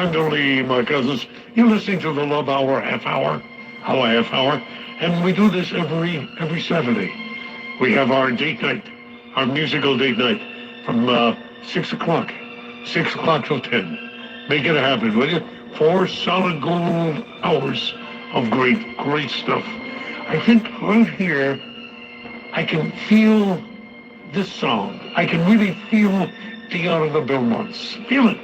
randomly, my cousins. You're listening to the Love Hour half hour, and we do this every Saturday. We have our date night, our musical date night from 6 o'clock, 6 o'clock till 10. Make it happen, will you? 4 solid gold hours of great stuff. I think right here, I can feel this song. I can really feel Dion of the Belmonts. Feel it.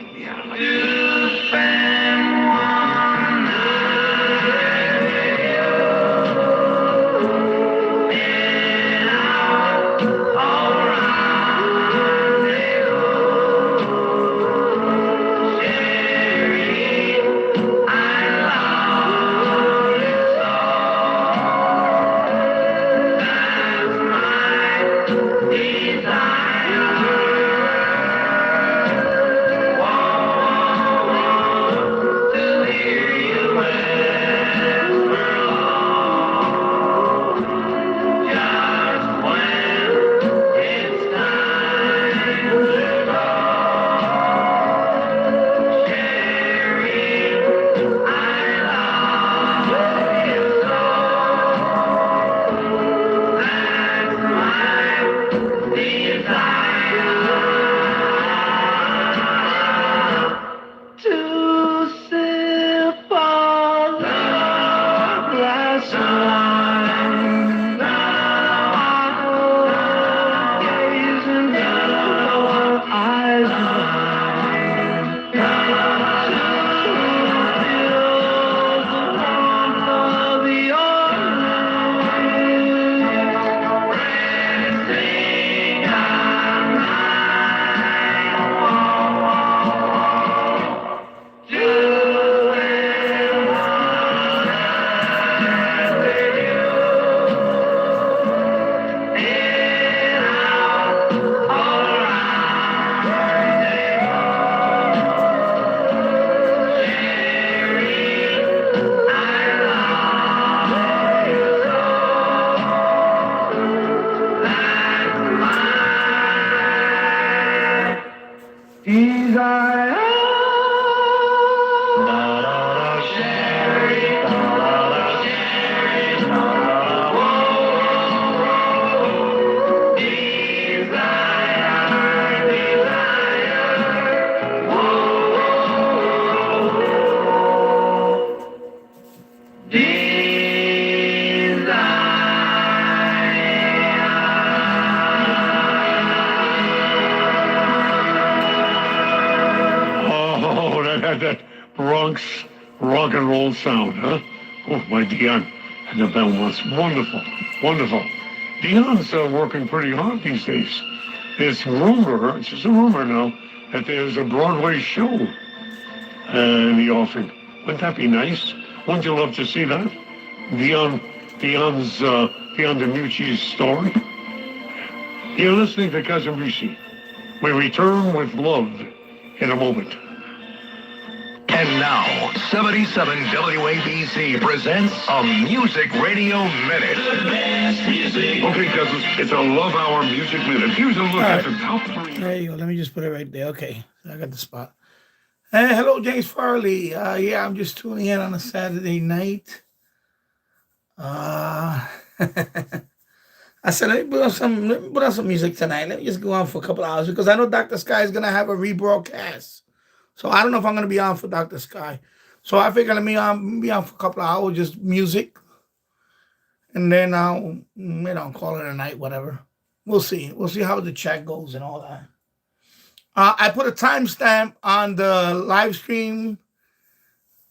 That Bronx rock and roll sound, huh? Oh, my Dion and the Belmonts. Wonderful. Dion's working pretty hard these days. It's just a rumor now, that there's a Broadway show in the offing. Wouldn't that be nice? Wouldn't you love to see that? Dion DiMucci's story. You're listening to Cousin Rishi. We return with love in a moment. And now, 77 WABC presents a Music Radio Minute. The best music. Okay, cousins, it's a Love Hour Music Minute. Here's a look at the top 3. There you go. Let me just put it right there. Okay, I got the spot. Hey, hello, James Farley. I'm just tuning in on a Saturday night. I said, let me put on some music tonight. Let me just go on for a couple hours because I know Dr. Sky is going to have a rebroadcast. So I don't know if I'm going to be on for Dr. Sky. So I figured let me be on for a couple of hours, just music. And then I'll, call it a night, whatever. We'll see. We'll see how the chat goes and all that. I put a timestamp on the live stream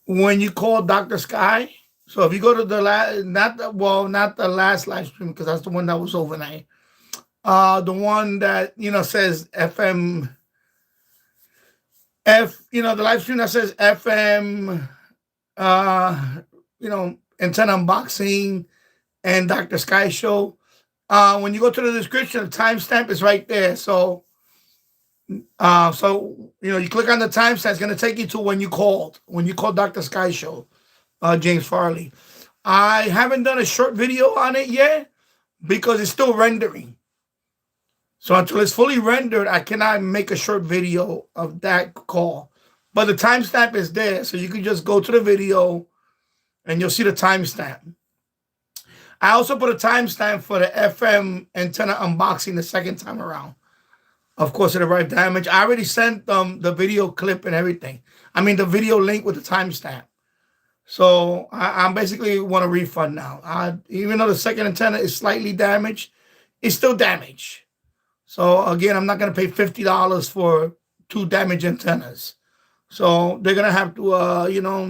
when you call Dr. Sky. So if you go to the not the last live stream, because that's the one that was overnight. The one that, says FM... the live stream that says FM, antenna unboxing and Dr. Sky show. When you go to the description, the timestamp is right there. So you click on the timestamp, it's going to take you to when you called Dr. Sky show, James Farley. I haven't done a short video on it yet because it's still rendering. So until it's fully rendered, I cannot make a short video of that call. but the timestamp is there, so you can just go to the video and you'll see the timestamp. I also put a timestamp for the FM antenna unboxing the second time around. Of course, it arrived damaged. I already sent them the video clip and everything. I mean, the video link with the timestamp. So I basically want a refund now. Even though the second antenna is slightly damaged, it's still damaged. So again, I'm not going to pay $50 for 2 damaged antennas. So they're going to have to,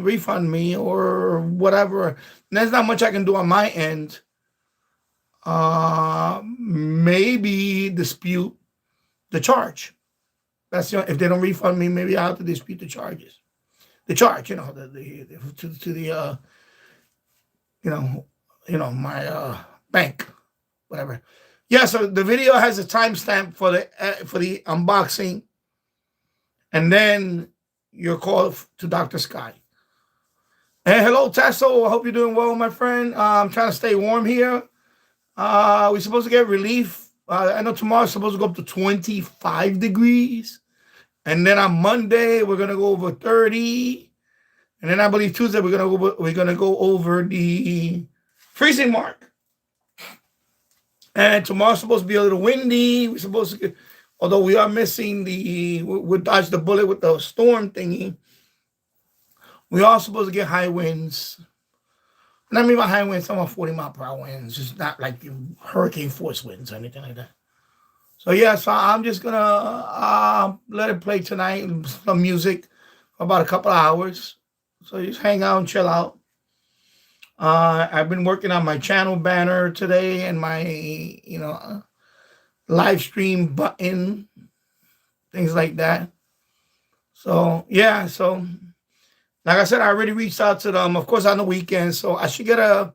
refund me or whatever. And there's not much I can do on my end. Maybe dispute the charge. That's if they don't refund me, maybe I have to dispute the charges. The charge, my bank, whatever. Yeah, so the video has a timestamp for the unboxing, and then your call to Dr. Sky. Hey, hello, Tasso. I hope you're doing well, my friend. I'm trying to stay warm here. We're supposed to get relief. I know tomorrow's supposed to go up to 25 degrees. And then on Monday, we're going to go over 30. And then I believe Tuesday, we're going to go over the freezing mark. And tomorrow's supposed to be a little windy. We're supposed to get, although we are missing we dodged the bullet with the storm thingy. We are supposed to get high winds. And I mean by high winds, I'm on 40-mile-per-hour winds. Just not like hurricane force winds or anything like that. So yeah, so I'm just gonna let it play tonight, some music for about a couple of hours. So just hang out and chill out. I've been working on my channel banner today and my live stream button, things like that. So yeah, so like I said, I already reached out to them, of course, on the weekend. So I should get an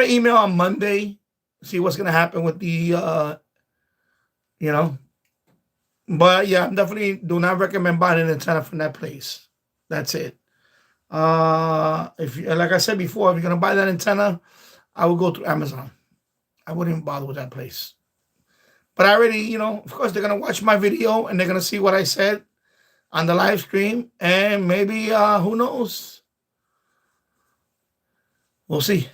email on Monday, see what's gonna happen with the But yeah, I definitely do not recommend buying an antenna from that place. That's it. Like I said before, if you're gonna buy that antenna, I would go through Amazon. I wouldn't even bother with that place. But I already, of course, they're gonna watch my video and they're gonna see what I said on the live stream, and maybe who knows? We'll see.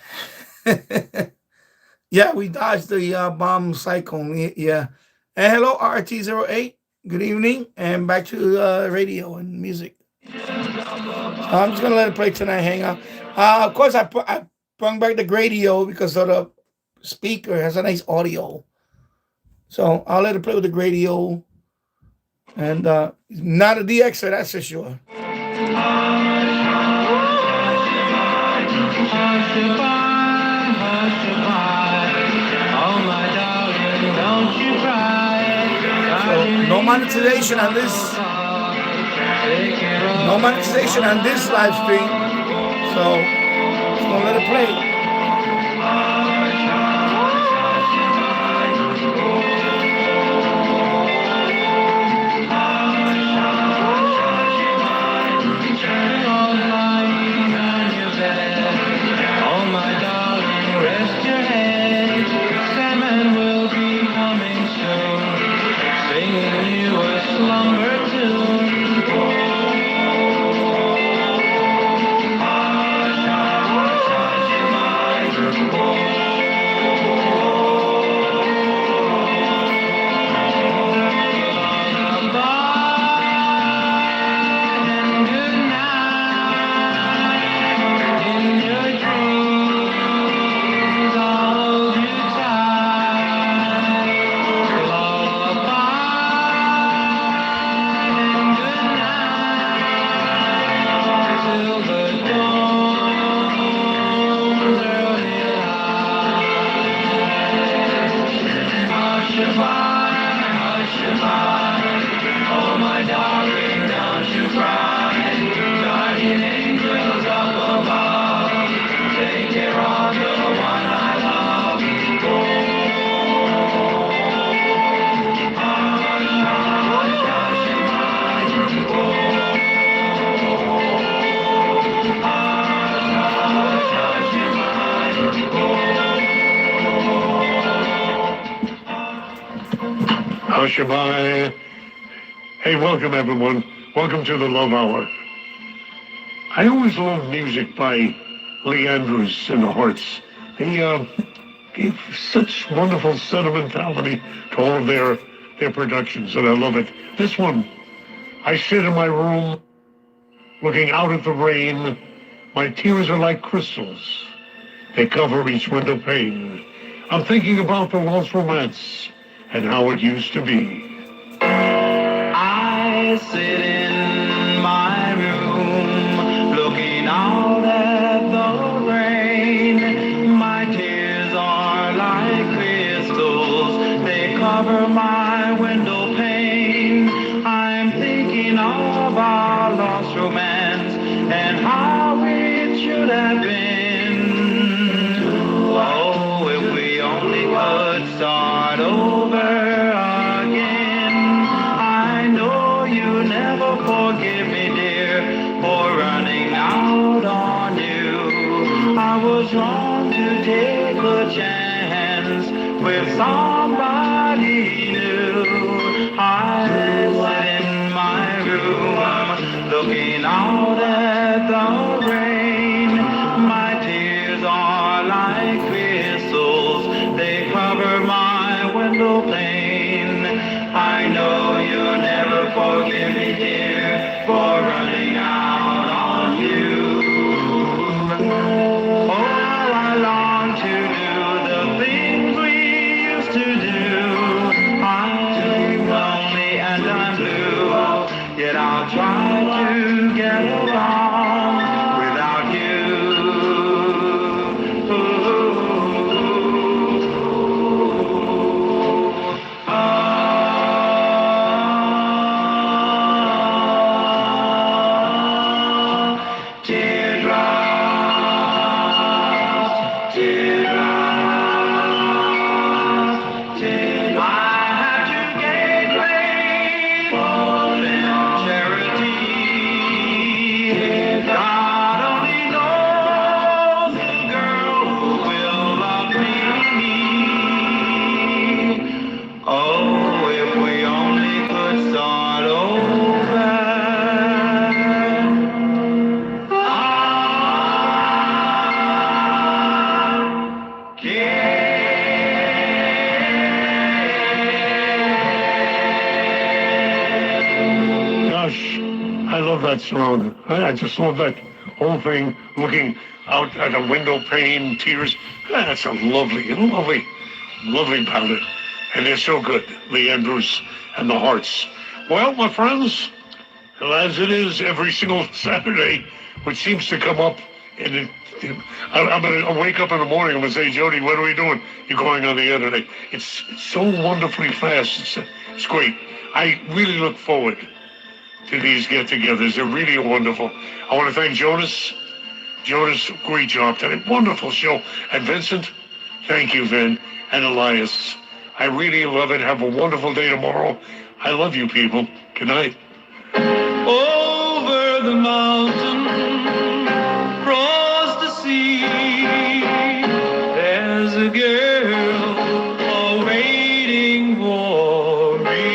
Yeah, we dodged the bomb cyclone. Yeah. And hello, RT08. Good evening, and back to radio and music. I'm just gonna let it play tonight. Hang out. Of course, I brought back the radio because of the speaker. It has a nice audio, so I'll let it play with the radio. And not a DXer, that's for sure. No monetization on this. No monetization on this live stream. So just gonna let it play. Shabbat. Hey, welcome everyone. Welcome to the Love Hour. I always loved music by Lee Andrews and the Hearts. They gave such wonderful sentimentality to all of their productions, and I love it. This one, I sit in my room looking out at the rain. My tears are like crystals. They cover each window pane. I'm thinking about the lost romance and how it used to be. I sit in my room looking out at the rain. My tears are like crystals. They cover my window pane. I'm thinking of our lost romance and how it should have been. Oh, if we only could start over again. I know you never forgive me, dear, for running out on you. I was wrong to take a chance with somebody new. I sit in my room looking out at the rain. My tears are like crystals. They cover my window pane. I know you never forgive me, dear, for running out on you. Oh, I long to do the things we used to do. I'm lonely and I'm blue, yet I'll try to get along without you. That song. I just love that whole thing, looking out at a window pane, tears. That's a lovely, lovely, lovely ballad. And they're so good, Lee Andrews and the Hearts. Well, my friends, as it is every single Saturday, which seems to come up, and I'm going to wake up in the morning and say, Jody, what are we doing? You're going on the air today. It's so wonderfully fast. It's great. I really look forward to these get-togethers. They're really wonderful. I want to thank Jonas. Jonas, great job today. Wonderful show. And Vincent, thank you, Vin. And Elias. I really love it. Have a wonderful day tomorrow. I love you, people. Good night. Over the mountain, across the sea, there's a girl waiting for me.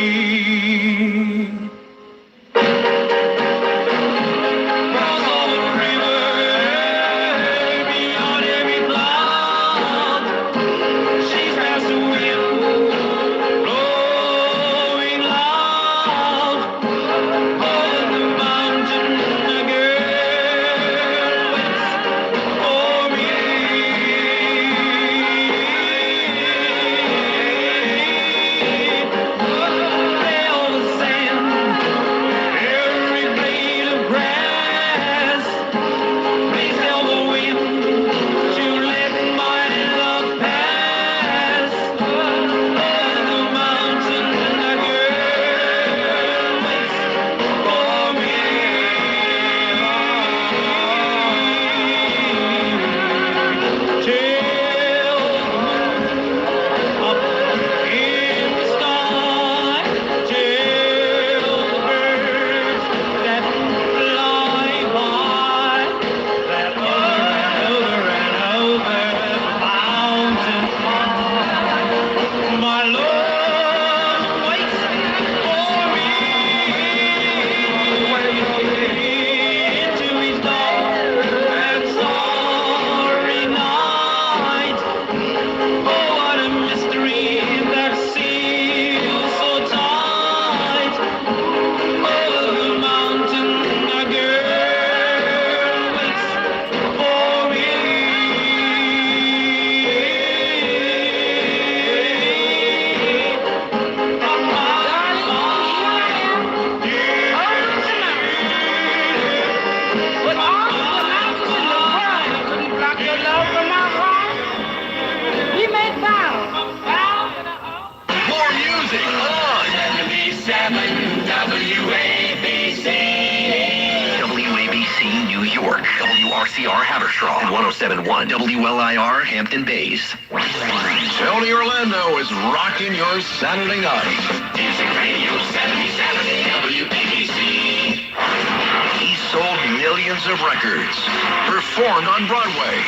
Girl Haverstraw, and 107.1 WLIR Hampton Bays. Tony Orlando is rocking your Saturday night. Music Radio 77 WABC. He sold millions of records, performed on Broadway,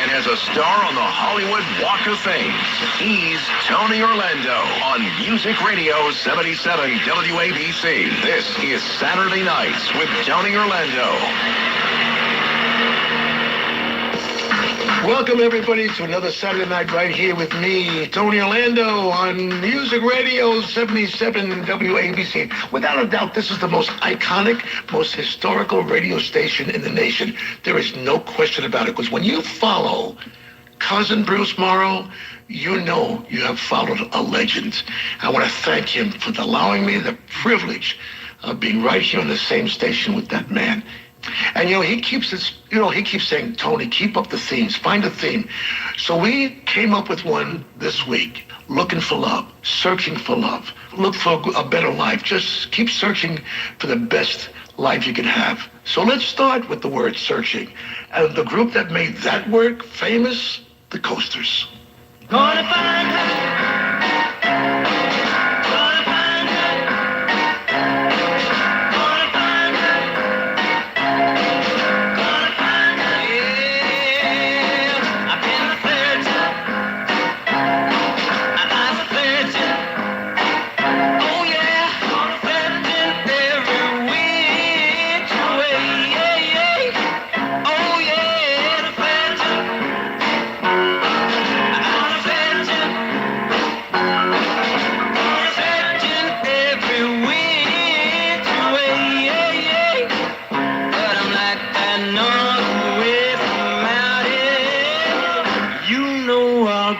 and as a star on the Hollywood Walk of Fame. He's Tony Orlando on Music Radio 77 WABC. This is Saturday Nights with Tony Orlando. Welcome, everybody, to another Saturday night right here with me, Tony Orlando, on Music Radio 77 WABC. Without a doubt, this is the most iconic, most historical radio station in the nation. There is no question about it, because when you follow Cousin Bruce Morrow, you know you have followed a legend. I want to thank him for allowing me the privilege of being right here on the same station with that man. And, he keeps saying, Tony, keep up the themes, find a theme. So we came up with one this week, looking for love, searching for love, look for a better life. Just keep searching for the best life you can have. So let's start with the word searching. And the group that made that word famous, the Coasters. Gonna find her.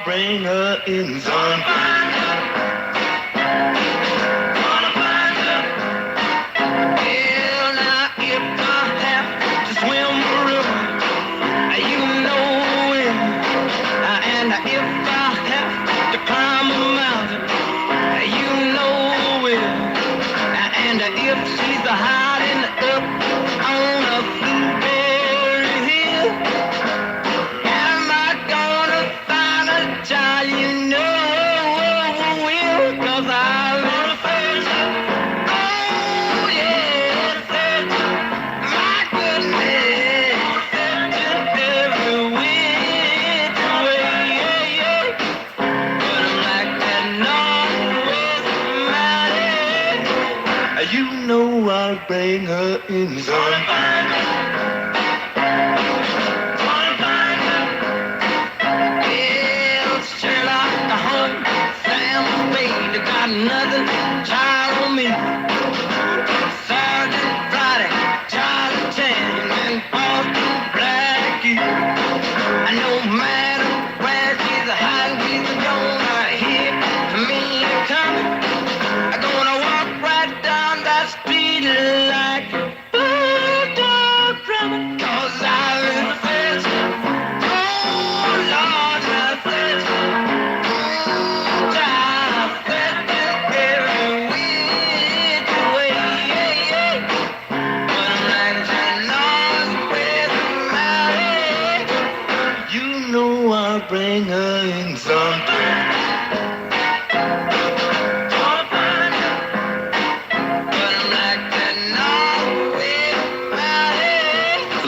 Bring her in some. Well, now if I have to swim the river, you know it. And if I have to climb a mountain, you know it. And if she's hiding up on a blueberry hill, am I gonna find a child you know will? 'Cause I'm gonna face it. Oh yeah, face it. My goodness, every which way. But I'm like that northwest mountain. You know I'll bring her in some. Nothing child on me. Sergeant Friday, Charlie Chan, and Austin Blackie. And no matter where she's hiding, she's gonna hear me coming. I'm gonna walk right down that street like a bulldog drumming. 'Cause I'm in the fence. Oh Lord, I said, bring her in something.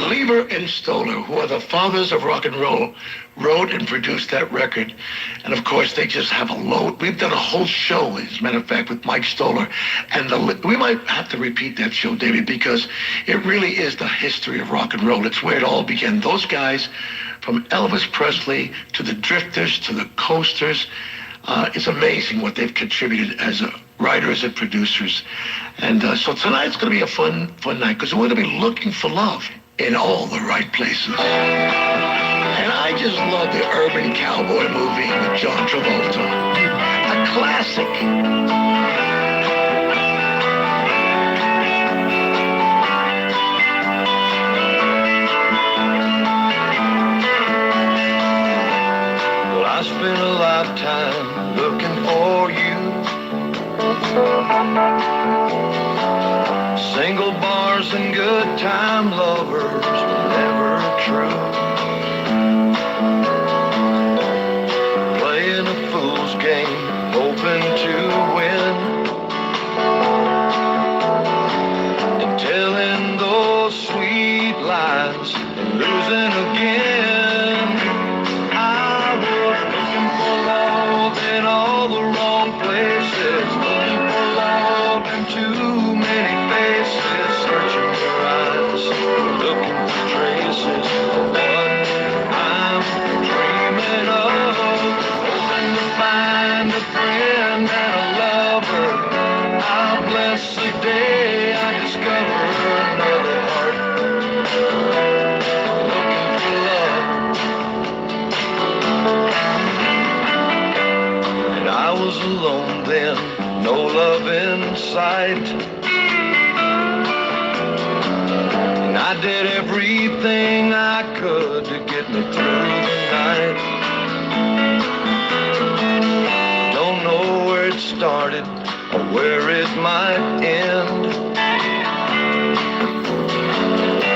Lieber and Stoller, who are the fathers of rock and roll, wrote and produced that record. And of course, they just have a load. We've done a whole show, as a matter of fact, with Mike Stoller. And we might have to repeat that show, David, because it really is the history of rock and roll. It's where it all began. Those guys, from Elvis Presley to the Drifters to the Coasters, it's amazing what they've contributed as writers and producers. And so tonight's going to be a fun night, because we're going to be looking for love in all the right places. And I just love the Urban Cowboy movie with John Travolta. A classic. I spent a lifetime looking for you. Single bars and good time lovers were never true. true. Playing a fool's game, hoping to win, and telling those sweet lies and losing again. I was looking for love in all the wrong places, looking for love in too many faces, searching your eyes, looking for traces of what I'm dreaming of, hoping to find a friend and a lover. How blessed the day I discover another heart looking for love. And I was alone then, no love in sight, and I did everything I could to get me through the night. Don't know where it started or where it might end.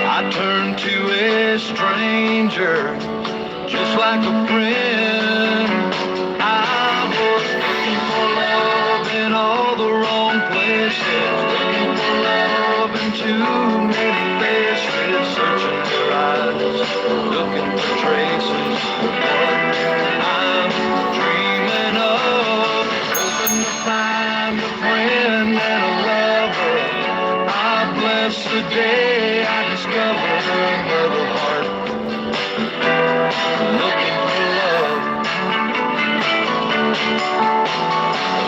I turned to a stranger, just like a friend. I was looking for love in all the wrong places, looking for love in too many faces, searching your eyes, looking for traces of what I'm dreaming of, hoping to find a friend and a lover. I bless the day I discovered another heart looking for love.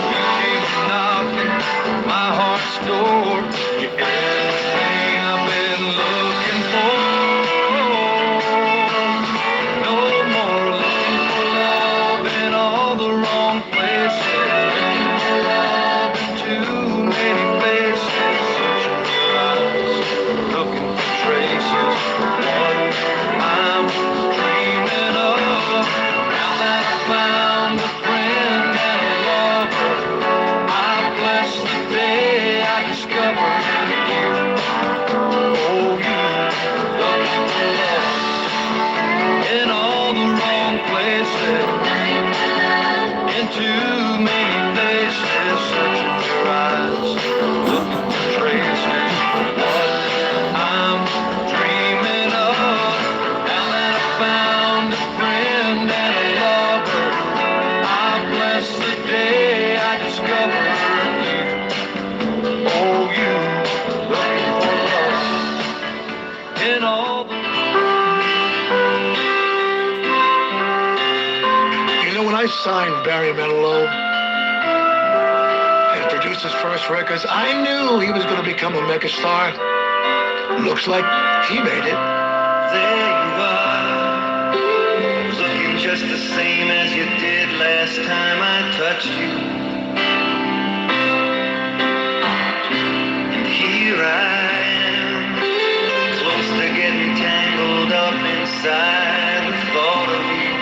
You came knocking my heart's door. You're everything I've been looking for. No more looking for love in all the wrong places, looking for love in too many places, searching your eyes, looking for traces of what I'm dreaming of. Now that I found a friend and a lover, I bless the day I discovered you. Oh, you looking for love in all the wrong places, in too many places, searching your eyes, looking for traces of what I'm dreaming of. Now that I found a friend and a lover, I bless the day I discovered you. Oh, you looking for love in all the... You know, when I signed Barry Manilow and produced his first records, I knew he was going to become a megastar. Looks like he made it. There you are, looking just the same as you did last time I touched you. And here I am, close to getting tangled up inside the thought of you.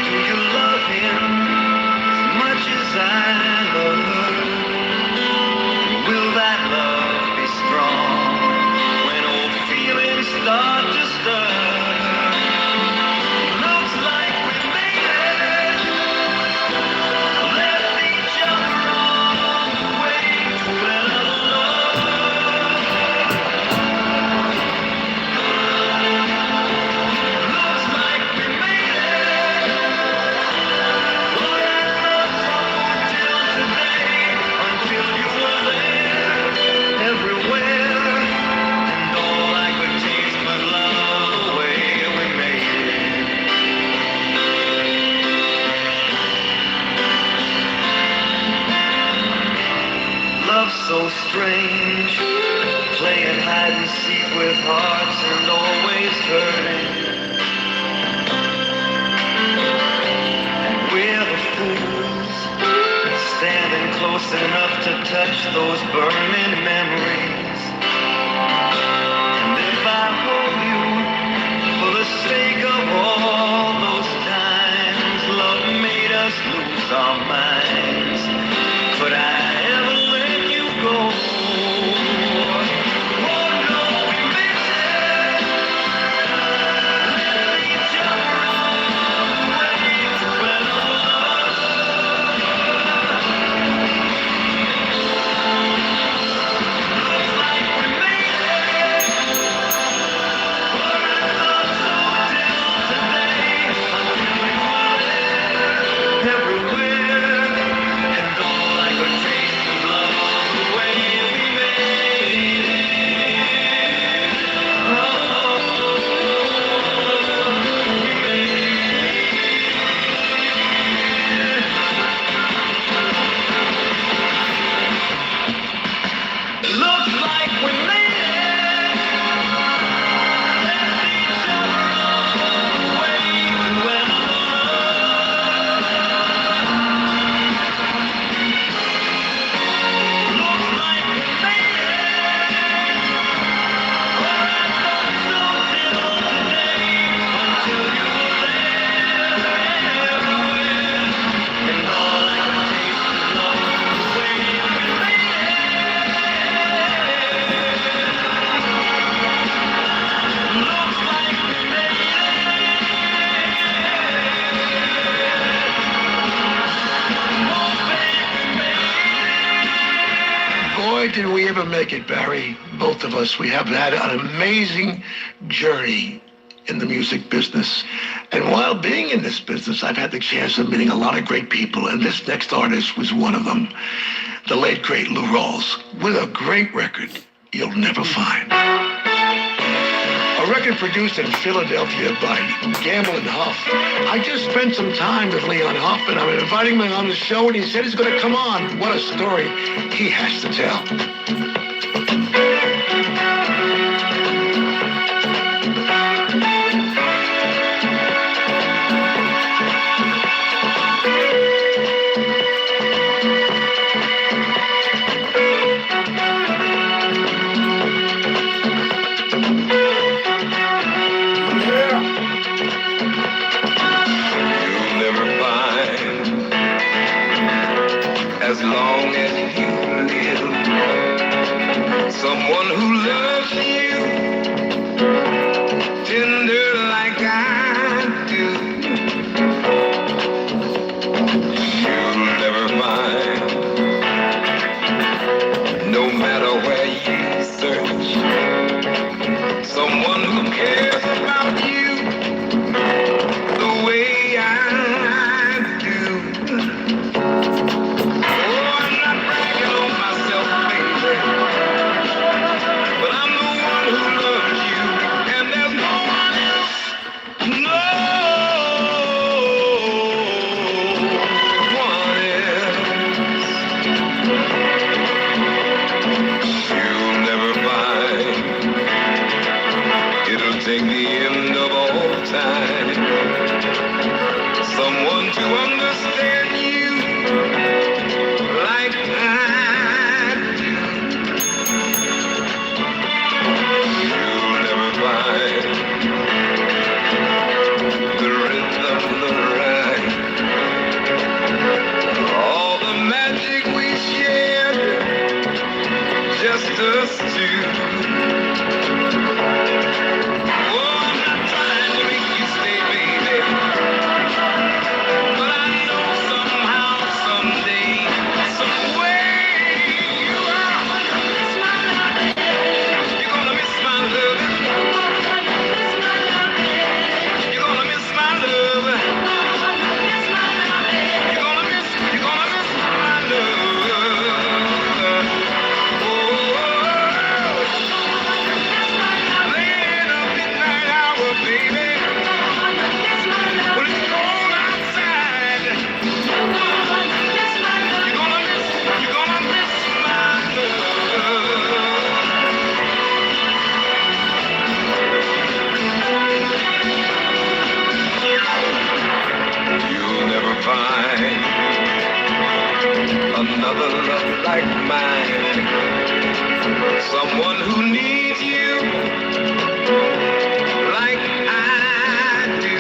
Do you love him as much as I love her? Will that love be strong when old feelings start to stir? Looks like we made it, left each other on the way to another love. Looks like we made it, but I love till today, until you were there, everywhere, and all I could taste was love the way we made it. Love so strange, playing hide and seek with hearts and always hurting. And we're the fools, standing close enough to touch those burning memories. And if I hold you for the sake of all those times love made us lose our minds, could I ever let you go? Oh no, we made it. did we ever make it, Barry? Both of us. We have had an amazing journey in the music business. And while being in this business, I've had the chance of meeting a lot of great people, and this next artist was one of them. The late, great Lou Rawls, with a great record you'll never find. A record produced in Philadelphia by Gamble and Huff. I just spent some time with Leon Huff, and I'm inviting him on the show, and he said he's going to come on. What a story he has to tell. As long as you live, someone who loves you tender like I do, you'll never find, no matter where you search, someone who cares about you the way I do. Take the end of all time, someone to understand you like I do. You'll never find the rhythm, the rhyme, all the magic we shared, just us two. Another love like mine, someone who needs you like I do.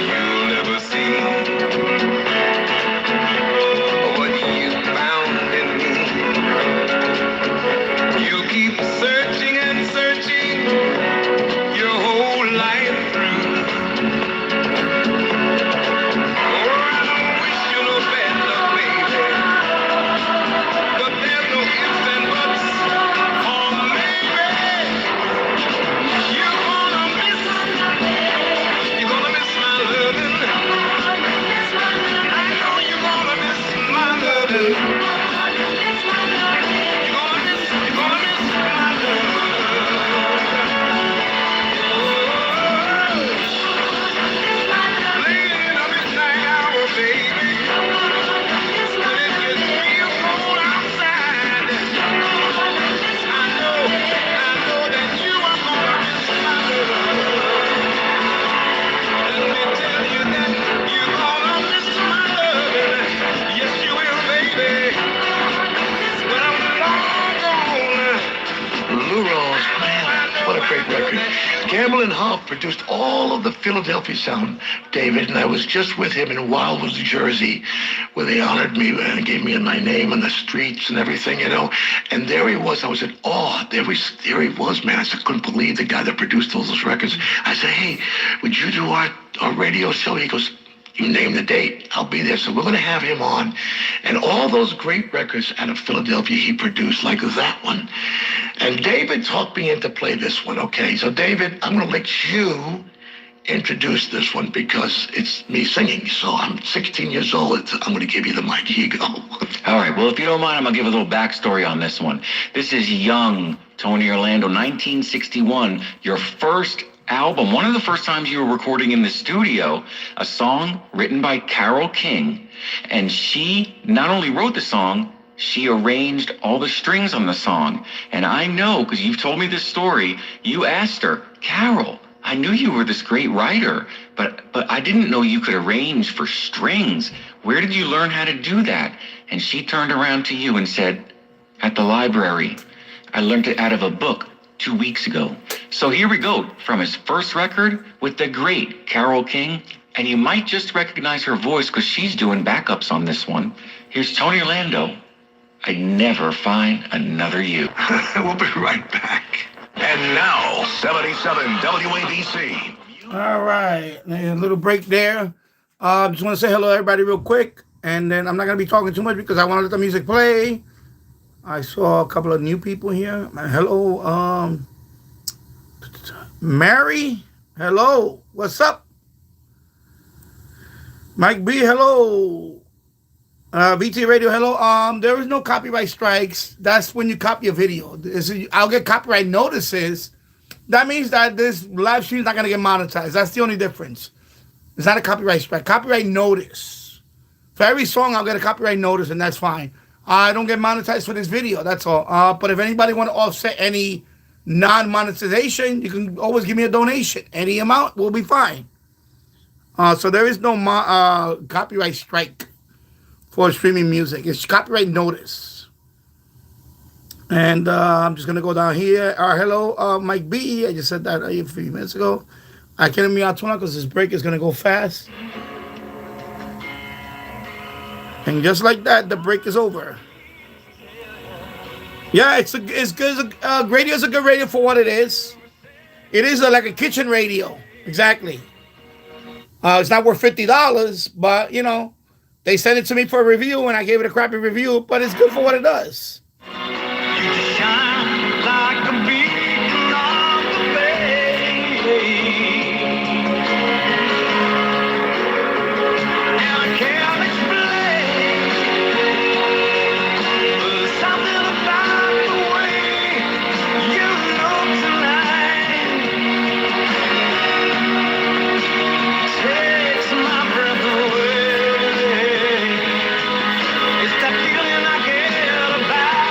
You'll never see what you found in me. You keep searching and searching your whole life through. Gamble and Huff produced all of the Philadelphia sound, David, and I was just with him in Wildwood, New Jersey, where they honored me and gave me my name on the streets and everything, you know. And there he was. I was in awe. There he was, man. I just couldn't believe the guy that produced all those records. I said, hey, would you do our radio show? He goes, You name the date, I'll be there. So we're going to have him on. And all those great records out of Philadelphia he produced, like that one. And David talked me into play this one, okay? So, David, I'm going to let you introduce this one because it's me singing. So I'm 16 years old. I'm going to give you the mic. Here you go. All right. Well, if you don't mind, I'm going to give a little backstory on this one. This is young Tony Orlando, 1961, your first album. One of the first times you were recording in the studio, a song written by Carole King. And she not only wrote the song, she arranged all the strings on the song. And I know, because you've told me this story, you asked her, Carole, I knew you were this great writer, but I didn't know you could arrange for strings. Where did you learn how to do that? And she turned around to you and said, at the library. I learned it out of a book 2 weeks ago. So here we go, from his first record with the great Carole King. And you might just recognize her voice because she's doing backups on this one. Here's Tony Orlando. I'd never find another you. We'll be right back. And now, 77 WABC. All right, a little break there. Just want to say hello, everybody, real quick. And then I'm not going to be talking too much because I want to let the music play. I saw a couple of new people here. Hello, Mary. Hello. What's up? Mike B. Hello. BT Radio. Hello. There is no copyright strikes. That's when you copy a video. I'll get copyright notices. That means that this live stream is not going to get monetized. That's the only difference. It's not a copyright strike. Copyright notice. For every song, I'll get a copyright notice, and that's fine. I don't get monetized for this video. That's all. But if anybody want to offset any non-monetization, you can always give me a donation. Any amount will be fine. So there is no copyright strike for streaming music. It's copyright notice. And I'm just going to go down here. Hello, Mike B. I just said that a few minutes ago. I can't be out too long because this break is going to go fast. And just like that, the break is over. Yeah, it's good. Radio is a good radio for what it is. It is like a kitchen radio. Exactly. It's not worth $50, but, you know, they sent it to me for a review, and I gave it a crappy review, but it's good for what it does. You shine like a beacon on the bay. And I can't explain, but there's something about the way you look tonight takes my breath away. It's that feeling I get about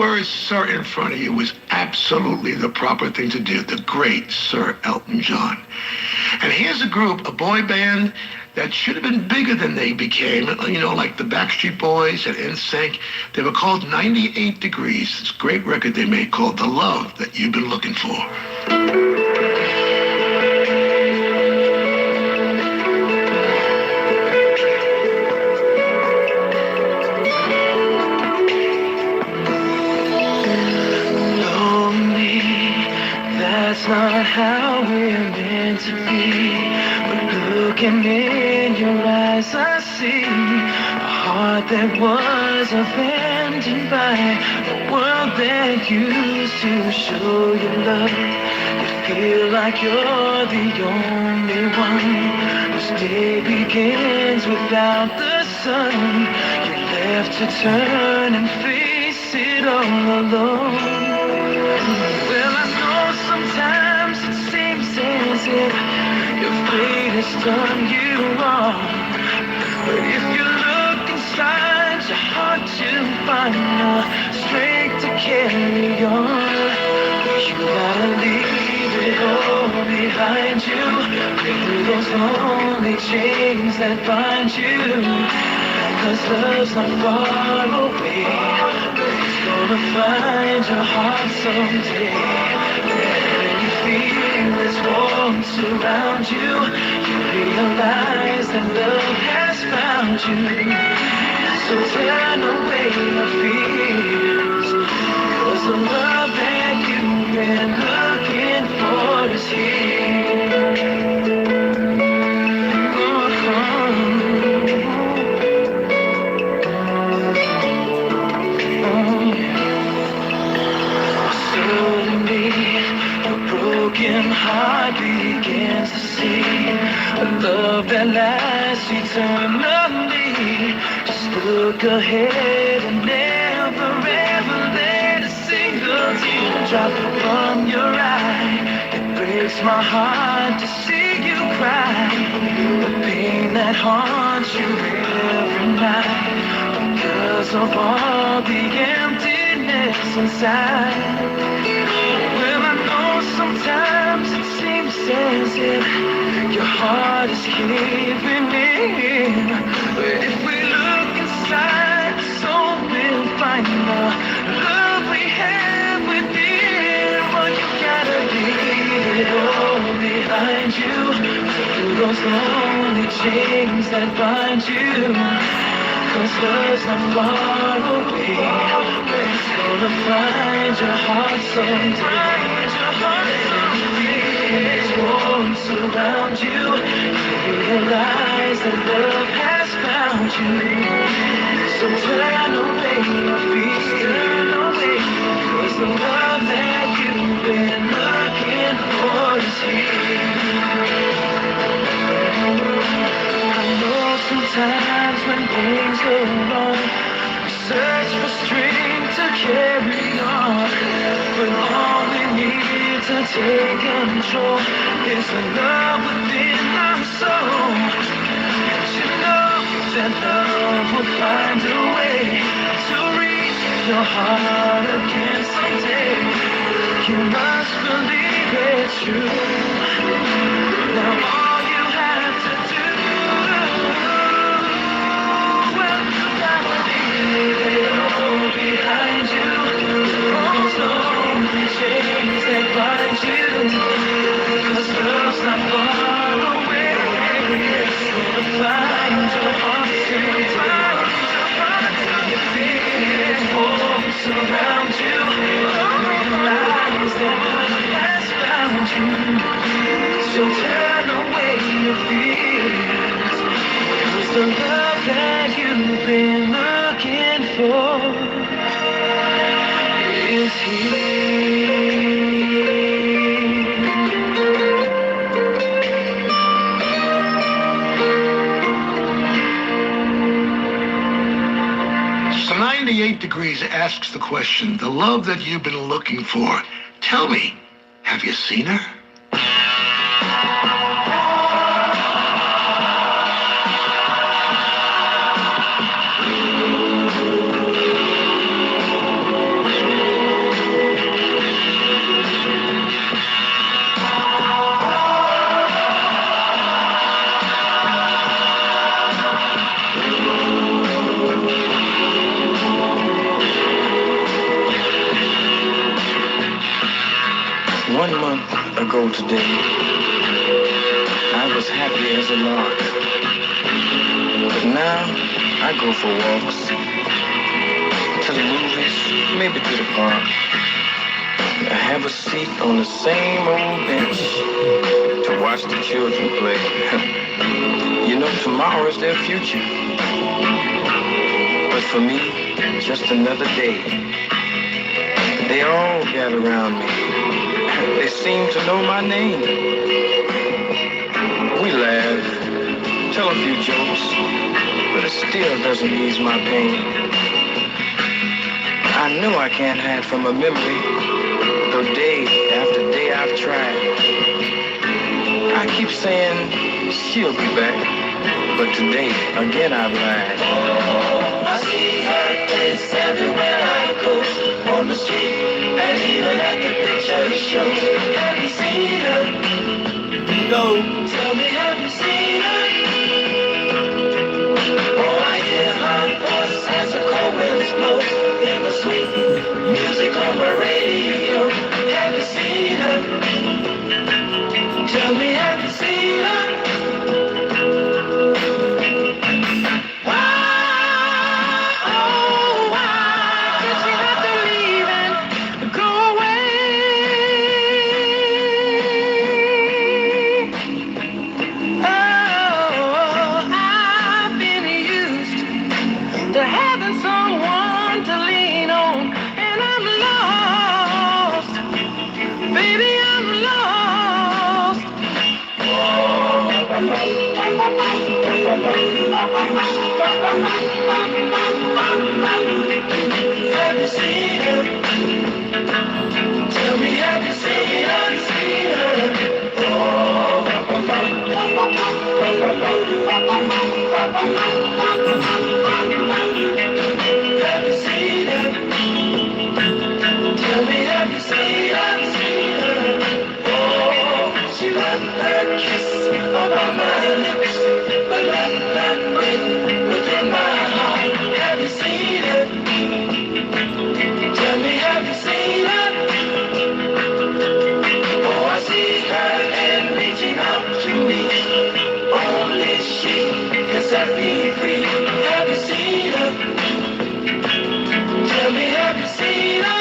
word Sir in front of you was absolutely the proper thing to do. The great Sir Elton John. And here's a group, a boy band that should have been bigger than they became, you know, like the Backstreet Boys and NSYNC. They were called 98 Degrees. It's a great record they made called The Love That You've Been Looking For. That's not how we're meant to be. But looking in your eyes, I see a heart that was abandoned by a world that used to show you love. You feel like you're the only one whose day begins without the sun. You're left to turn and face it all alone. Well, I know sometimes it seems as if your fate has done you wrong. But if you look inside your heart, you'll find the strength to carry on. You gotta leave it all behind you. Leave those lonely chains that bind you. 'Cause love's not far away. It's gonna find your heart someday. When you feel this warmth surround you, you realize that love has found you. So turn away your fears, 'cause the love that you've been looking for is here. Broken heart begins to see a love that lasts eternally. Just look ahead and never ever let a single tear drop from your eye. It breaks my heart to see you cry. The pain that haunts you every night because of all the emptiness inside. Well, I know sometimes it seems as if your heart is caving in. But if we look inside, the soul will find the love we have within. Well, you gotta leave it all behind you. Through those lonely chains that bind you. 'Cause love's not far away. It's gonna find your heart someday. It's warm surround you. You realize that love has found you. So turn away your fears. 'Cause the love that you've been looking for is here. I know sometimes when things go wrong, we search for strength to carry on. But all we need to take control is the love within our soul. And you know that love will find a way to reach your heart again someday. You must believe it's true. Now all you have to do, behind you, those lonely chains that bind you. 'Cause love's not far away. It's gonna find your heart sometime. You feel it warm surround you. Realize that love has found you. So turn away your fears. 'Cause the love that you've been looking for is here. So 98 Degrees asks the question, the love that you've been looking for. Tell me, have you seen her? ago today, I was happy as a lark. But now, I go for walks, to the movies, maybe to the park. I have a seat on the same old bench to watch the children play. You know, tomorrow is their future. But for me, just another day. They all gather around me. They seem to know my name. We laugh, tell a few jokes, but it still doesn't ease my pain. I know I can't hide from a memory, though day after day I've tried. I keep saying she'll be back, but today again I've lied. I see her face everywhere I go, on the street and even at the picture shows. Have you seen her? No. Tell me, have you seen her? Oh, I hear her voice as the cold winds blow in the sweet music on the radio. Have you seen her? Tell me, have you seen her? Have you seen her? Tell me, have you seen her? Seen her? Oh. Have you seen her? Tell me, have you seen her? Seen her? Oh, she left her kiss upon my lips, but left that ring within my heart. Have you seen her? Tell me, have you seen her? Oh, I see her hand reaching out to me. Only she can set me free. Have you seen her? Tell me, have you seen her?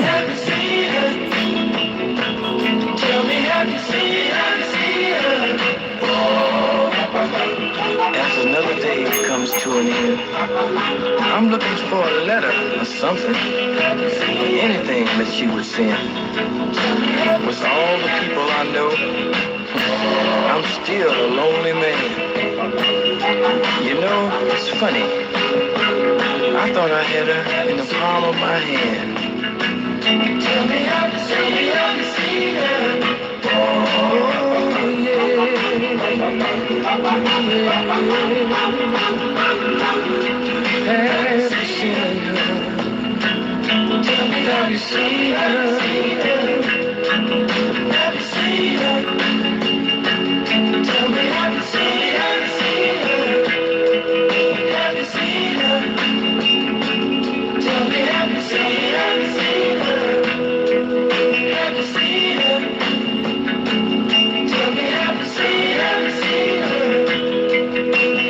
Have you seen her? Tell me, have you seen her? Seen her? As another day comes to an end, I'm looking for a letter or something, anything that she would send. With all the people I know, I'm still a lonely man. You know, it's funny. I thought I had her in the palm of my hand. Tell me, have you seen her? Oh, yeah. Have you seen her? Tell me, have you seen her? Have you seen her? Tell me, have you seen her? Have you seen her? Tell me, have you seen her? Have you seen her? Tell me, have you seen her?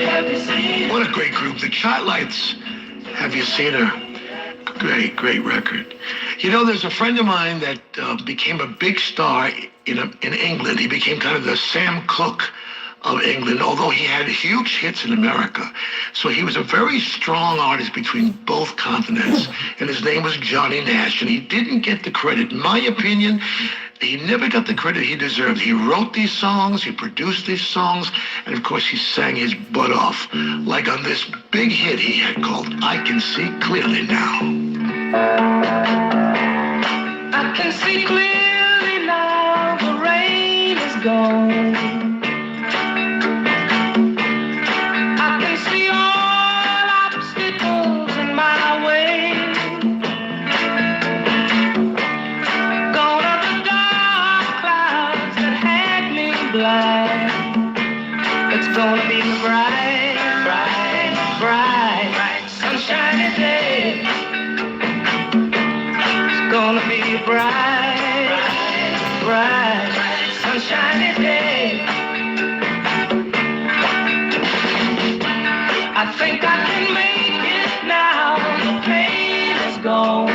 Have you seen her? What a great group. The Chotlights. Have you seen her? Great record. You know, there's a friend of mine that became a big star in England. He became kind of the Sam Cooke of England, although he had huge hits in America. So he was a very strong artist between both continents, and his name was Johnny Nash, and he didn't get the credit. In my opinion, He never got the credit he deserved. He wrote these songs, he produced these songs, and of course he sang his butt off, like on this big hit he had called I Can See Clearly Now. I can see clearly now, the rain is gone. I can see all obstacles in my way. Gone are the dark clouds that had me blind. It's gonna be a bright, bright, bright, bright, sunshiny day. It's gonna be a bright, bright, bright, sunshiny day. I think I can make it now. The pain is gone.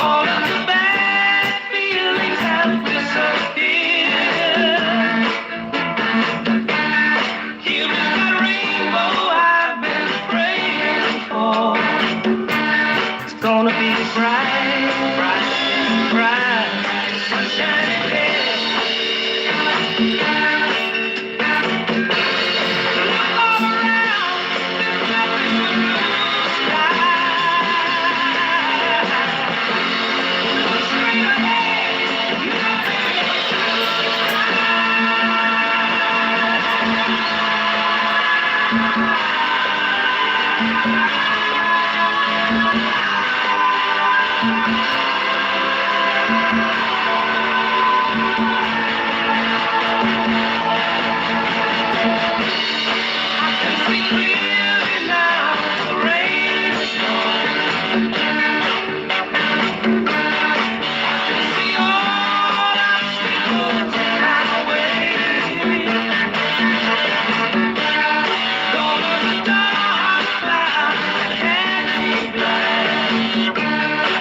All of the bad feelings have disappeared. Here is that rainbow I've been praying for. It's gonna be a bright, bright, bright, sunshiny day.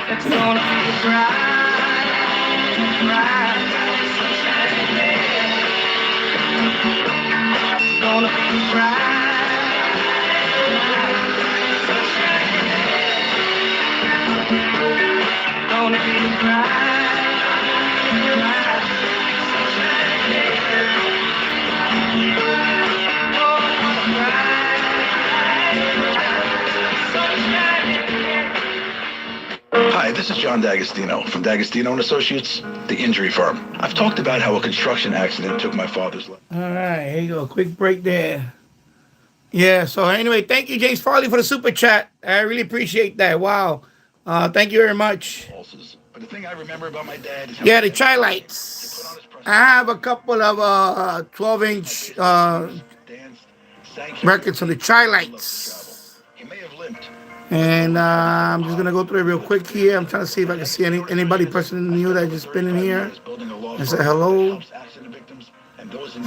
It's gonna be bright, bright, sunshiny day. It's gonna be bright, sunshiny day. Gonna be bright, bright, sunshiny day. Oh, bright, sunshiny day. Hi, this is John D'Agostino from D'Agostino and Associates, the injury firm. I've talked about how a construction accident took my father's life. All right, here you go. Quick break there. Yeah, so anyway, thank you, James Farley, for the super chat. I really appreciate that. Wow. Thank you very much. But the thing I remember about my dad is how Yeah, the Chai Lights. I have a couple of 12-inch records on the Chai Lights. he may have limped. And I'm just going to go through it real quick here. I'm trying to see if I can see anybody person new that just been in here and say hello.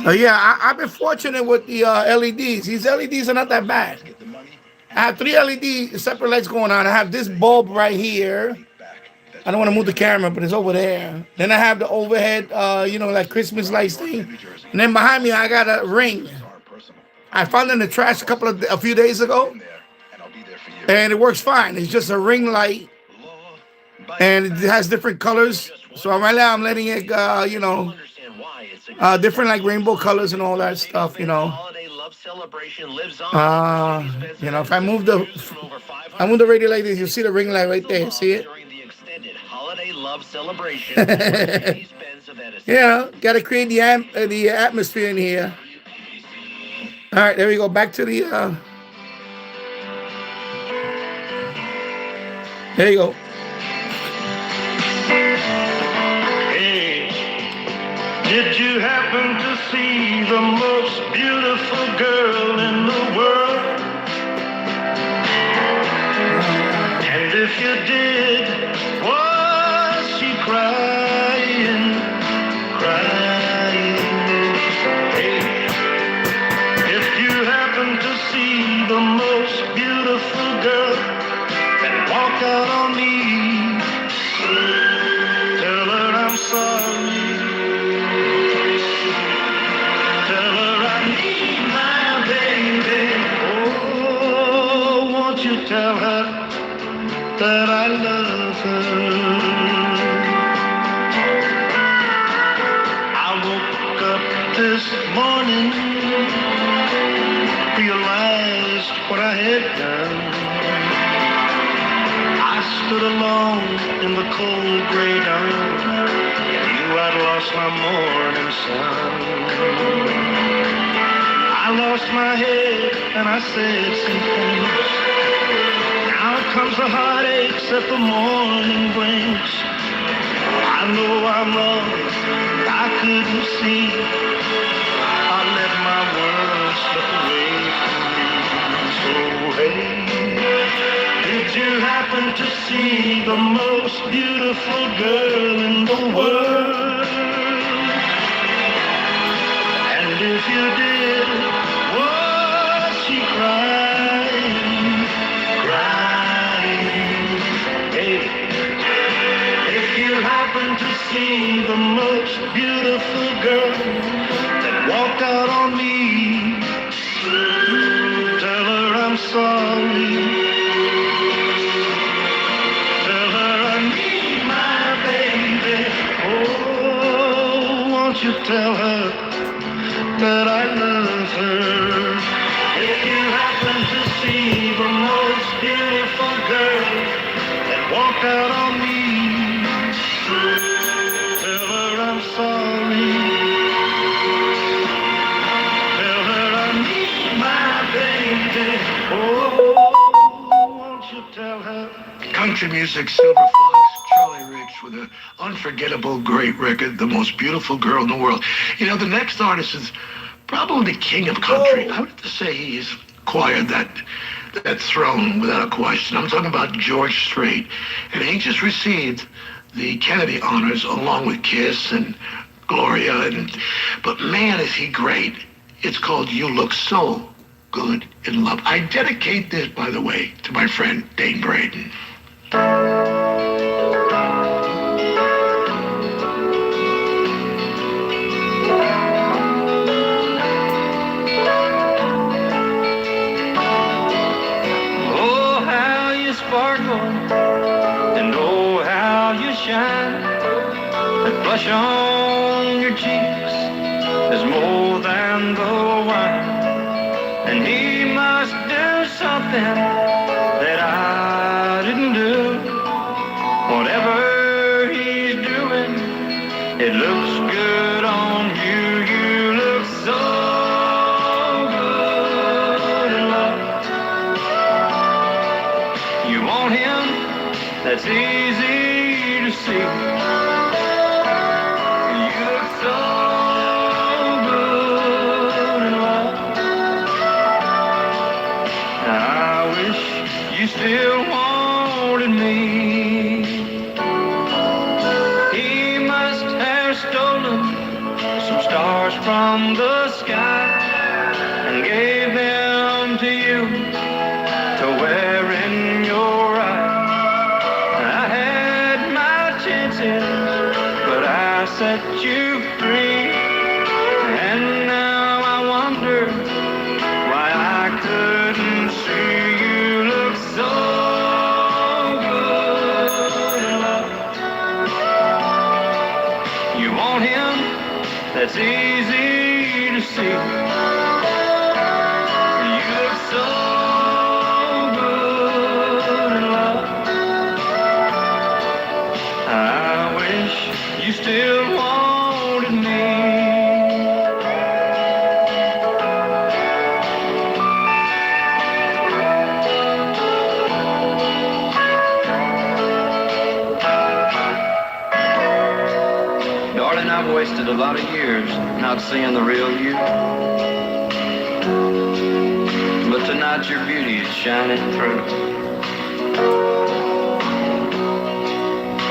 So yeah, I've been fortunate with the LEDs. These LEDs are not that bad. I have 3 LED separate lights going on. I have this bulb right here. I don't want to move the camera, but it's over there. Then I have the overhead, like Christmas lights thing. And then behind me, I got a ring. I found it in the trash a few days ago. And it works fine. It's just a ring light. And it has different colors. So right now I'm letting it, different like rainbow colors and all that stuff, If I move the radio like this, you'll see the ring light right there. See it? Got to create the atmosphere in here. All right, there we go. Back to the... There you go. Hey, did you happen to see the most beautiful girl in the world? And if you did, was she crying, crying? Hey, if you happen to see the most beautiful girl, walk out on me, tell her I'm sorry, tell her I need my baby, oh, won't you tell her that I love her. I woke up this morning, realized what I had done. I stood alone in the cold gray dawn, knew I'd lost my morning sun. I lost my head and I said some things. Now comes the heartaches that the morning brings. I know I'm wrong, I couldn't see. I let my world slip away from me. So hey, did you happen to see the most beautiful girl in the world? And if you did, was she crying, crying? Hey, if you happen to see the most beautiful girl that walked out on me, tell her I'm sorry. Tell her I need my baby. Oh, won't you tell her that I love her? If you happen to see the most beautiful girl that walked out on me, tell her I'm sorry. Tell her I need my baby. Oh, won't you tell her? Country music, Silver Fox, Charlie Rich with an unforgettable, great record, The Most Beautiful Girl in the World. You know, the next artist is probably the king of country. I would have to say he's acquired that throne without a question. I'm talking about George Strait. And he just received the Kennedy honors along with Kiss and Gloria. But man, is he great. It's called You Look So Good in Love. I dedicate this, by the way, to my friend Dane Braden. Oh, how you sparkle, and oh, how you shine. That blush on your cheeks is more than the wine. And he must do something that I didn't do. Whatever he's doing, it looks good on you. You look so good in love. You want him? That's easy to see. You look so good in love. I wish you still wanted me. He must have stolen some stars from the sky and gave them to you to wear in your eye. I had my chances, but I set you free. And now I wonder why I couldn't see. You look so good in love. You want him? That's easy to see. You look so good in love. I wish you still wanted me. Darling, I've wasted a lot of years not seeing the real you. But tonight your beauty is shining through.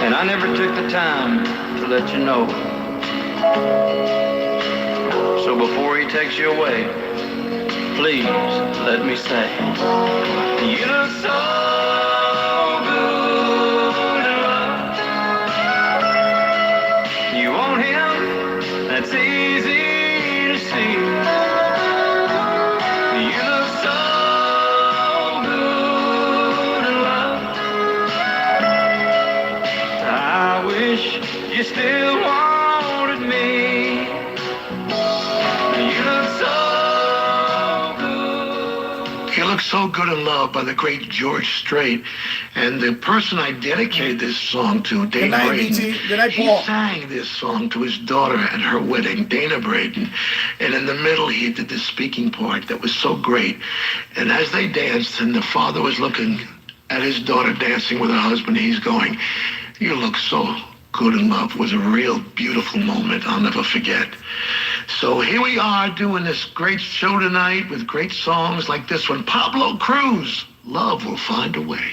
And I never took the time to let you know. So before he takes you away, please let me say, you look so good in love. You want him? That's easy to see. You look so good in love. So Good in Love by the great George Strait. And the person I dedicated this song to, Dave Good night, Braden, BT. Good night, he Paul. sang this song to his daughter at her wedding, Dana Braden. And in the middle, he did this speaking part that was so great. And as they danced, and the father was looking at his daughter dancing with her husband, he's going, "You look so good in love." It was a real beautiful moment I'll never forget. So here we are doing this great show tonight with great songs like this one, Pablo Cruz, Love Will Find a Way.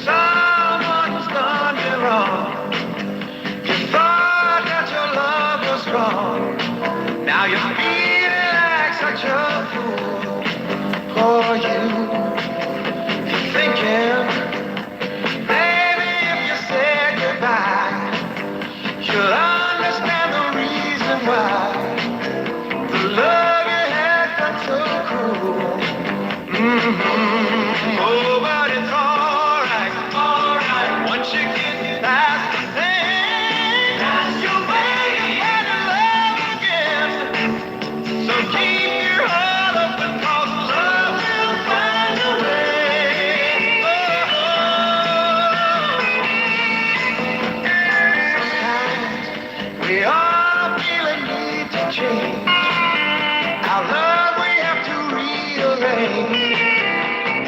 Someone's done you wrong. You thought that your love was strong. Now you feel like such a fool for you. You're thinking, maybe if you said goodbye, you'll understand the reason why. The love you had got so cruel. Oh, but it's alright, alright. Once you get past the pain, you'll make it in love again. So keep your heart open, 'cause love will find a way. Sometimes we all feel a need to change. Our love we have to rearrange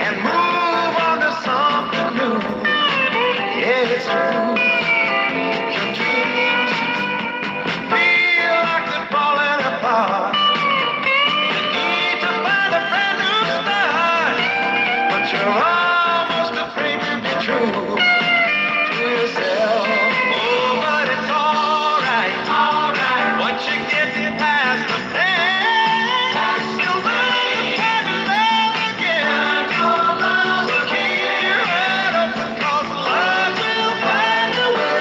and move on to something new. Yeah, it's true. Your dreams feel like they're falling apart. You need to find a brand new start, but you're almost afraid to be true to yourself. Oh, but it's alright, alright. Once you get past the pain, you'll learn to find love again. So keep your head open, 'cause love will find a way.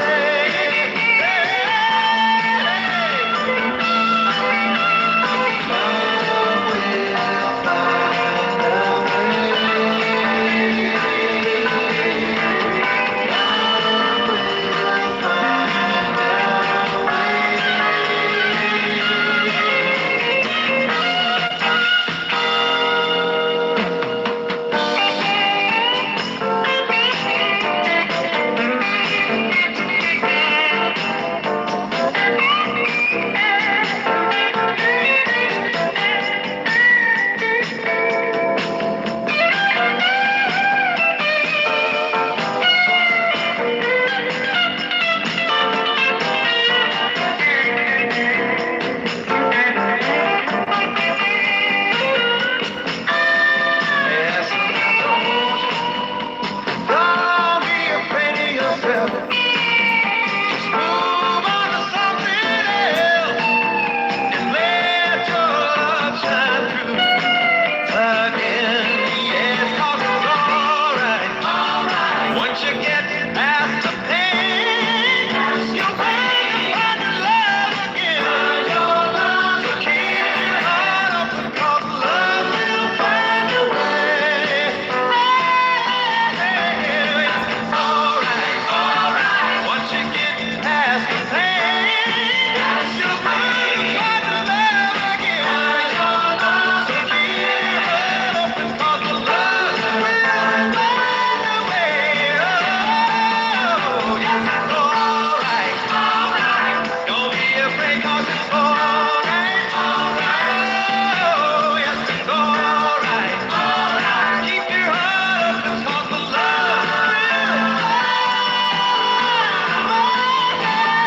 Yes, don't be afraid of yourself. Just move on to something else and let your love shine through again. Yes, 'cause it's alright, alright. Once you get past the pain, you'll find love again. So keep your heart open, 'cause love will find a way. It's alright, alright. Once you get past the pain, you'll find love again. So keep your heart open, 'cause love will find a way. Oh, yes, it's alright, alright. Don't be afraid, 'cause it's alright, alright. Oh, yes, it's alright, alright. Keep your heart open, 'cause the love will find a way.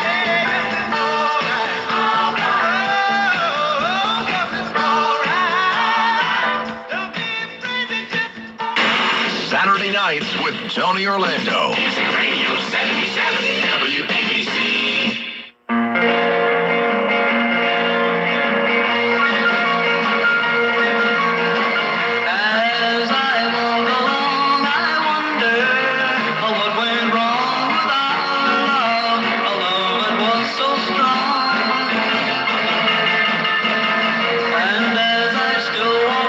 Yes, it's alright, alright. Oh, yes, it's alright. Don't be afraid to just Saturday nights with Tony Orlando. Music Radio 77 WABC. As I walk along, I wonder what went wrong with our love, a love that was so strong. And as I still walk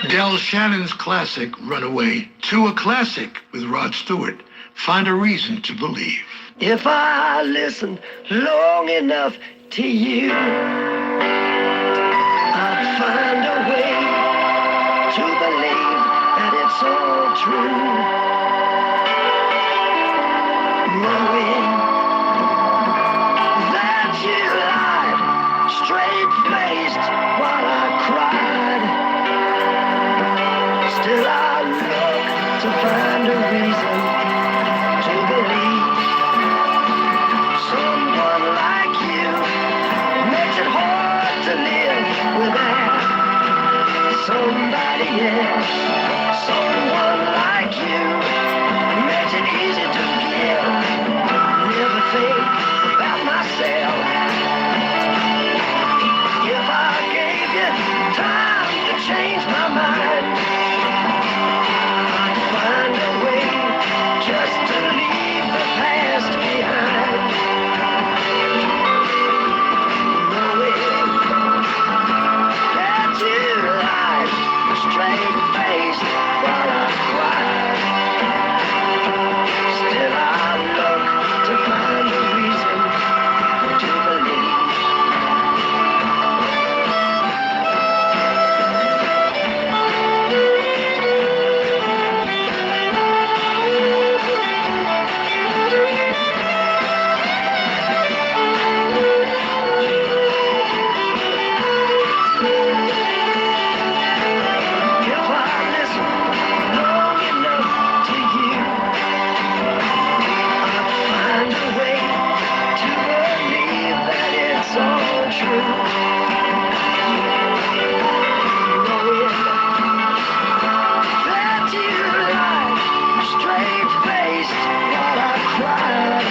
Del Shannon's classic, Runaway, to a classic with Rod Stewart, Find a Reason to Believe. If I listen long enough to you, I'd find a way to believe that it's all true. Knowing that you lied, straight-faced while I cried, still I look to find a reason to believe. Someone like you makes it hard to live without somebody else. Someone like you makes it easy to give. Never think about myself. If I gave you time to change my mind, I'd find a way just to leave the past behind. Knowing that you lied, straight-faced while I cried, still I look to find a reason to believe. If I listen long enough to you, I'd find a way to believe that it's all true. Knowing that you lied, straight-faced while I cried,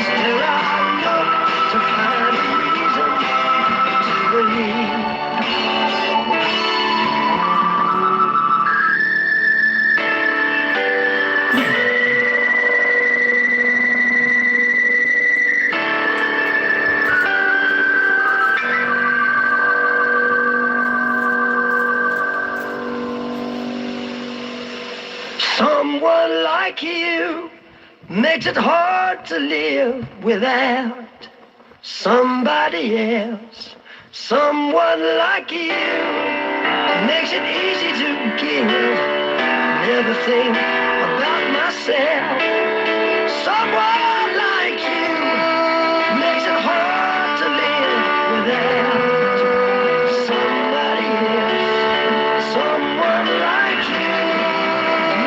still I look to find a reason to believe. Someone like you makes it hard to live without somebody else. Someone like you makes it easy to give. Never think about myself. Someone like you makes it hard to live without somebody else. Someone like you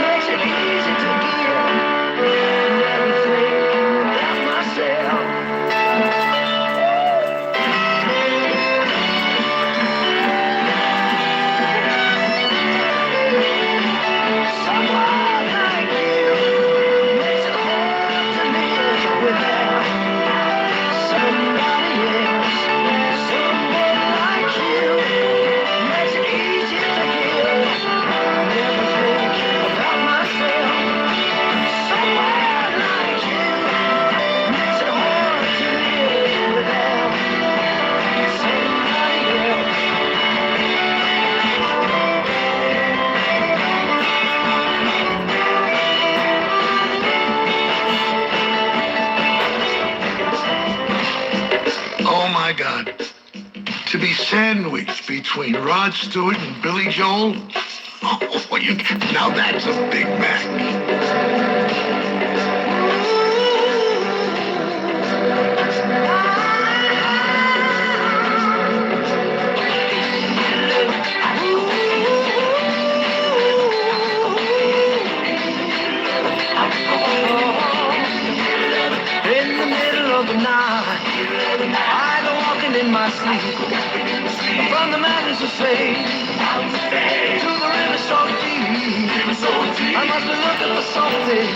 makes it easy to give. Never think about myself. Someone like you makes it hard to live without somebody else. Someone like you makes it easy to give. Never think about myself. Someone like you makes it hard to live without somebody else. Oh my God. To be sandwiched between Rod Stewart and Billy Joel? Oh, now that's a Big Mac. In the middle of the night, I go walking in my sleep. From the mountains of faith to the river so deep. I must be looking for something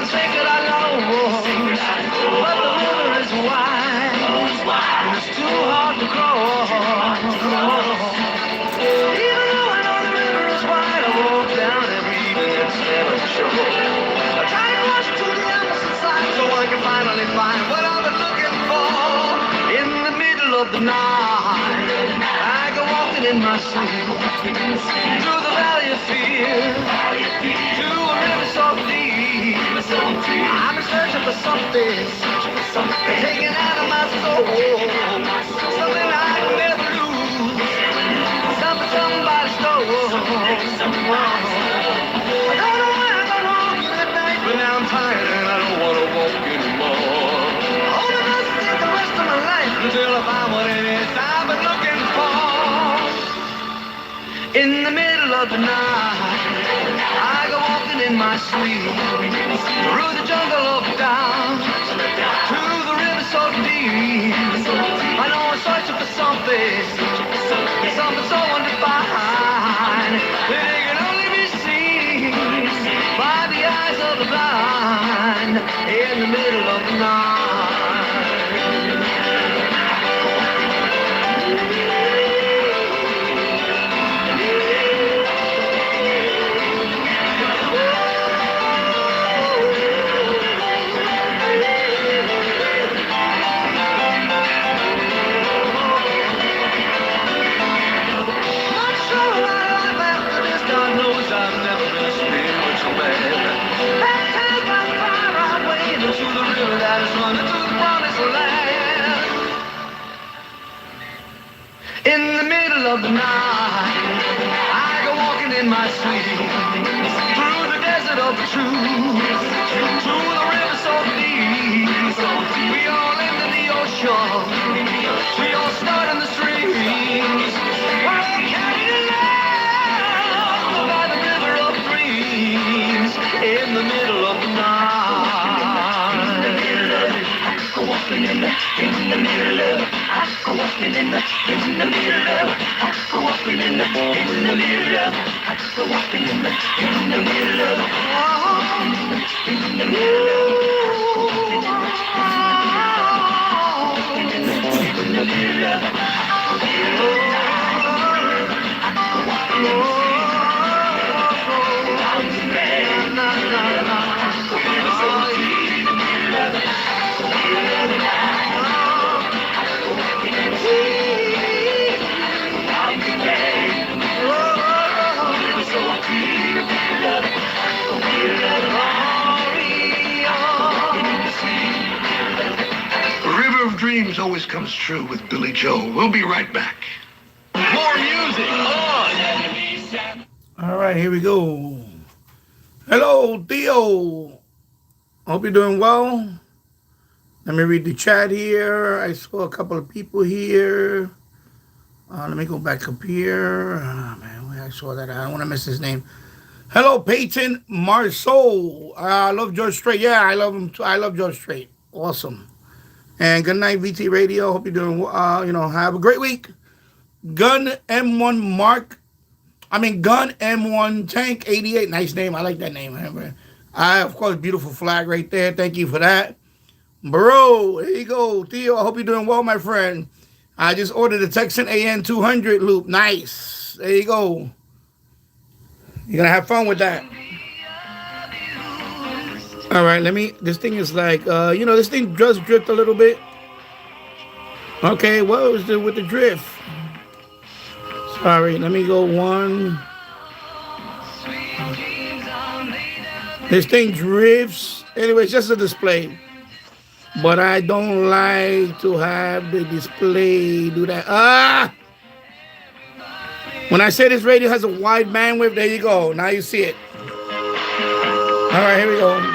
sacred I lost. But the river is wide, and it's too hard to cross. Even though I know the river is wide, I walk down every evening instead of shore. I try to rush to the opposite side so I can finally find what I've been looking for. In the middle of the night, I go walking in my sleep through the valley of fear, to a river so deep. I'm searching for something taken out of my soul, something I can never lose, something somebody stole. I don't know where I'm gonna walk in at night, but now I'm tired and I don't wanna walk anymore. Only must take the rest of my life until I find what it is I've been looking for. In the middle of the night, I go walking in my sleep through the jungle of doubt, to the river so deep. I know I'm searching for something so undefined that it can only be seen by the eyes of the blind. In the middle of the night. In the middle of the night, I go walking in my sleep through the desert of the truth, to the river so deep. We all end in the ocean, we all start in the streams. We're all carried along by the river of dreams. In the middle of the night, I go walking in the middle of, I go walking in the middle of, I go walking in the middle of, I go walking in the middle of, in the middle of, in the middle of, Dreams always comes true with Billy Joel. We'll be right back. More music on. All right, here we go. Hello, Theo. Hope you're doing well. Let me read the chat here. I saw a couple of people here. Let me go back up here. Oh, man, where I saw that. I don't want to miss his name. Hello, Peyton Marceau. I love George Strait. Yeah, I love him too. I love George Strait. Awesome. And good night, VT Radio. Hope you're doing, have a great week. Gun M1 Tank 88. Nice name. I like that name. Of course, beautiful flag right there. Thank you for that. Bro, here you go. Theo, I hope you're doing well, my friend. I just ordered a Texan AN 200 loop. Nice. There you go. You're going to have fun with that. All right, this thing is like, this thing does drift a little bit. Okay, what was it with the drift? Sorry, let me go one. This thing drifts. Anyway, it's just a display. But I don't like to have the display do that. When I say this radio has a wide bandwidth, there you go. Now you see it. All right, here we go.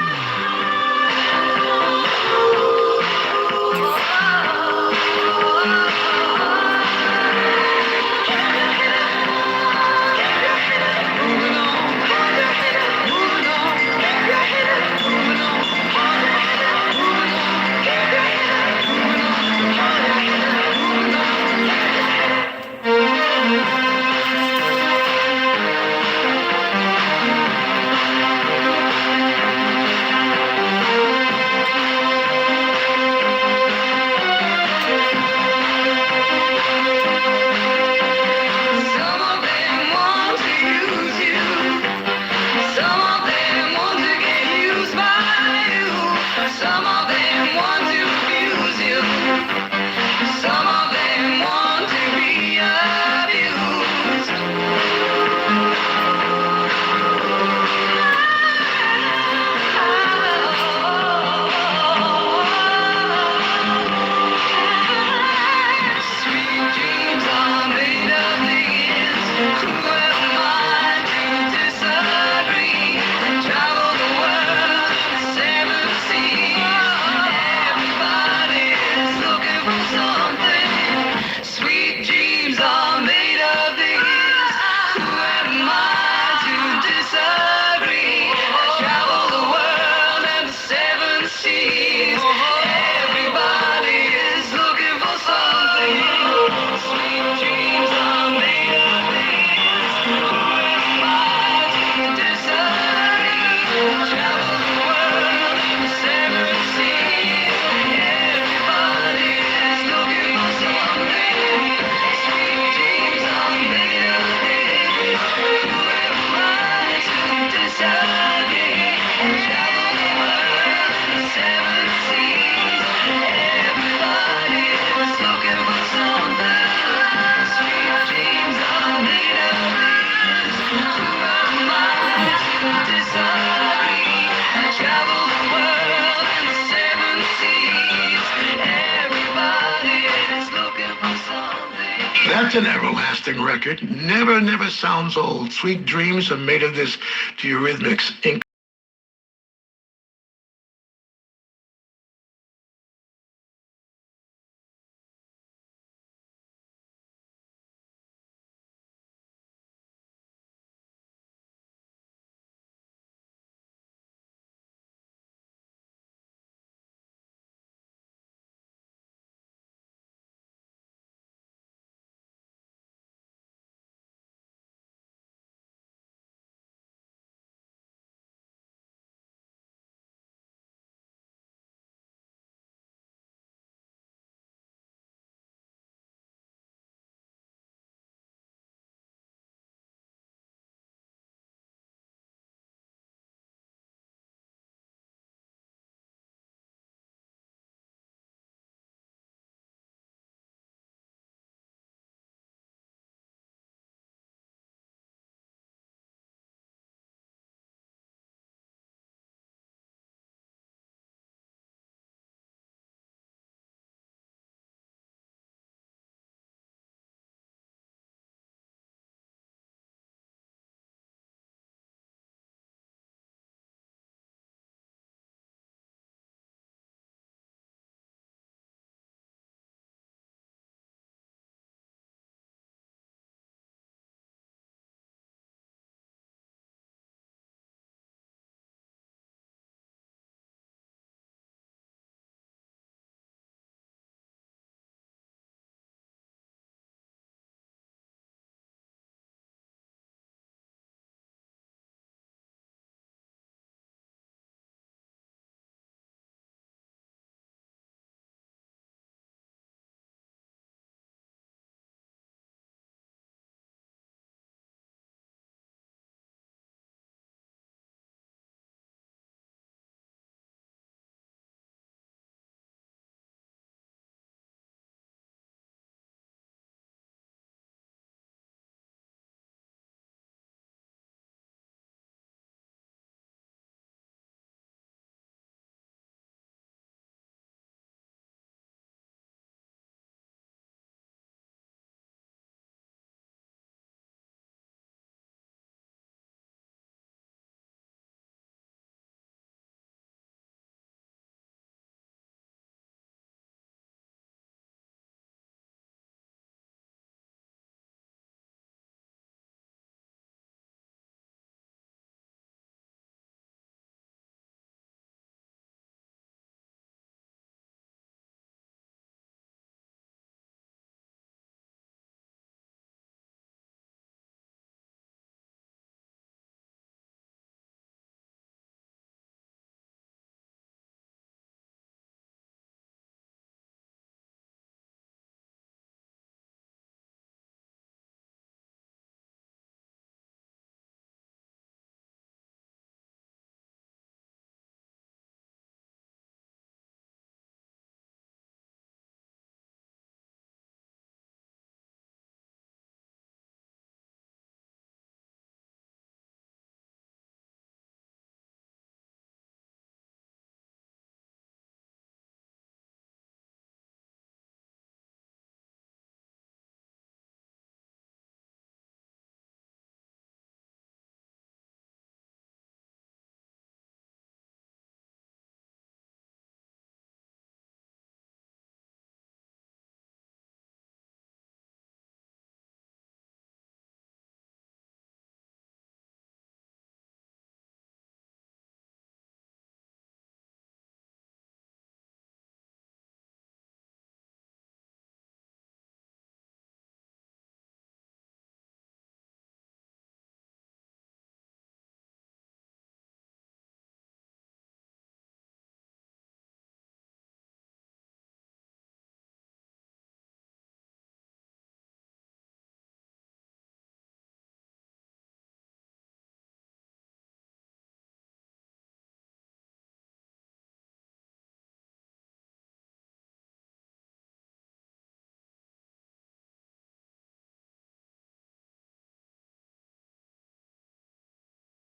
That's an everlasting record. Never, never sounds old. Sweet Dreams are made of this to Eurythmics Inc.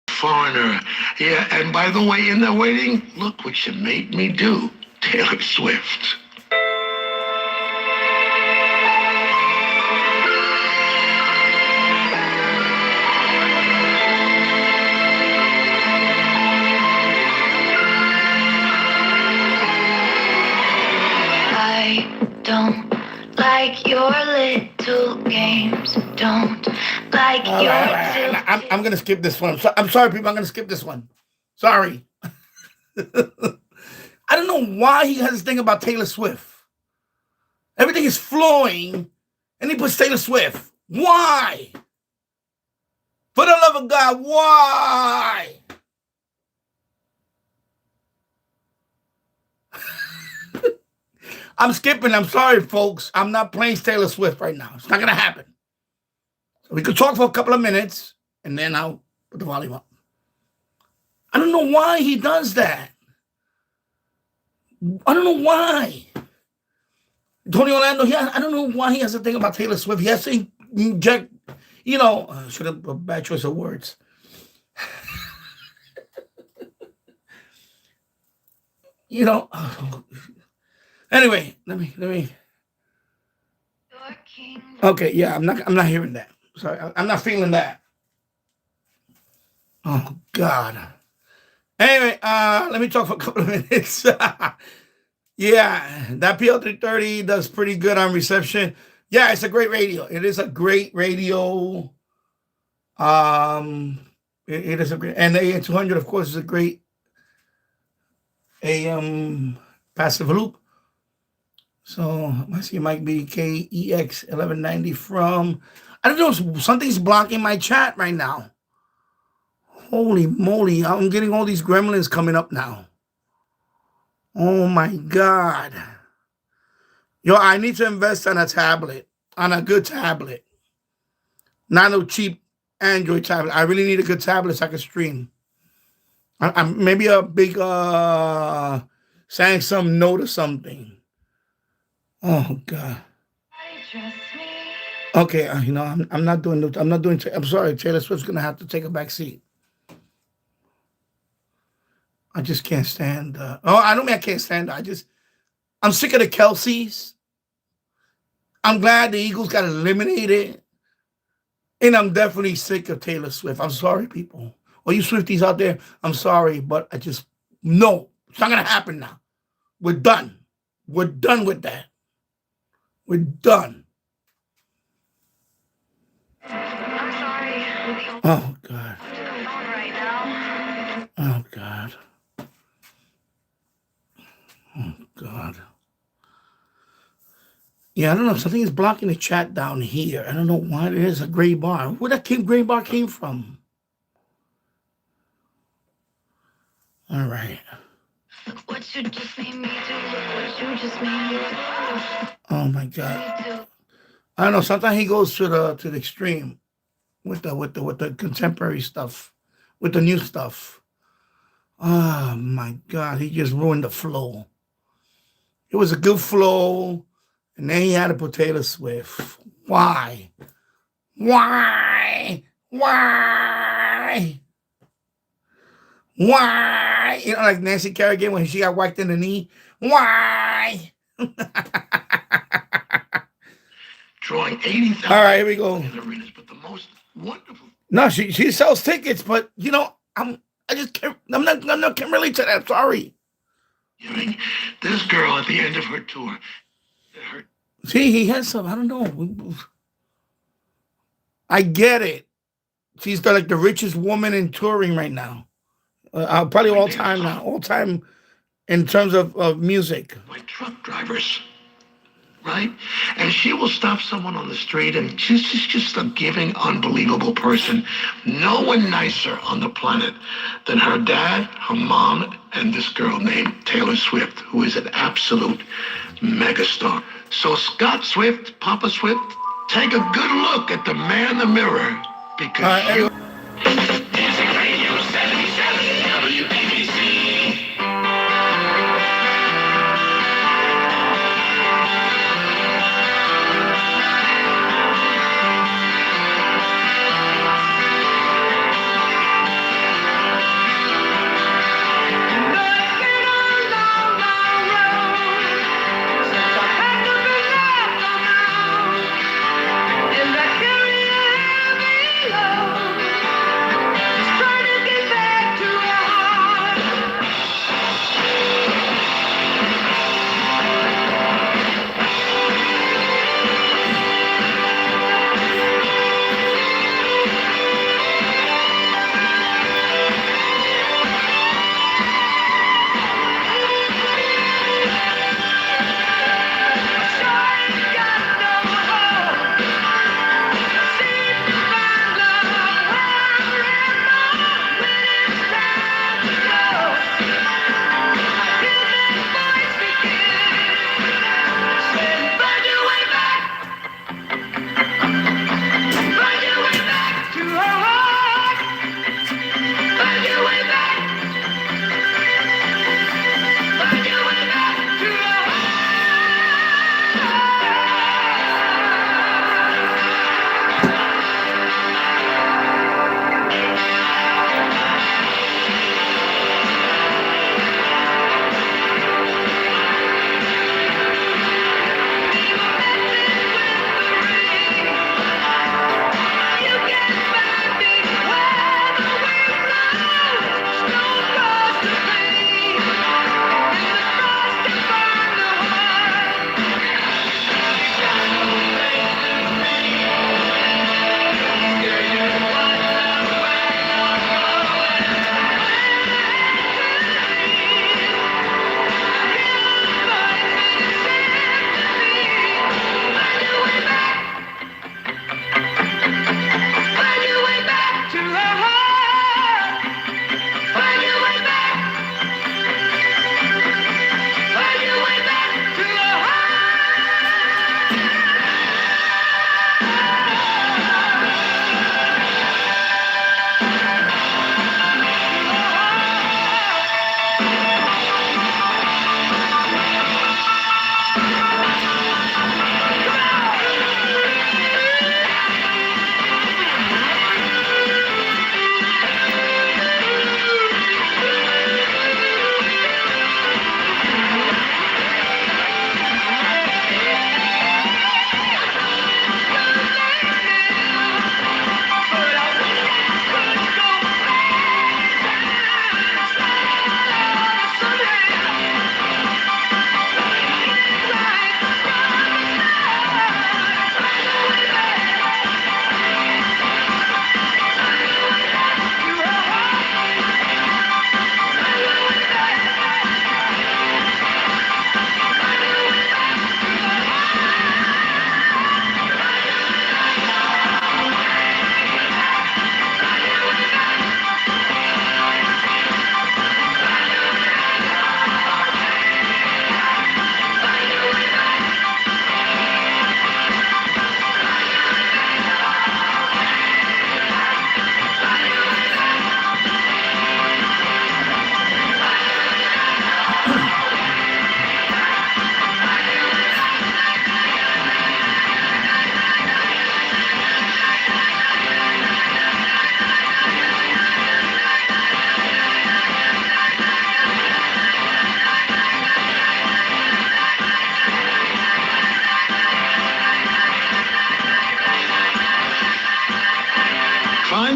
Foreigner. Yeah, and by the way, in the waiting, look what you made me do, Taylor Swift. like your little games. Don't like All your right. I'm gonna skip this one. I'm sorry, people. I'm gonna skip this one. Sorry. I don't know why he has this thing about Taylor Swift. Everything is flowing, and he puts Taylor Swift. Why? For the love of God, why? I'm skipping. I'm sorry, folks. I'm not playing Taylor Swift right now. It's not going to happen. So we could talk for a couple of minutes, and then I'll put the volume up. I don't know why he does that. I don't know why. Tony Orlando, I don't know why he has a thing about Taylor Swift. He has to inject, should have a bad choice of words. Anyway, let me. Okay, yeah, I'm not hearing that. Sorry, I'm not feeling that. Oh God. Anyway, let me talk for a couple of minutes. Yeah, that PL330 does pretty good on reception. Yeah, it's a great radio. It is a great radio. It is a great, and the AM200, of course, is a great AM passive loop. So I see it might be KEX 1190 from, I don't know, something's blocking my chat right now. Holy moly, I'm getting all these gremlins coming up now. Oh my God. Yo, I need to invest on a tablet, on a good tablet. Not no cheap Android tablet. I really need a good tablet so I can stream. I'm maybe a big Samsung Note or something. Oh God. Okay, I'm not doing. I'm sorry. Taylor Swift's gonna have to take a back seat. I just can't stand. I don't mean I can't stand. I'm sick of the Kelseys. I'm glad the Eagles got eliminated, and I'm definitely sick of Taylor Swift. I'm sorry, people. All you Swifties out there, I'm sorry, but no, it's not gonna happen now. We're done. We're done with that. We're done. I'm sorry. Oh God. Right now. Oh God. Oh God. Yeah, I don't know. Something is blocking the chat down here. I don't know why. There's a gray bar. Where that gray bar came from? All right. What you just made me do. What you just made me do. Oh my God. I don't know. Sometimes he goes to the extreme with the contemporary stuff, with the new stuff. Oh my God. He just ruined the flow. It was a good flow. And then he had to put Taylor Swift. Why? Why? Why? Why? Like Nancy Kerrigan when she got whacked in the knee. Why? Drawing 80,000. All right, here we go. Arenas, but the most wonderful. No, she sells tickets, but I just can't. I'm not can't relate to that. Sorry. This girl at the end of her tour. See, he has some. I don't know. I get it. She's like the richest woman in touring right now. Probably all time now. All time in terms of music. Like truck drivers, right? And she will stop someone on the street, and she's just a giving, unbelievable person. No one nicer on the planet than her dad, her mom, and this girl named Taylor Swift, who is an absolute megastar. So Scott Swift, Papa Swift, take a good look at the man in the mirror, because you... Music Radio 77 WABC.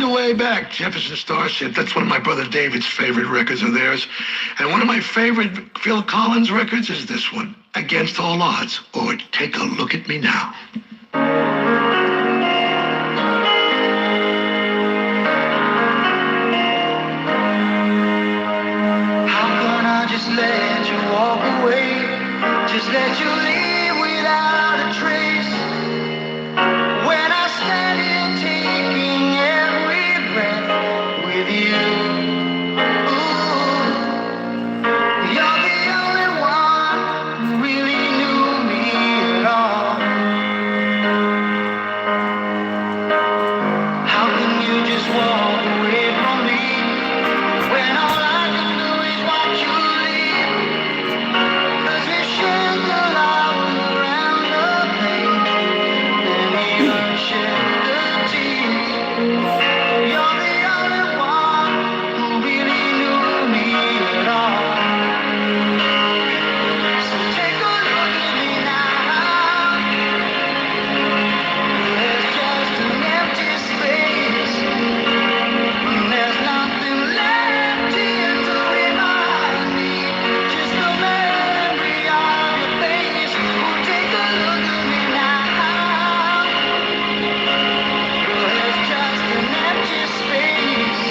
wind way back, Jefferson Starship. That's one of my brother David's favorite records of theirs. And one of my favorite Phil Collins records is this one, Against All Odds, or Take a Look at Me Now. How can I just let you walk away? Just let you leave without a trace. When I stand here taking every breath with you. Ooh, you're the only one who really knew me at all. How can you just walk away from me when all I can do is watch you leave? 'Cause we share the laughter and the pain, and even share the tears. You're the only one who really knew me at all. So take a look at me now. There's just an empty space. There's nothing left here to remind me. Just the memory of your face. Oh, take a look at me now. There's just an empty space.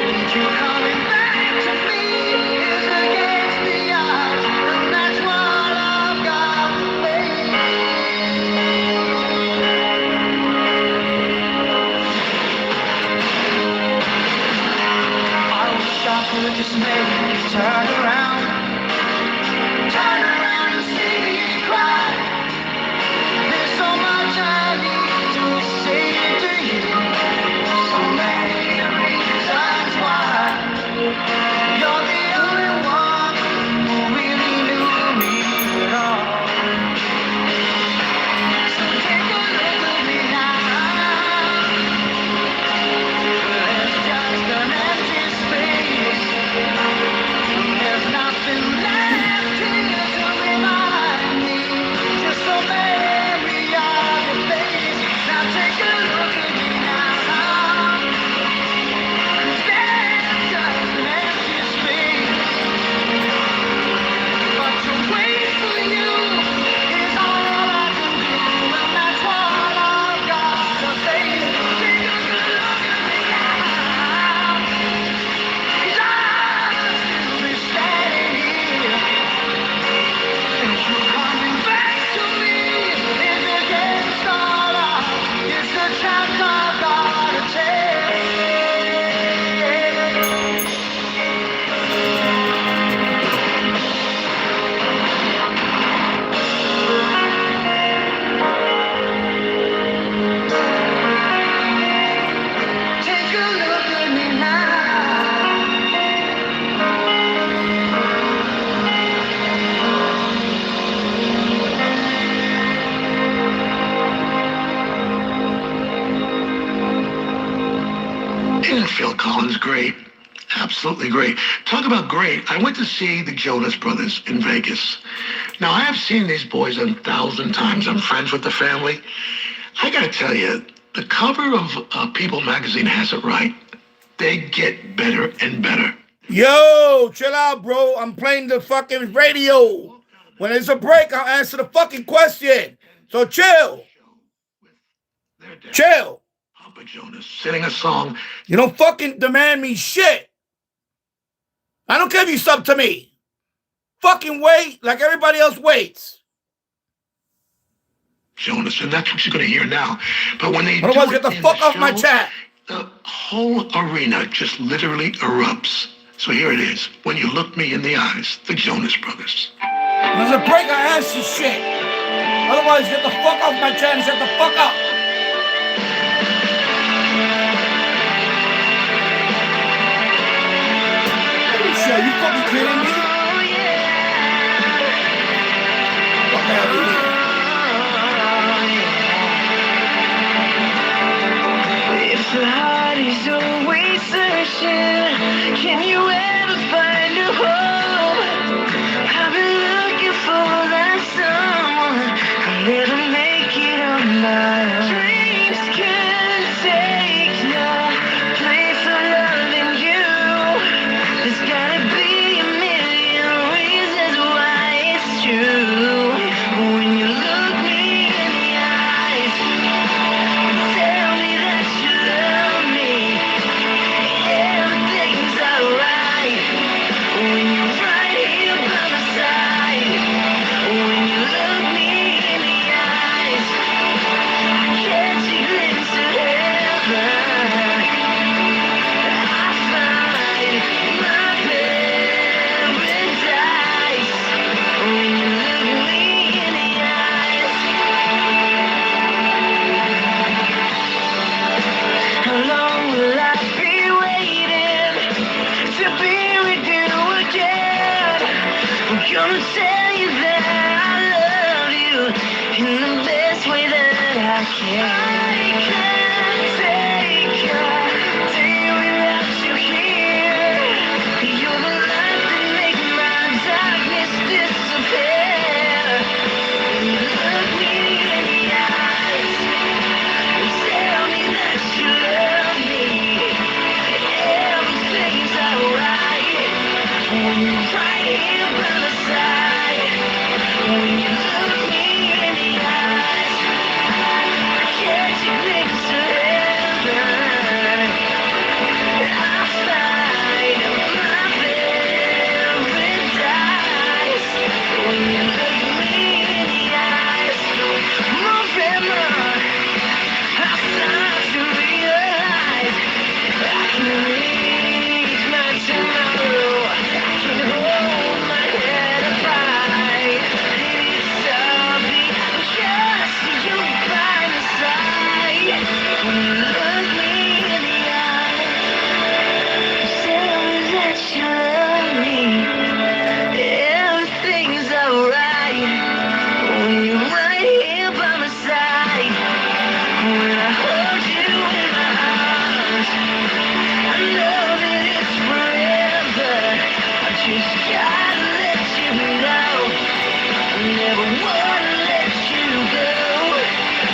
And you coming back to me is against the odds. And that's what I've got to face. I wish I could just make you turn around and see me cry. There's so much I need to say to you, so many reasons why. You're the only one who really knew me at all. So take a look at me now. There's just an empty space. There's nothing left here to remind me. Just a memory of your face. Now take a look at me now. 'Cause there's just an empty space. But to wait for you is all I can do, and that's what I've got to face. Take a good look at me now. 'Cause I'll still be standing here. And you coming back to me is against all odds. It's a chance I've got to take. Take a look at me now. Isn't Phil Collins great? Absolutely great. Talk about great. I went to see the Jonas Brothers in Vegas. Now, I have seen these boys 1,000 times. I'm friends with the family. I gotta tell you, the cover of People magazine has it right. They get better and better. Yo, chill out, bro. I'm playing the fucking radio. When there's a break, I'll answer the fucking question. So chill. Their dad, Chill. Papa Jonas, singing a song. You don't fucking demand me shit. I don't care if you sub to me. Fucking wait like everybody else waits. Jonas, and that's what you're gonna hear now. But when they Otherwise, do get it the in fuck off my show, chat. the whole arena just literally erupts. So here it is. When you look me in the eyes, the Jonas Brothers. When there's a break, I answer shit. Otherwise, get the fuck off my chat and shut the fuck up. Holy shit, are you fucking kidding me? Fuck out of here. If the heart is always searching, can you ever find a home? I've been looking for that someone. I'll never make it on my own. Dreams can take no gonna tell you that I love you in the best way that I can. I can't take a day without you here. You're the light that makes my darkness disappear. When you look me in the eyes and tell me that you love me, everything's alright. When you're right here by my side, when you look me in the eyes, I catch a glimpse of heaven. I find my paradise. When you look me in the eyes, more and more, I start to realize I can reach my tomorrow. I can hold my head up high. It's all because you by my side. When you look me in the eye, tell me that you love me. Everything's alright. When you're right here by my side. When I hold you in my arms, I know that it's forever. I just gotta let you know I never wanna let you go.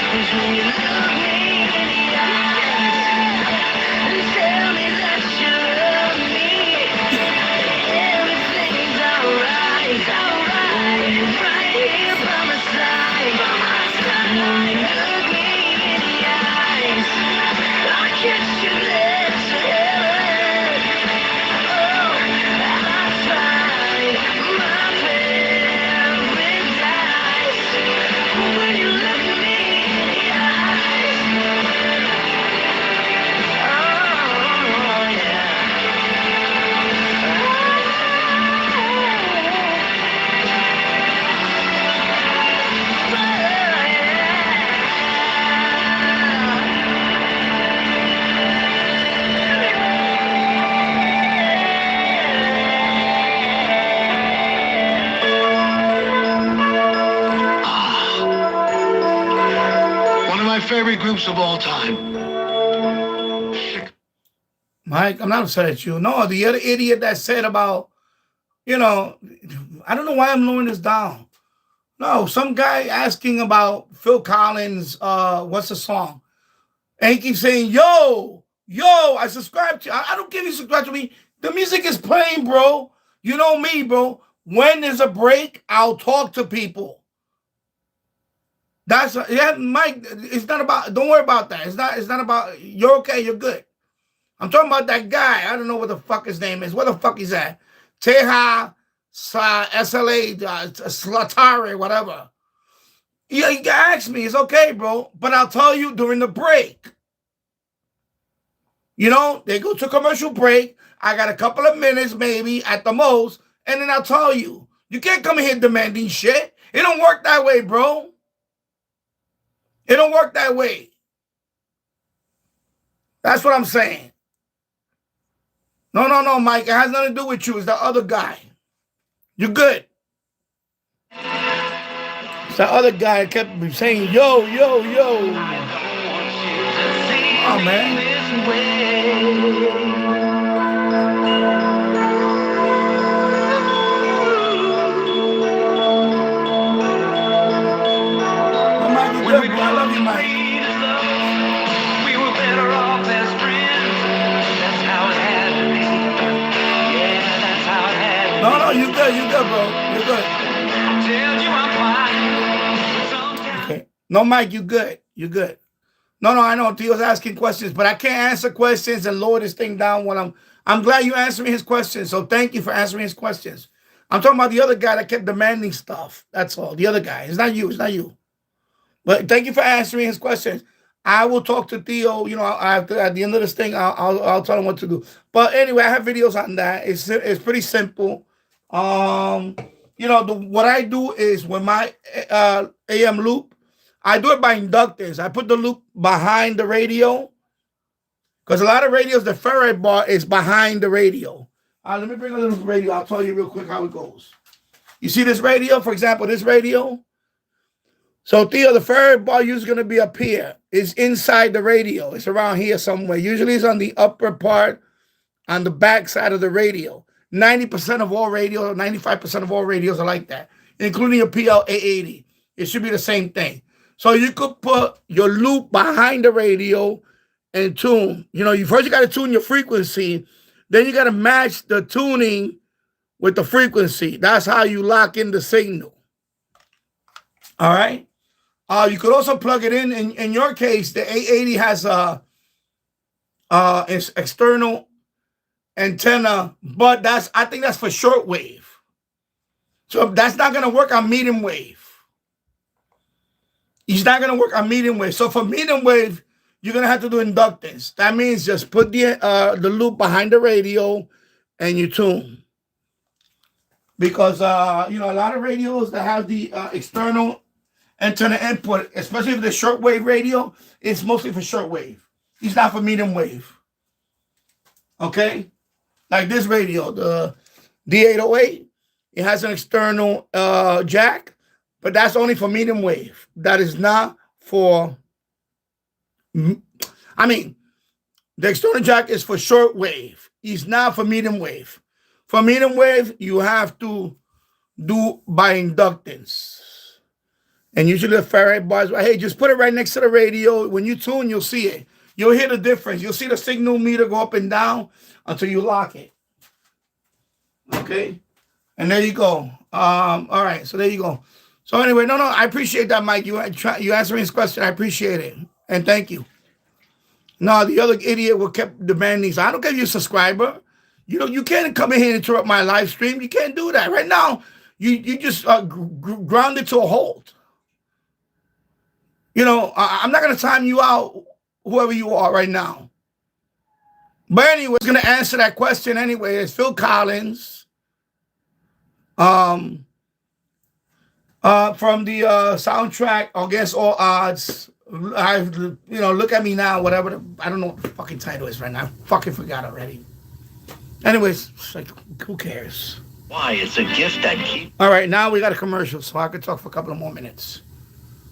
'Cause when you look me in the eyes and tell me that you love me, everything's alright, alright. When you're right here by my side, when you look me in the eyes, I catch your lips of heaven. Oh, I find my paradise. When you look me in the eyes, oh yeah. One of my favorite groups of all time. Mike, I'm not upset at you. No, the other idiot that said about, I don't know why I'm lowering this down. No, some guy asking about Phil Collins, what's the song? And he keeps saying, yo, I subscribe to you. I don't care if you subscribe to me. The music is playing, bro. You know me, bro. When there's a break, I'll talk to people. Mike, it's not about, don't worry about that. It's not about, you're okay, you're good. I'm talking about that guy. I don't know what the fuck his name is. Where the fuck he's at? Teja SLA Slatare, whatever. Yeah, you can ask me. It's okay, bro. But I'll tell you during the break. They go to commercial break. I got a couple of minutes, maybe, at the most. And then I'll tell you. You can't come in here demanding shit. It don't work that way, bro. It don't work that way. That's what I'm saying. No, Mike. It has nothing to do with you. It's the other guy. You're good. It's the other guy that kept saying, yo. Oh, man. I love you, Mike. We were better off as friends. That's how it had to be. Yeah, that's how it had to be. No, you good, bro. You're good. Tell you I'm fine. Okay. No, Mike, you good. You're good. No, I know Tio's asking questions, but I can't answer questions and lower this thing down when I'm glad you answered me his questions. So thank you for answering his questions. I'm talking about the other guy that kept demanding stuff. That's all. The other guy. It's not you. But thank you for answering his questions. I will talk to Theo. At the end of this thing, I'll tell him what to do. But anyway, I have videos on that. It's pretty simple. What I do is when my AM loop, I do it by inductors. I put the loop behind the radio because a lot of radios, the ferrite bar is behind the radio. Let me bring a little radio. I'll tell you real quick how it goes. You see this radio, for example, this radio. So Theo, the Ferrari bar usually is going to be up here. It's inside the radio. It's around here somewhere. Usually it's on the upper part, on the back side of the radio. 90% of all radios, 95% of all radios are like that, including your PL-880. It should be the same thing. So you could put your loop behind the radio and tune. You know, you got to tune your frequency. Then you got to match the tuning with the frequency. That's how you lock in the signal. All right. You could also plug it in. In your case, the 880 has a external antenna, but I think that's for shortwave. So that's not going to work on medium wave. It's not going to work on medium wave. So for medium wave, you're going to have to do inductance. That means just put the loop behind the radio and you tune. Because, you know, a lot of radios that have the external antenna input, especially if the shortwave radio, it's mostly for shortwave. It's not for medium wave. Okay? Like this radio, the D808, it has an external jack, but that's only for medium wave. That is not for, I mean, the external jack is for short wave. It's not for medium wave. For medium wave, you have to do by inductance. And usually the Faraday bars, hey, just put it right next to the radio. When you tune, you'll see it. You'll hear the difference. You'll see the signal meter go up and down until you lock it. Okay? And there you go. All right, so there you go. So anyway, no, I appreciate that, Mike. You answering his question. I appreciate it. And thank you. No, the other idiot will keep demanding these. I don't give you a subscriber. You know, you can't come in here and interrupt my live stream. You can't do that. Right now, you just grounded to a halt. You know, I'm not going to time you out, whoever you are right now. But anyway, it's going to answer that question anyway. It's Phil Collins. From the soundtrack Against All Odds. Look at me now, whatever. I don't know what the fucking title is right now. I fucking forgot already. Anyways, it's like, who cares? Why? It's a gift that keeps. All right, now we got a commercial, so I could talk for a couple of more minutes.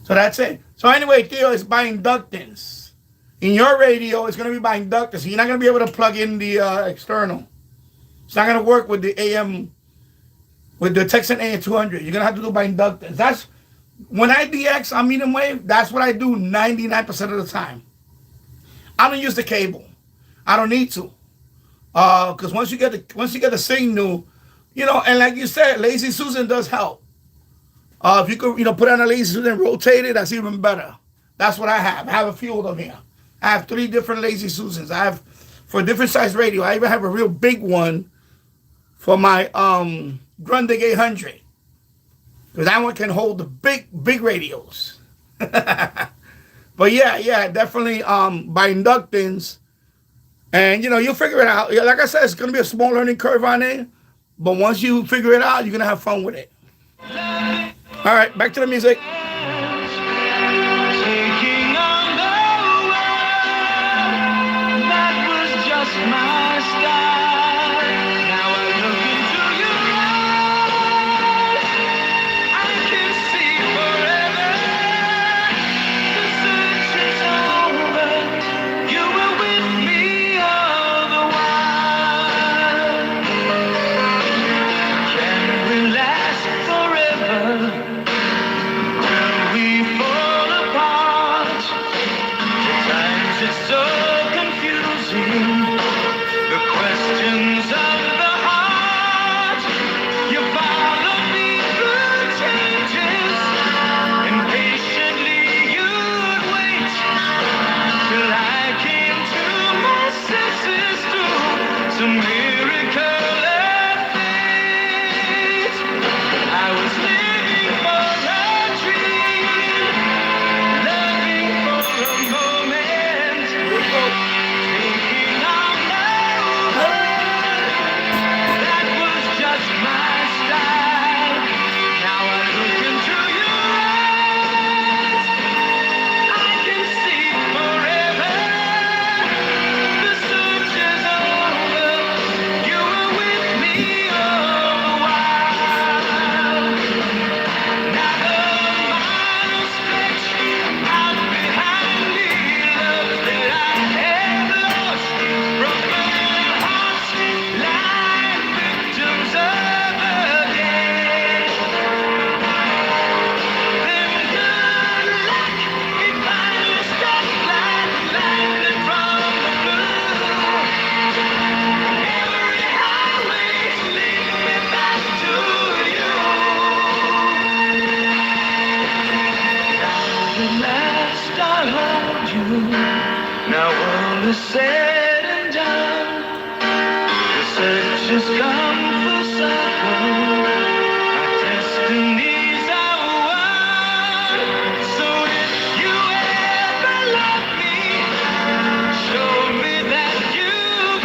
So that's it. So anyway, Theo, it's by inductance. In your radio, it's going to be by inductance. You're not going to be able to plug in the external. It's not going to work with the AM, with the Texan AM200. You're going to have to do it by inductance. That's when I DX on medium wave, that's what I do 99% of the time. I don't use the cable. I don't need to. Because once you get the signal, you know, and like you said, Lazy Susan does help. If you could, put on a Lazy Susan and rotate it, that's even better. That's what I have. I have a few of them here. I have 3 different Lazy Susans. I have for a different size radio. I even have a real big one for my Grundig 800. Because that one can hold the big radios. But yeah, definitely by inductance. And, you'll figure it out. Like I said, it's going to be a small learning curve on it. But once you figure it out, you're going to have fun with it. All right, back to the music. Taking on the world, that was just my style. Now I look into your eyes, I can see forever. The search is over, you were with me all the while. Can we last forever? Now all is said and done, the search has come full circle. Our destinies are one. So if you ever love me, show me that you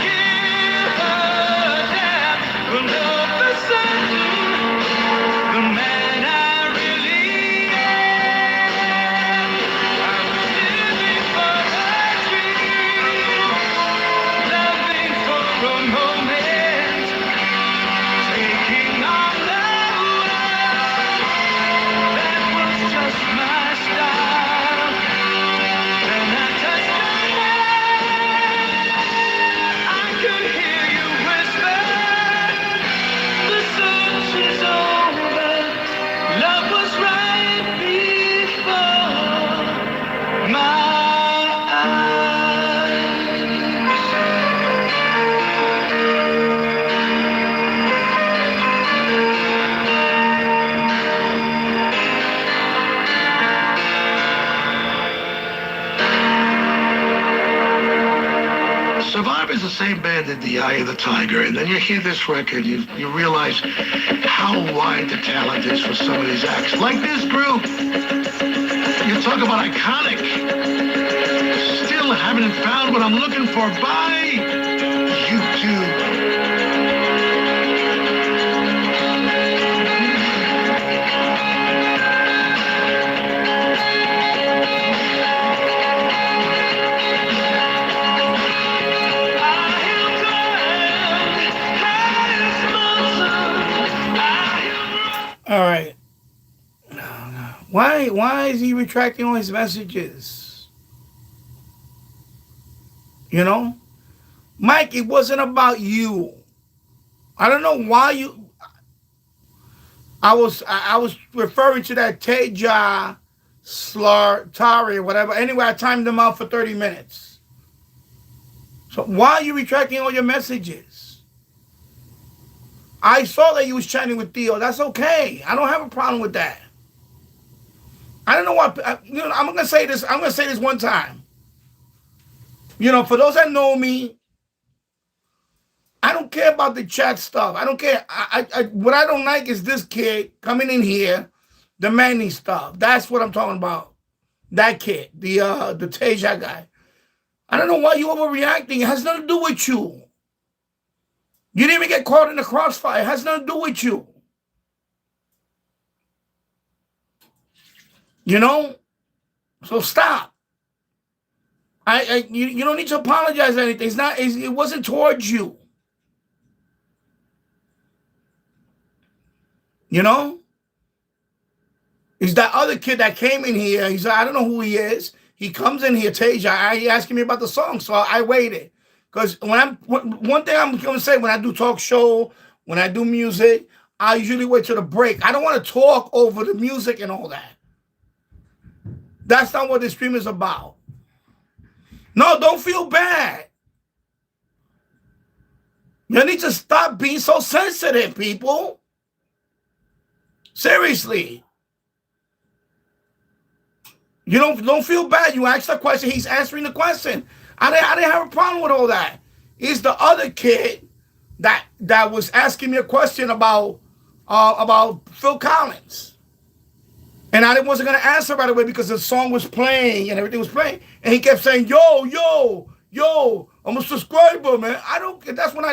give a damn. Will know for certain the man I really am. I was living for a dream, loving for a moment, taking on the world. That was just my style. Then I touched your hand, I could hear you whisper, the search is over. Love was right before my eyes. Survivor's the same band that The Eye of the Tiger, and then you hear this record, you realize how wide the talent is for some of these acts. Like this group. You talk about iconic. Still haven't found what I'm looking for by YouTube. All right. Why is he retracting all his messages? You know? Mike, it wasn't about you. I don't know why you... I was referring to that Teja Slartari or whatever. Anyway, I timed them out for 30 minutes. So why are you retracting all your messages? I saw that you was chatting with Theo. That's okay. I don't have a problem with that. I don't know what... I'm going to say this. I'm going to say this one time. You know, for those that know me, I don't care about the chat stuff. I don't care. What I don't like is this kid coming in here demanding stuff. That's what I'm talking about. That kid, the Teja guy. I don't know why you overreacting. It has nothing to do with you. You didn't even get caught in the crossfire. It has nothing to do with you. You know? So stop. You don't need to apologize or anything. It wasn't towards you. You know? It's that other kid that came in here. He's like, I don't know who he is. He comes in here, Teja. He asking me about the song, so I waited. Because one thing I'm going to say, when I do talk show, when I do music, I usually wait till the break. I don't want to talk over the music and all that. That's not what this stream is about. No, don't feel bad. You need to stop being so sensitive, people. Seriously. You don't feel bad. You asked the question. He's answering the question. I didn't have a problem with all that. It's the other kid that was asking me a question about Phil Collins. And I wasn't going to answer right away because the song was playing and everything was playing. And he kept saying, yo, I'm a subscriber, man. That's when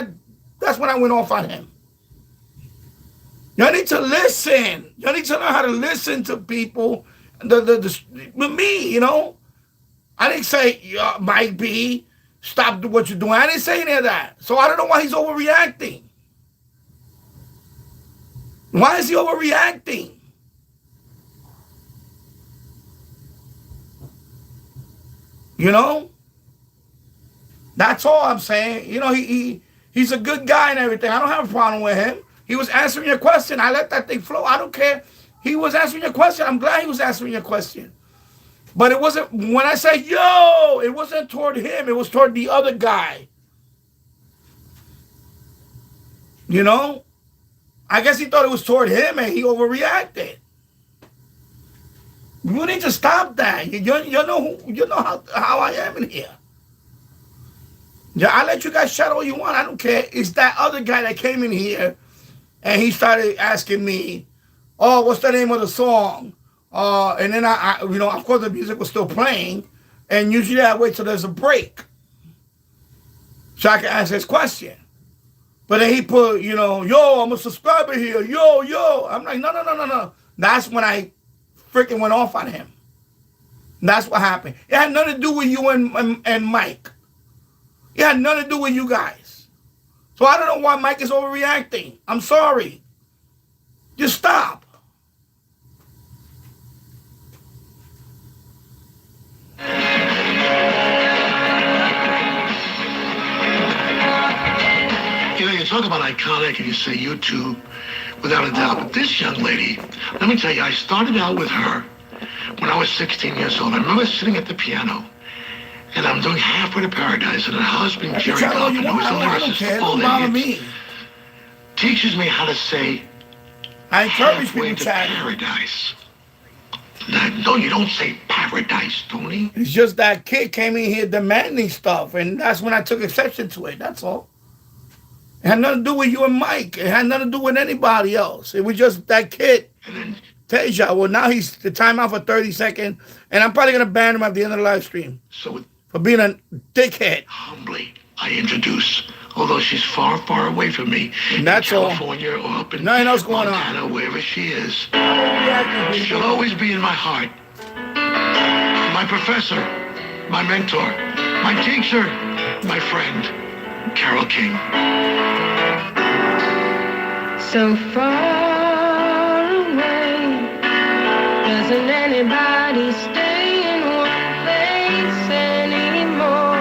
I went off on him. Y'all need to listen. Y'all need to know how to listen to people. With me, you know. I didn't say, Mike B, stop what you're doing. I didn't say any of that. So I don't know why he's overreacting. Why is he overreacting? You know? That's all I'm saying. You know, he's a good guy and everything. I don't have a problem with him. He was answering your question. I let that thing flow. I don't care. He was answering your question. I'm glad he was answering your question. But it wasn't, when I say, yo, it wasn't toward him. It was toward the other guy. You know? I guess he thought it was toward him and he overreacted. You need to stop that. You know how I am in here. Yeah, I'll let you guys shout all you want. I don't care. It's that other guy that came in here and he started asking me, "Oh, what's the name of the song?" And then I of course the music was still playing, and usually I wait till there's a break so I can answer his question. But then he put, yo, I'm a subscriber here, yo. I'm like, no. That's when I freaking went off on him. That's what happened. It had nothing to do with you and Mike. It had nothing to do with you guys. So I don't know why Mike is overreacting. I'm sorry. Just stop. You talk about iconic and you say YouTube, without a doubt. But this young lady, let me tell you, I started out with her when I was 16 years old. I remember sitting at the piano, and I'm doing Halfway to Paradise, and her husband, Jerry Goffin, who was the lyricist of all the hits, teaches me how to say I encourage halfway people to to chat. paradise. No, you don't say paradise, Tony. It's just that kid came in here demanding stuff, and that's when I took exception to it. That's all. It had nothing to do with you and Mike. It had nothing to do with anybody else. It was just that kid, Teja. Well, now he's the timeout for 30 seconds, and I'm probably going to ban him at the end of the live stream for being a dickhead. Humbly, I introduce, although she's far, far away from me, And that's in California or up in nothing else going Montana, wherever she is. She'll always be in my heart. My professor, my mentor, my teacher, my friend, Carole King. So far away, doesn't anybody stay in one place anymore?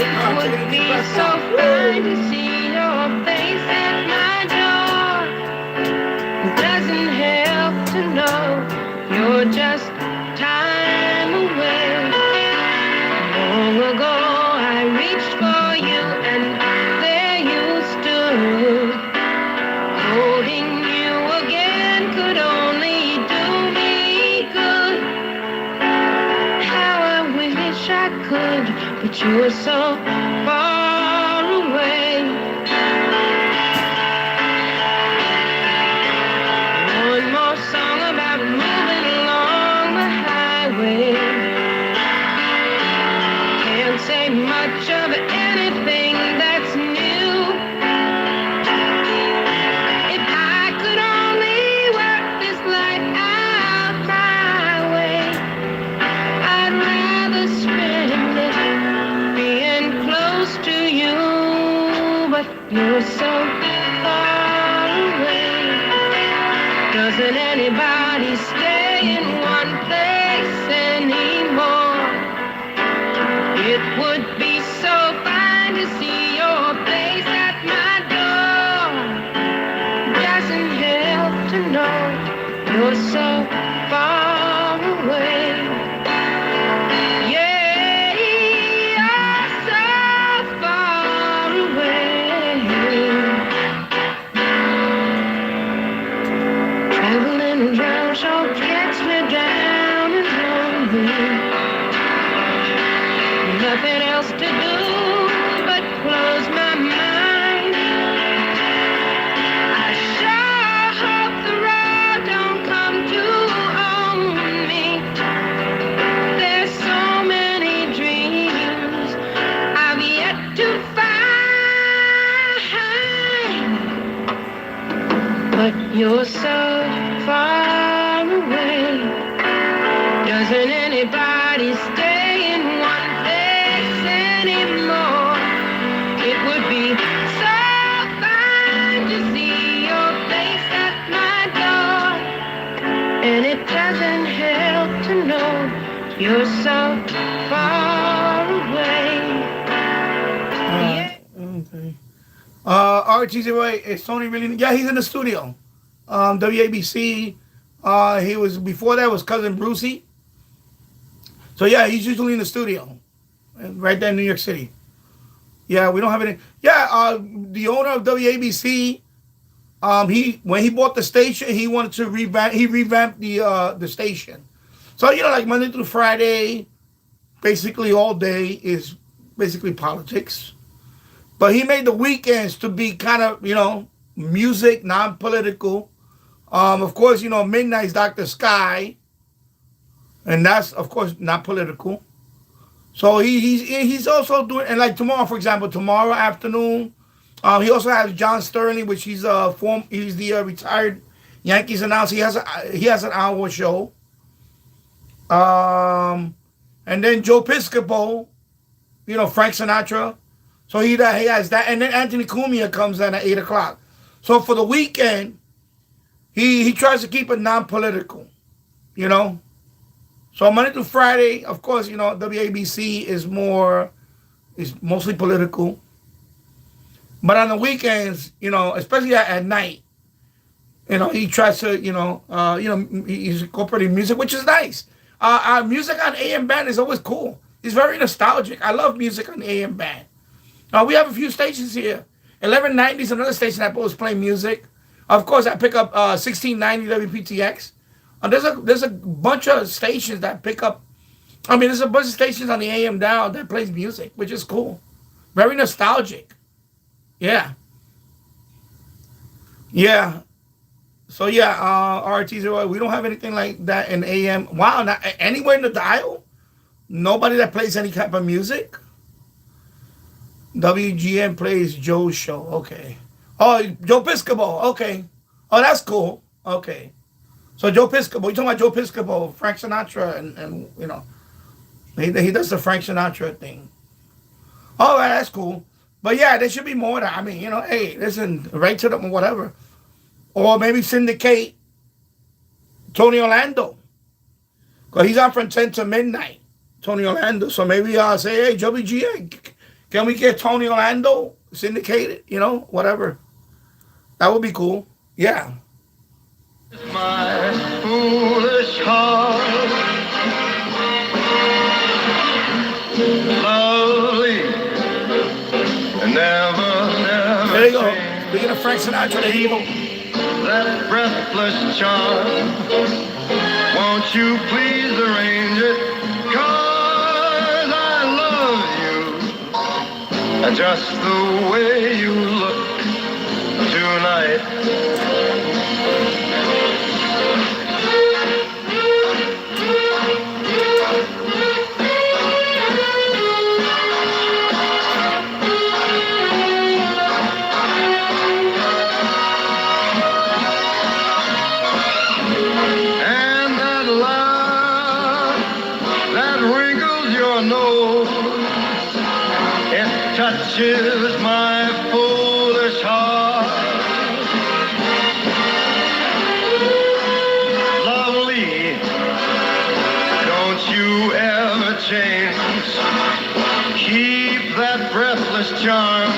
It would be so fine to see your face at my door. It doesn't help to know you're just time away. Long ago I reached for you and there you stood. Holding you again could only do me good. How I wish I could, but you're so far away. One more song about moving along the highway. Can't say much of anything that's new. If I could only work this life out my way, I'd rather spend it being close to you, but you're so far away. Doesn't anybody stay in one place anymore? It would be so fine to see your face at my door. Doesn't help to know you're so far away. Yeah, you're so far away. Traveling around sure gets me down and lonely. Nothing else to do but close my mind. I sure hope the road don't come to own me. There's so many dreams I've yet to find, but you're so far away. Doesn't anybody stay in one place anymore? It would be so fine to see your face at my door. And it doesn't help to know you're so far away. Okay. RTZ, is Tony really? Yeah, he's in the studio. WABC. He was before that was Cousin Brucey. So yeah, he's usually in the studio, right there in New York City. Yeah, we don't have any. Yeah, the owner of WABC, He when he bought the station, he wanted to revamp. He revamped the station. So like Monday through Friday, basically all day is basically politics. But he made the weekends to be kind of music, non-political. Of course, midnight's Dr. Sky, and that's of course not political. So he's also doing, and like tomorrow, for example, tomorrow afternoon, he also has John Sterling, which he's the retired Yankees announcer. He has an hour show. And then Joe Piscopo, Frank Sinatra. So he has that, and then Anthony Cumia comes in at 8 o'clock. So for the weekend, he tries to keep it non-political, you know. So Monday through Friday, of course, WABC is mostly political. But on the weekends, especially at night, he tries to, he's incorporating music, which is nice. Music on AM band is always cool. It's very nostalgic. I love music on the AM band. We have a few stations here. 1190 is another station that always play music. Of course, I pick up 1690 WPTX. There's a bunch of stations that pick up. There's a bunch of stations on the AM dial that plays music, which is cool. Very nostalgic. Yeah. Yeah. So yeah, RT0, we don't have anything like that in AM. Wow, not anywhere in the dial? Nobody that plays any type of music? WGN plays Joe's show. Okay. Oh, Joe Piscopo. Okay. Oh, that's cool. Okay. So Joe Piscopo, you're talking about Joe Piscopo, Frank Sinatra, and he does the Frank Sinatra thing. All right, that's cool. But yeah, there should be more. Hey, listen, right to them or whatever. Or maybe syndicate Tony Orlando. Because he's on from 10 to midnight, Tony Orlando. So maybe I'll say, hey, WGA, can we get Tony Orlando syndicated? Whatever. That would be cool. Yeah. My foolish heart, lovely, never. There you go. Speaking of Frank Sinatra, there you go. That breathless charm, won't you please arrange it? 'Cause I love you, just the way you look tonight. Touches my foolish heart. Lovely, don't you ever change. Keep that breathless charm.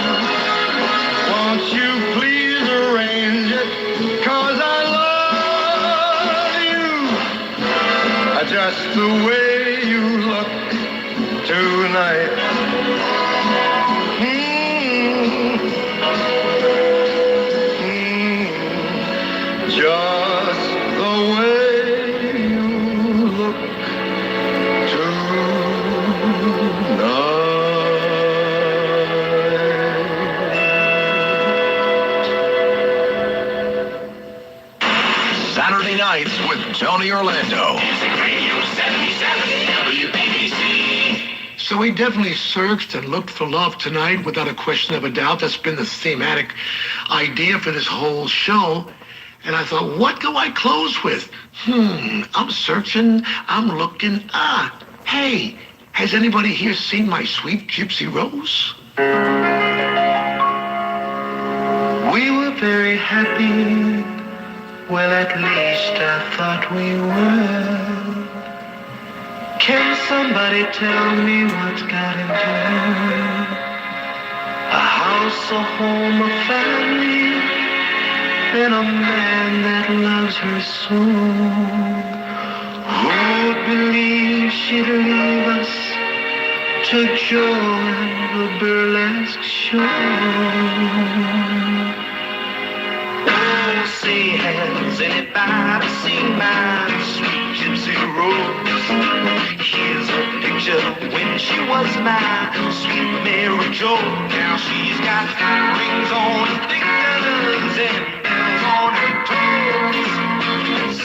Won't you please arrange it? 'Cause I love you, just the way you look tonight. Just the way you look Saturday nights with Tony Orlando. Music Radio 77 WABC. So he definitely searched and looked for love tonight, without a question of a doubt. That's been the thematic idea for this whole show. And I thought, what do I close with? I'm searching, I'm looking. Hey, has anybody here seen My Sweet Gypsy Rose? We were very happy. Well, at least I thought we were. Can somebody tell me what's got into her? A house, a home, a family, and a man that loves her so. Who'd believe she'd leave us to join the burlesque show? was my sweet Mary Jo. Now she's got rings on her fingers and bells on her toes.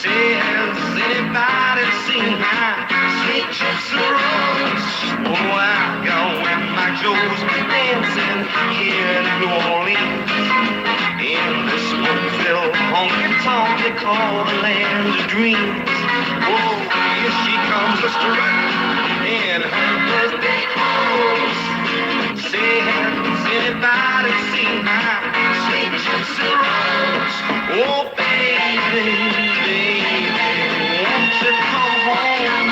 Say, has anybody seen my sweet gypsy rose? Oh, I got when my Joe's dancing here in New Orleans. In this smoke-filled honky-tonk they call the land of dreams. Oh, here she comes, Mr. Right, in her birthday clothes. Say, has anybody seen my sweet gypsy rose? Oh, baby, baby, won't you come home?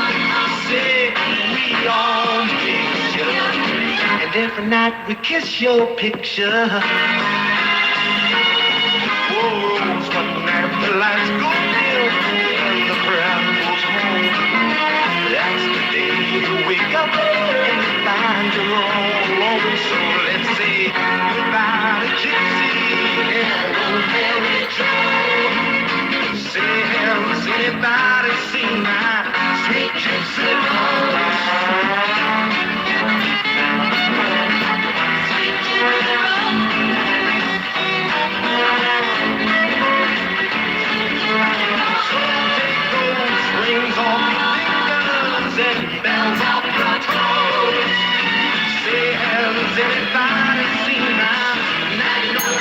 Say, we all miss you, and every night we kiss your picture. Rose, but now the lights go dim and the crowd goes home. That's the day you wake up and you find you're all alone. So let's say goodbye to Gypsy and old Mary Jo. Say, has anybody seen my sweet Gypsy rose? Sweet Gypsy rose. Rings on your fingers and bells off your toes. Say, has anybody seen my, now you know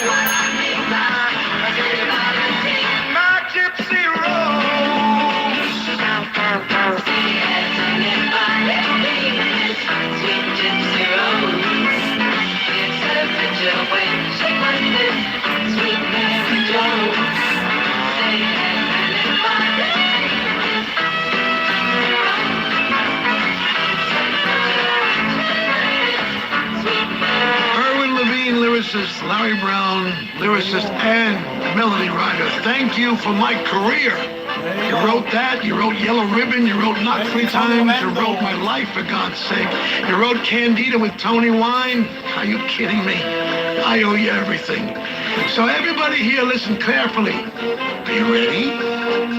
what I mean by, has anybody seen my gypsy rose? Say, has anybody seen this sweet gypsy rose? It's a picture when you shake like this, sweet Mary Jo. Say, has anybody lyricist, Larry Brown, lyricist, and melody writer. Thank you for my career. You wrote that, you wrote Yellow Ribbon, you wrote Knock 3 Times, you wrote My Life, for God's sake. You wrote Candida with Tony Wine. Are you kidding me? I owe you everything. So everybody here, listen carefully. Are you ready?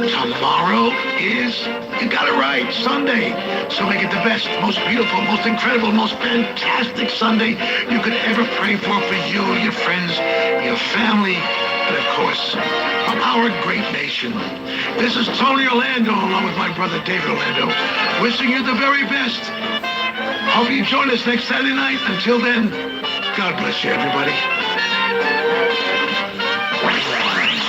Tomorrow is, you got it right, Sunday. So make it the best, most beautiful, most incredible, most fantastic Sunday you could ever pray for you, your friends, your family, and of course, for our great nation. This is Tony Orlando, along with my brother David Orlando, wishing you the very best. Hope you join us next Saturday night. Until then, God bless you, everybody.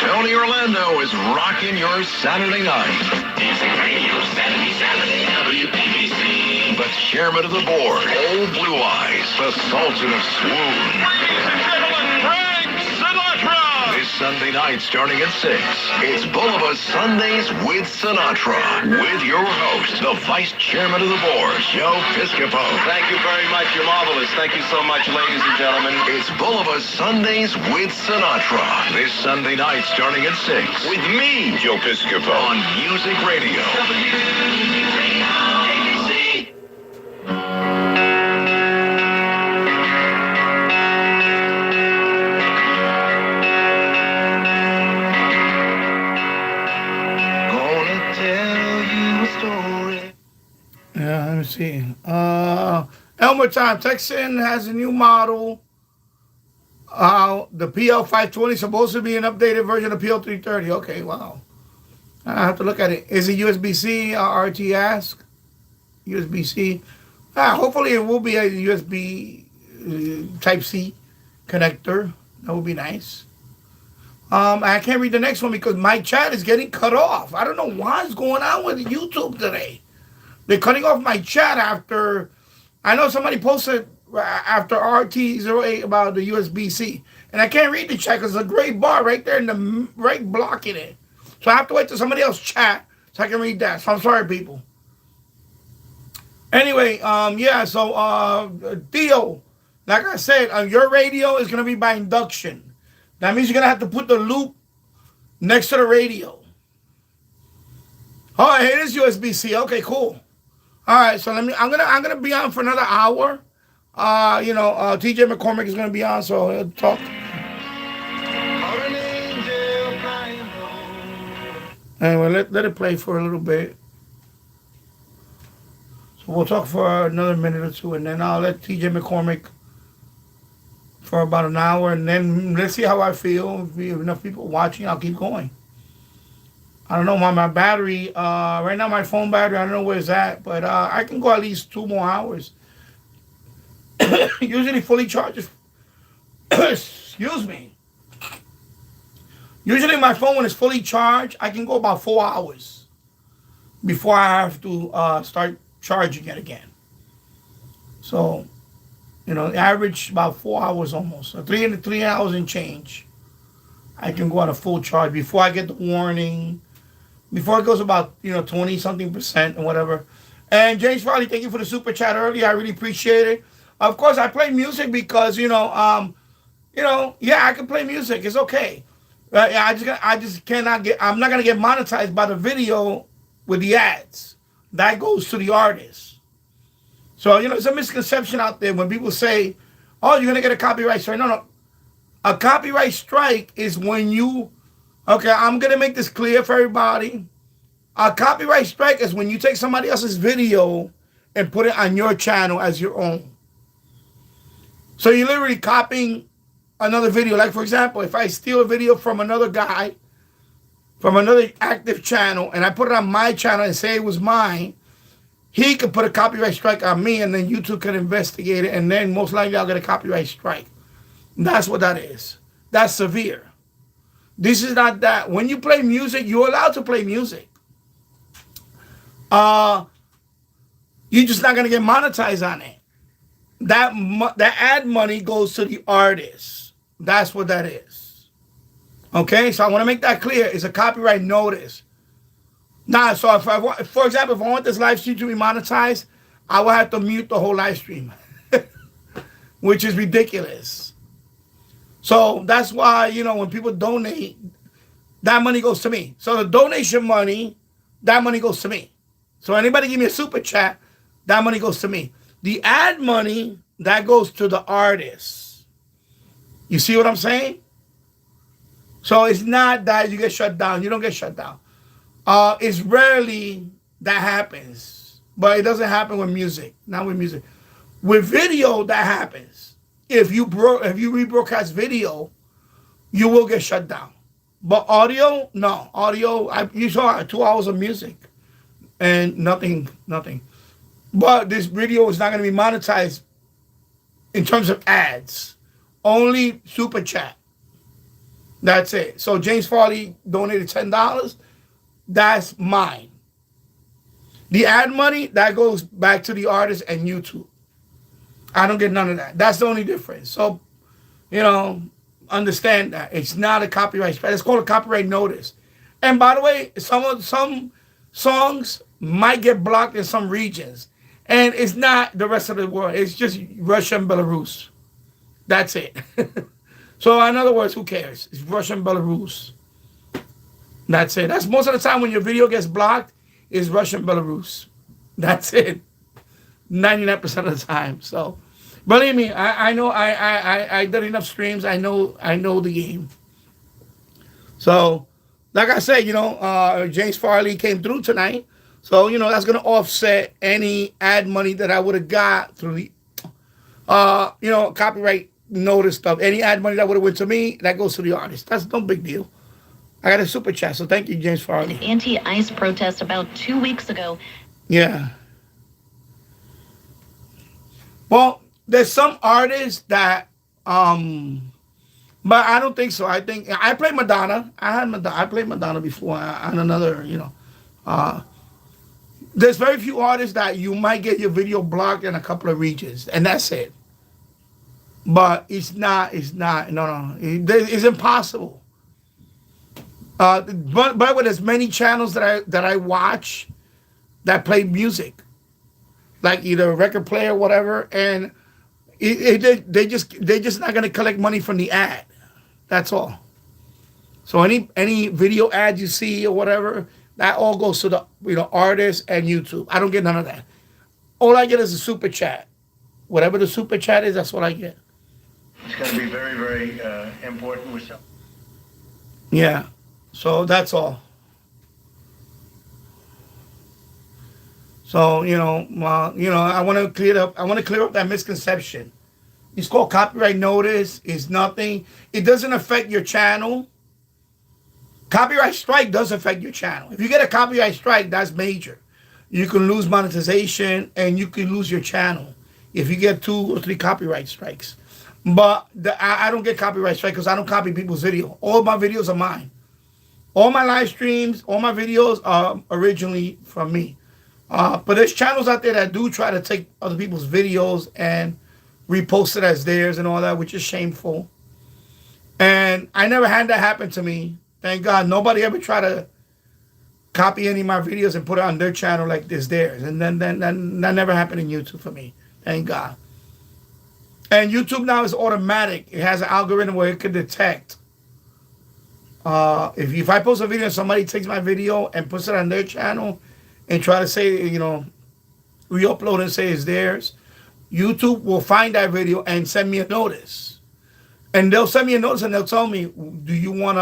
Tony Orlando is rocking your Saturday night. Music Radio 77 WABC. The chairman of the board, Old Blue Eyes, the Sultan of Swoon. Ladies and gentlemen, Frank Sinatra. This Sunday night starting at 6. It's Boulevard Sundays with Sinatra. With your host, the vice chairman of the board, Joe Piscopo. Thank you very much. You're marvelous. Thank you so much, ladies and gentlemen. It's Boulevard Sundays with Sinatra. This Sunday night starting at 6. With me, Joe Piscopo. On Music Radio. WABC. Gonna tell you a story. Yeah, let me see. Elmer Time, Texan has a new model. The PL520 supposed to be an updated version of PL330. Okay, wow. I have to look at it. Is it USB-C? RT ask. USB-C. Hopefully it will be a USB Type-C connector. That would be nice. I can't read the next one because my chat is getting cut off. I don't know what's going on with YouTube today. They're cutting off my chat after... I know somebody posted after RT08 about the USB-C. And I can't read the chat because there's a gray bar right there in the right blocking it. So I have to wait till somebody else chat so I can read that. So I'm sorry, people. Anyway, yeah, so Theo, like I said, your radio is going to be by induction. That means you're going to have to put the loop next to the radio. Oh, it is USB-C. Okay, cool. All right, so I'm gonna be on for another hour. TJ McCormick is gonna be on, so he'll talk. Anyway, let it play for a little bit. So we'll talk for another minute or two, and then I'll let TJ McCormick for about an hour, and then let's see how I feel. If we have enough people watching, I'll keep going. I don't know why my battery, right now my phone battery, I don't know where it's at, but I can go at least 2 more hours. Usually fully charged. Excuse me. Usually my phone, when it's fully charged, I can go about 4 hours before I have to start charging it again. So, average about 4 hours almost. So 3 hours and change. I can go on a full charge before I get the warning. Before it goes about 20-something% and whatever. And James Farley, thank you for the super chat earlier. I really appreciate it. Of course, I play music because yeah, I can play music. It's okay. I just cannot get. I'm not gonna get monetized by the video with the ads. That goes to the artist. So it's a misconception out there when people say, "Oh, you're gonna get a copyright strike." No. A copyright strike is when you. Okay, I'm gonna make this clear for everybody. A copyright strike is when you take somebody else's video and put it on your channel as your own. So you're literally copying another video. Like, for example, if I steal a video from another guy, from another active channel, and I put it on my channel and say it was mine, he could put a copyright strike on me, and then YouTube can investigate it, and then most likely I'll get a copyright strike. That's what that is. That's severe. This is not that. When you play music, you're allowed to play music. You're just not going to get monetized on it. That ad money goes to the artist. That's what that is. Okay, so I want to make that clear. It's a copyright notice. Now, so for example, if I want this live stream to be monetized, I will have to mute the whole live stream, which is ridiculous. So that's why, when people donate, that money goes to me. So the donation money, that money goes to me. So anybody give me a super chat, that money goes to me. The ad money, that goes to the artist. You see what I'm saying? So it's not that you get shut down. You don't get shut down. It's rarely that happens. But it doesn't happen with music. Not with music. With video, that happens. If you rebroadcast video, you will get shut down. But audio, no. Audio, you saw 2 hours of music. And nothing. But this video is not going to be monetized in terms of ads. Only super chat. That's it. So James Farley donated $10. That's mine. The ad money, that goes back to the artist and YouTube. I don't get none of that. That's the only difference. So, understand that. It's not a copyright strike. It's called a copyright notice. And by the way, some songs might get blocked in some regions. And it's not the rest of the world. It's just Russia and Belarus. That's it. So in other words, who cares? It's Russia and Belarus. That's it. That's most of the time when your video gets blocked, is Russia and Belarus. That's it. 99% of the time. So believe me, I know I did enough streams. I know the game. So like I said, James Farley came through tonight. So, that's going to offset any ad money that I would have got through the, copyright notice stuff. Any ad money that would have went to me, that goes to the artist. That's no big deal. I got a super chat, so thank you, James Farley. An anti-ICE protest about 2 weeks ago. Yeah. Well, there's some artists that, but I don't think so. I think I played Madonna. I played Madonna before on another, there's very few artists that you might get your video blocked in a couple of regions, and that's it. But it's not, no. It's impossible. But with as many channels that I watch that play music, like either a record player or whatever, and they're just not gonna collect money from the ad. That's all. So any video ad you see or whatever, that all goes to the artist and YouTube. I don't get none of that. All I get is a super chat. Whatever the super chat is, that's what I get. It's going to be very, very important with some. Yeah. So that's all. So I want to clear up. I want to clear up that misconception. It's called copyright notice. It's nothing. It doesn't affect your channel. Copyright strike does affect your channel. If you get a copyright strike, that's major. You can lose monetization and you can lose your channel if you get 2 or 3 copyright strikes. But I don't get copyright strike because I don't copy people's video. All my videos are mine. All my live streams, all my videos are originally from me. But there's channels out there that do try to take other people's videos and repost it as theirs and all that, which is shameful. And I never had that happen to me. Thank God. Nobody ever tried to copy any of my videos and put it on their channel like this theirs. And then that never happened in YouTube for me. Thank God. And YouTube now is automatic. It has an algorithm where it can detect. If I post a video and somebody takes my video and puts it on their channel and try to say, re-upload and say it's theirs, YouTube will find that video and send me a notice. And they'll send me a notice and they'll tell me, do you want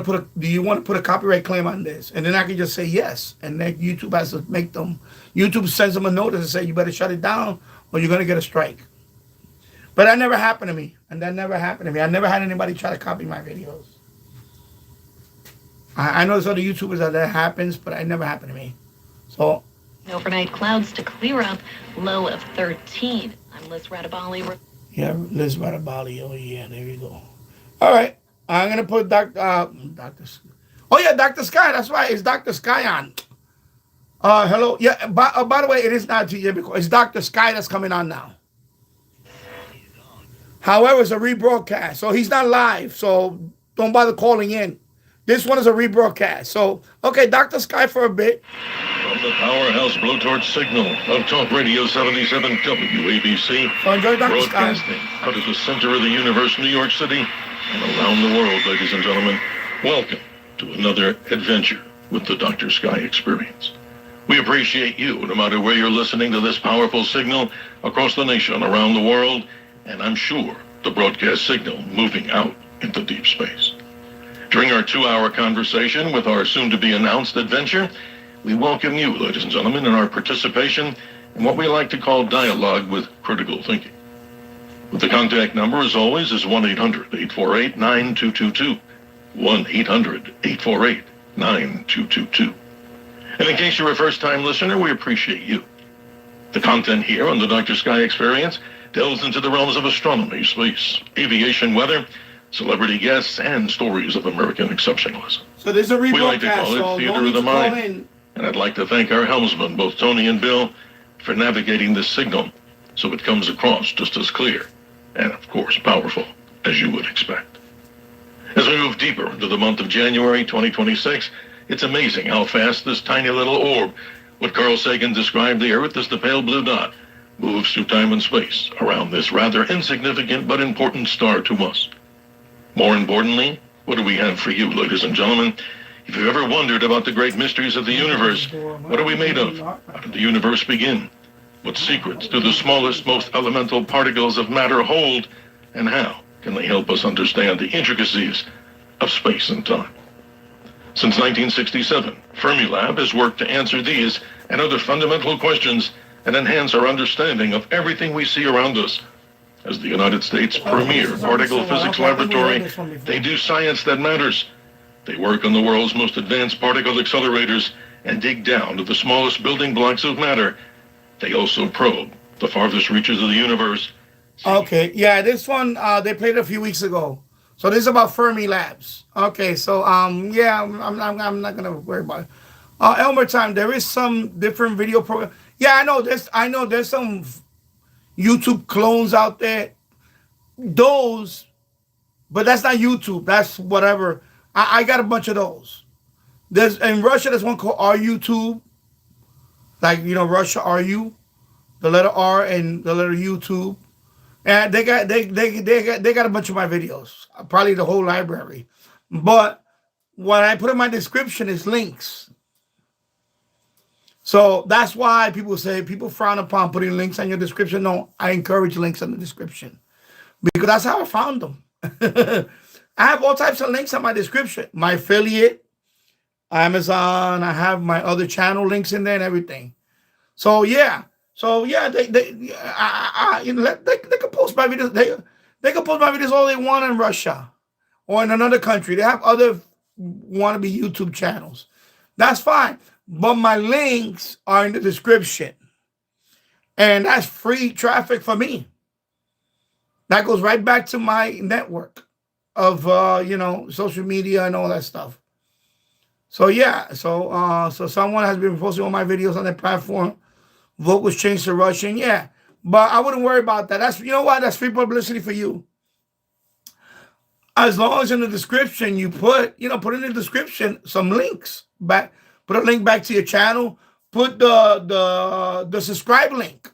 to put a copyright claim on this? And then I can just say yes. And then YouTube has to make them. YouTube sends them a notice and say you better shut it down or you're gonna get a strike. But that never happened to me. And that never happened to me. I never had anybody try to copy my videos. I know there's other YouTubers that happens, but it never happened to me. So Overnight clouds to clear up, low of 13. I'm Liz Radabali. Yeah, Liz Radabali. Oh, yeah, there you go. All right. I'm going to put Dr. Oh, yeah, Dr. Sky. That's right. It's Dr. Sky on. Hello. Yeah, by the way, it is not TJ because it's Dr. Sky that's coming on now. However, it's a rebroadcast. So he's not live. So don't bother calling in. This one is a rebroadcast. So, okay, Dr. Sky for a bit. From the powerhouse blowtorch signal of Talk Radio 77 WABC, So enjoy Dr. Sky. broadcasting out of the center of the universe, New York City, and around the world, ladies and gentlemen. Welcome to another adventure with the Dr. Sky Experience. We appreciate you, no matter where you're listening to this powerful signal across the nation, around the world, and I'm sure the broadcast signal moving out into deep space. During our 2-hour conversation with our soon-to-be-announced adventure, we welcome you, ladies and gentlemen, in our participation in what we like to call dialogue with critical thinking. But the contact number, as always, is 1-800-848-9222. 1-800-848-9222. And in case you're a first-time listener, we appreciate you. The content here on the Dr. Sky Experience delves into the realms of astronomy, space, aviation, weather, celebrity guests, and stories of American exceptionalism. So there's a rebroadcast. We like to call it Theater of the Mind. And I'd like to thank our helmsmen, both Tony and Bill, for navigating this signal so it comes across just as clear and, of course, powerful as you would expect. As we move deeper into the month of January 2026, it's amazing how fast this tiny little orb, what Carl Sagan described the Earth as the pale blue dot, moves through time and space around this rather insignificant but important star to us. More importantly, what do we have for you, ladies and gentlemen? If you've ever wondered about the great mysteries of the universe, what are we made of? How did the universe begin? What secrets do the smallest, most elemental particles of matter hold? And how can they help us understand the intricacies of space and time? Since 1967, Fermilab has worked to answer these and other fundamental questions and enhance our understanding of everything we see around us. As the United States' premier particle physics laboratory, they do science that matters. They work on the world's most advanced particle accelerators and dig down to the smallest building blocks of matter. They also probe the farthest reaches of the universe. Okay, yeah, this one they played a few weeks ago. So this is about Fermi Labs. Okay, so yeah, I'm not gonna worry about it. Elmer Time, there is some different video program. Yeah, I know there's some YouTube clones out there. Those, but that's not YouTube. That's whatever. I got a bunch of those. There's in Russia. There's one called RUTube. Like Russia RU, the letter R and the letter YouTube. And they got a bunch of my videos. Probably the whole library. But what I put in my description is links. So that's why people frown upon putting links on your description. No, I encourage links in the description because that's how I found them. I have all types of links on my description. My affiliate, Amazon. I have my other channel links in there and everything. So yeah, they can post my videos. They can post my videos all they want in Russia or in another country. They have other wannabe YouTube channels. That's fine. But my links are in the description. And that's free traffic for me. That goes right back to my network of social media and all that stuff. So yeah, so someone has been posting all my videos on that platform. Vocals changed to Russian, yeah. But I wouldn't worry about that. That's, you know what? That's free publicity for you. As long as in the description you put in the description some links back. Put a link back to your channel. Put the subscribe link.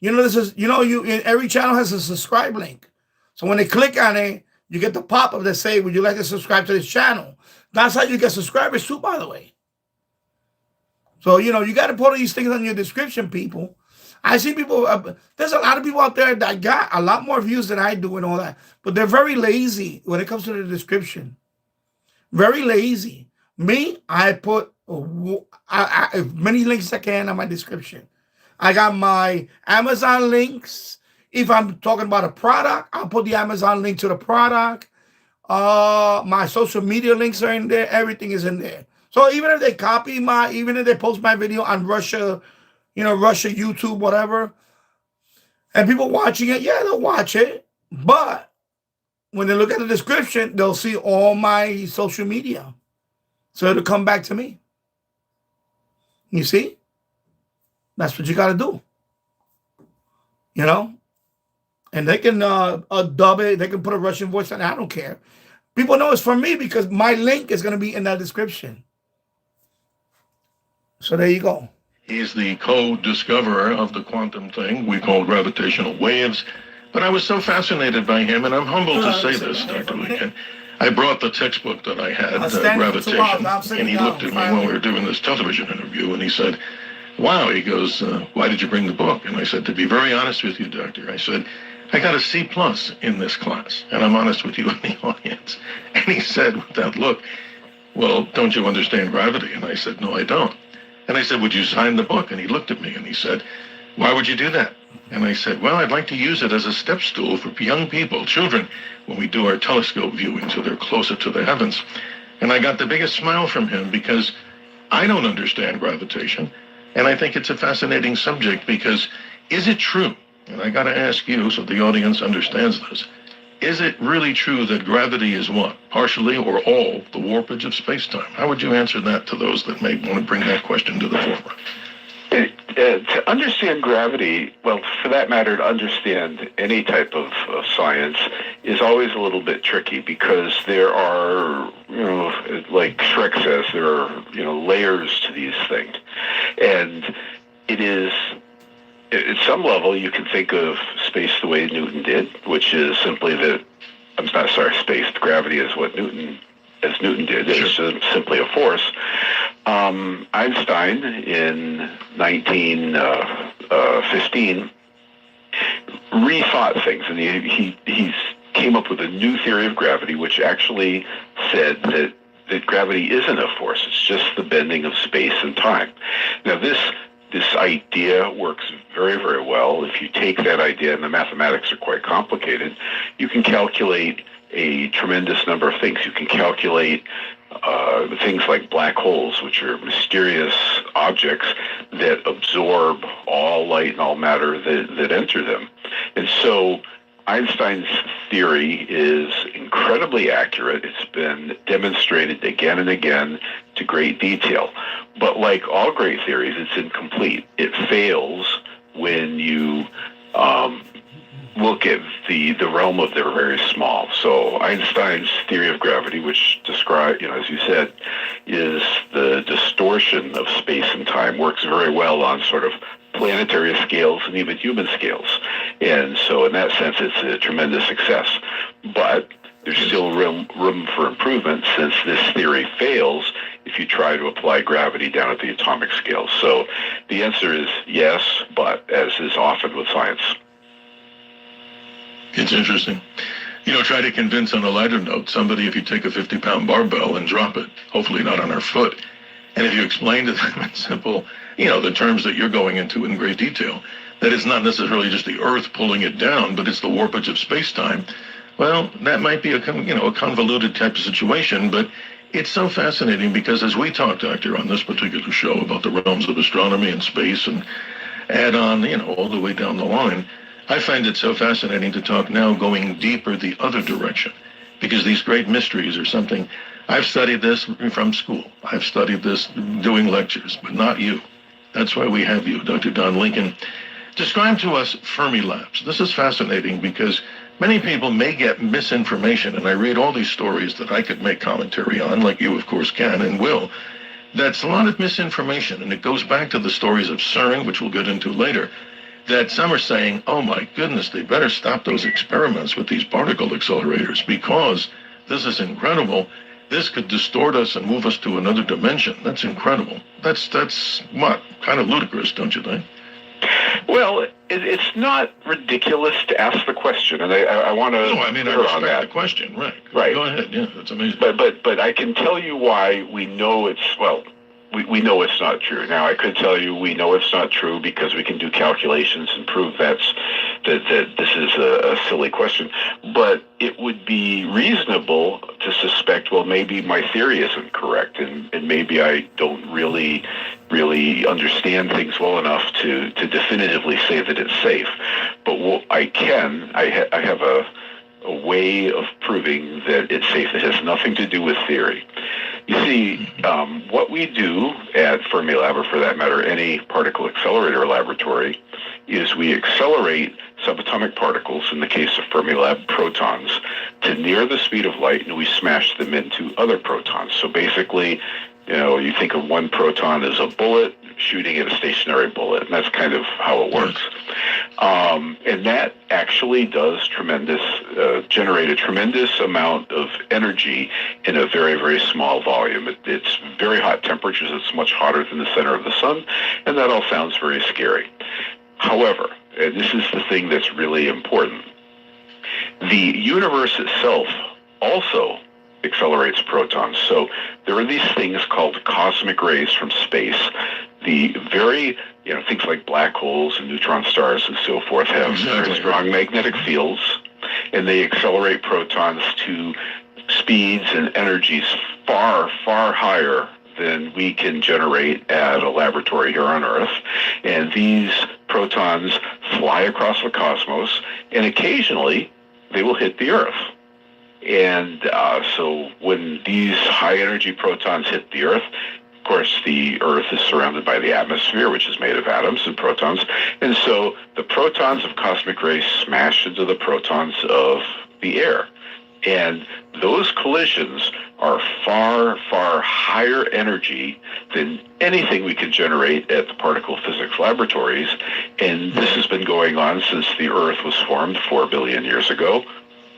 This is every channel has a subscribe link. So when they click on it, you get the pop-up that say, "Would you like to subscribe to this channel?" That's how you get subscribers too, by the way. So you got to put all these things on your description, people. I see people. There's a lot of people out there that got a lot more views than I do and all that, but they're very lazy when it comes to the description. Very lazy. Me, I put as many links as I can on my description. I got my Amazon links. If I'm talking about a product, I'll put the Amazon link to the product. My social media links are in there. Everything is in there. So even if they even if they post my video on Russia, Russia, YouTube, whatever, and people watching it, yeah, they'll watch it. But when they look at the description, they'll see all my social media. So it'll come back to me. You see? That's what you got to do. And they can dub it. They can put a Russian voice on it. I don't care. People know it's from me because my link is going to be in that description. So there you go. He's the co-discoverer of the quantum thing we call gravitational waves. But I was so fascinated by him, and I'm humbled to say this, Dr. Lincoln. I brought the textbook that I had, Gravitation, and he looked at me when we were doing this television interview, and he said, "Wow," he goes, "why did you bring the book?" And I said, "To be very honest with you, Doctor," I said, "I got a C+ in this class, and I'm honest with you in the audience." And he said with that look, "Well, don't you understand gravity?" And I said, "No, I don't." And I said, "Would you sign the book?" And he looked at me and he said, "Why would you do that?" And I said, "Well, I'd like to use it as a step stool for young people, children, when we do our telescope viewing so they're closer to the heavens." And I got the biggest smile from him because I don't understand gravitation. And I think it's a fascinating subject because is it true, and I got to ask you so the audience understands this, is it really true that gravity is what, partially or all, the warpage of space-time? How would you answer that to those that may want to bring that question to the forefront? To understand gravity, well, for that matter, to understand any type of science is always a little bit tricky because there are, like Shrek says, there are, layers to these things. And it is, at some level, you can think of space the way Newton did, which is simply that, space, gravity is what Newton did. It's simply a force. Einstein in 1915 rethought things, and he came up with a new theory of gravity, which actually said that gravity isn't a force; it's just the bending of space and time. Now, this idea works very, very well. If you take that idea, and the mathematics are quite complicated, you can calculate a tremendous number of things. You can calculate things like black holes, which are mysterious objects that absorb all light and all matter that enter them. And so Einstein's theory is incredibly accurate. It's been demonstrated again and again to great detail. But like all great theories, it's incomplete. It fails when you look at the realm of the very small. So Einstein's theory of gravity, which describes, as you said, is the distortion of space and time, works very well on sort of planetary scales and even human scales. And so in that sense, it's a tremendous success. But there's still room for improvement since this theory fails if you try to apply gravity down at the atomic scale. So the answer is yes, but as is often with science. It's interesting. try to convince on a lighter note somebody if you take a 50-pound barbell and drop it, hopefully not on our foot, and if you explain to them in simple, the terms that you're going into in great detail, that it's not necessarily just the Earth pulling it down, but it's the warpage of space-time, well, that might be a convoluted type of situation, but it's so fascinating because as we talk, Doctor, on this particular show about the realms of astronomy and space and add on, all the way down the line, I find it so fascinating to talk now going deeper the other direction because these great mysteries are something. I've studied this from school. I've studied this doing lectures, but not you. That's why we have you, Dr. Don Lincoln. Describe to us Fermilabs. This is fascinating because many people may get misinformation, and I read all these stories that I could make commentary on, like you, of course, can and will. That's a lot of misinformation, and it goes back to the stories of CERN, which we'll get into later, that some are saying, oh my goodness, they better stop those experiments with these particle accelerators because this is incredible. This could distort us and move us to another dimension. That's incredible. That's what? Kind of ludicrous, don't you think? Well, it's not ridiculous to ask the question, and I want to. No, I mean I respect the question, right? Right. Go ahead. Yeah, that's amazing. But I can tell you why we know it's we know it's not true. Now I could tell you we know it's not true because we can do calculations and prove that this is a silly question. But it would be reasonable to suspect, well, maybe my theory isn't correct, and maybe I don't really understand things well enough to definitively say that it's safe. But what I have a way of proving that it's safe that has nothing to do with theory. You see, what we do at Fermilab, or for that matter, any particle accelerator laboratory, is we accelerate subatomic particles, in the case of Fermilab, protons, to near the speed of light, and we smash them into other protons. So basically, you think of one proton as a bullet shooting at a stationary bullet, and that's kind of how it works. And that actually does generate a tremendous amount of energy in a very, very small volume. It's very hot temperatures. It's much hotter than the center of the sun, and that all sounds very scary. However, and this is the thing that's really important, the universe itself also accelerates protons. So there are these things called cosmic rays from space. The very, things like black holes and neutron stars and so forth have very strong magnetic fields, and they accelerate protons to speeds and energies far, far higher than we can generate at a laboratory here on Earth. And these protons fly across the cosmos, and occasionally they will hit the Earth. And so when these high-energy protons hit the Earth, of course, the Earth is surrounded by the atmosphere, which is made of atoms and protons. And so the protons of cosmic rays smash into the protons of the air. And those collisions are far, far higher energy than anything we could generate at the particle physics laboratories. And this has been going on since the Earth was formed 4 billion years ago,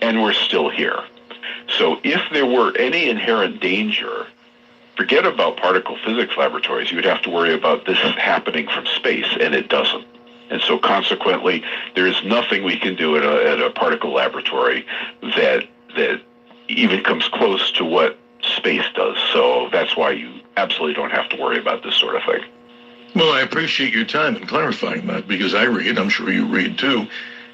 and we're still here. So if there were any inherent danger, forget about particle physics laboratories. You would have to worry about this happening from space, and it doesn't. And so consequently, there is nothing we can do at a particle laboratory that even comes close to what space does. So that's why you absolutely don't have to worry about this sort of thing. Well, I appreciate your time in clarifying that because I read, I'm sure you read too,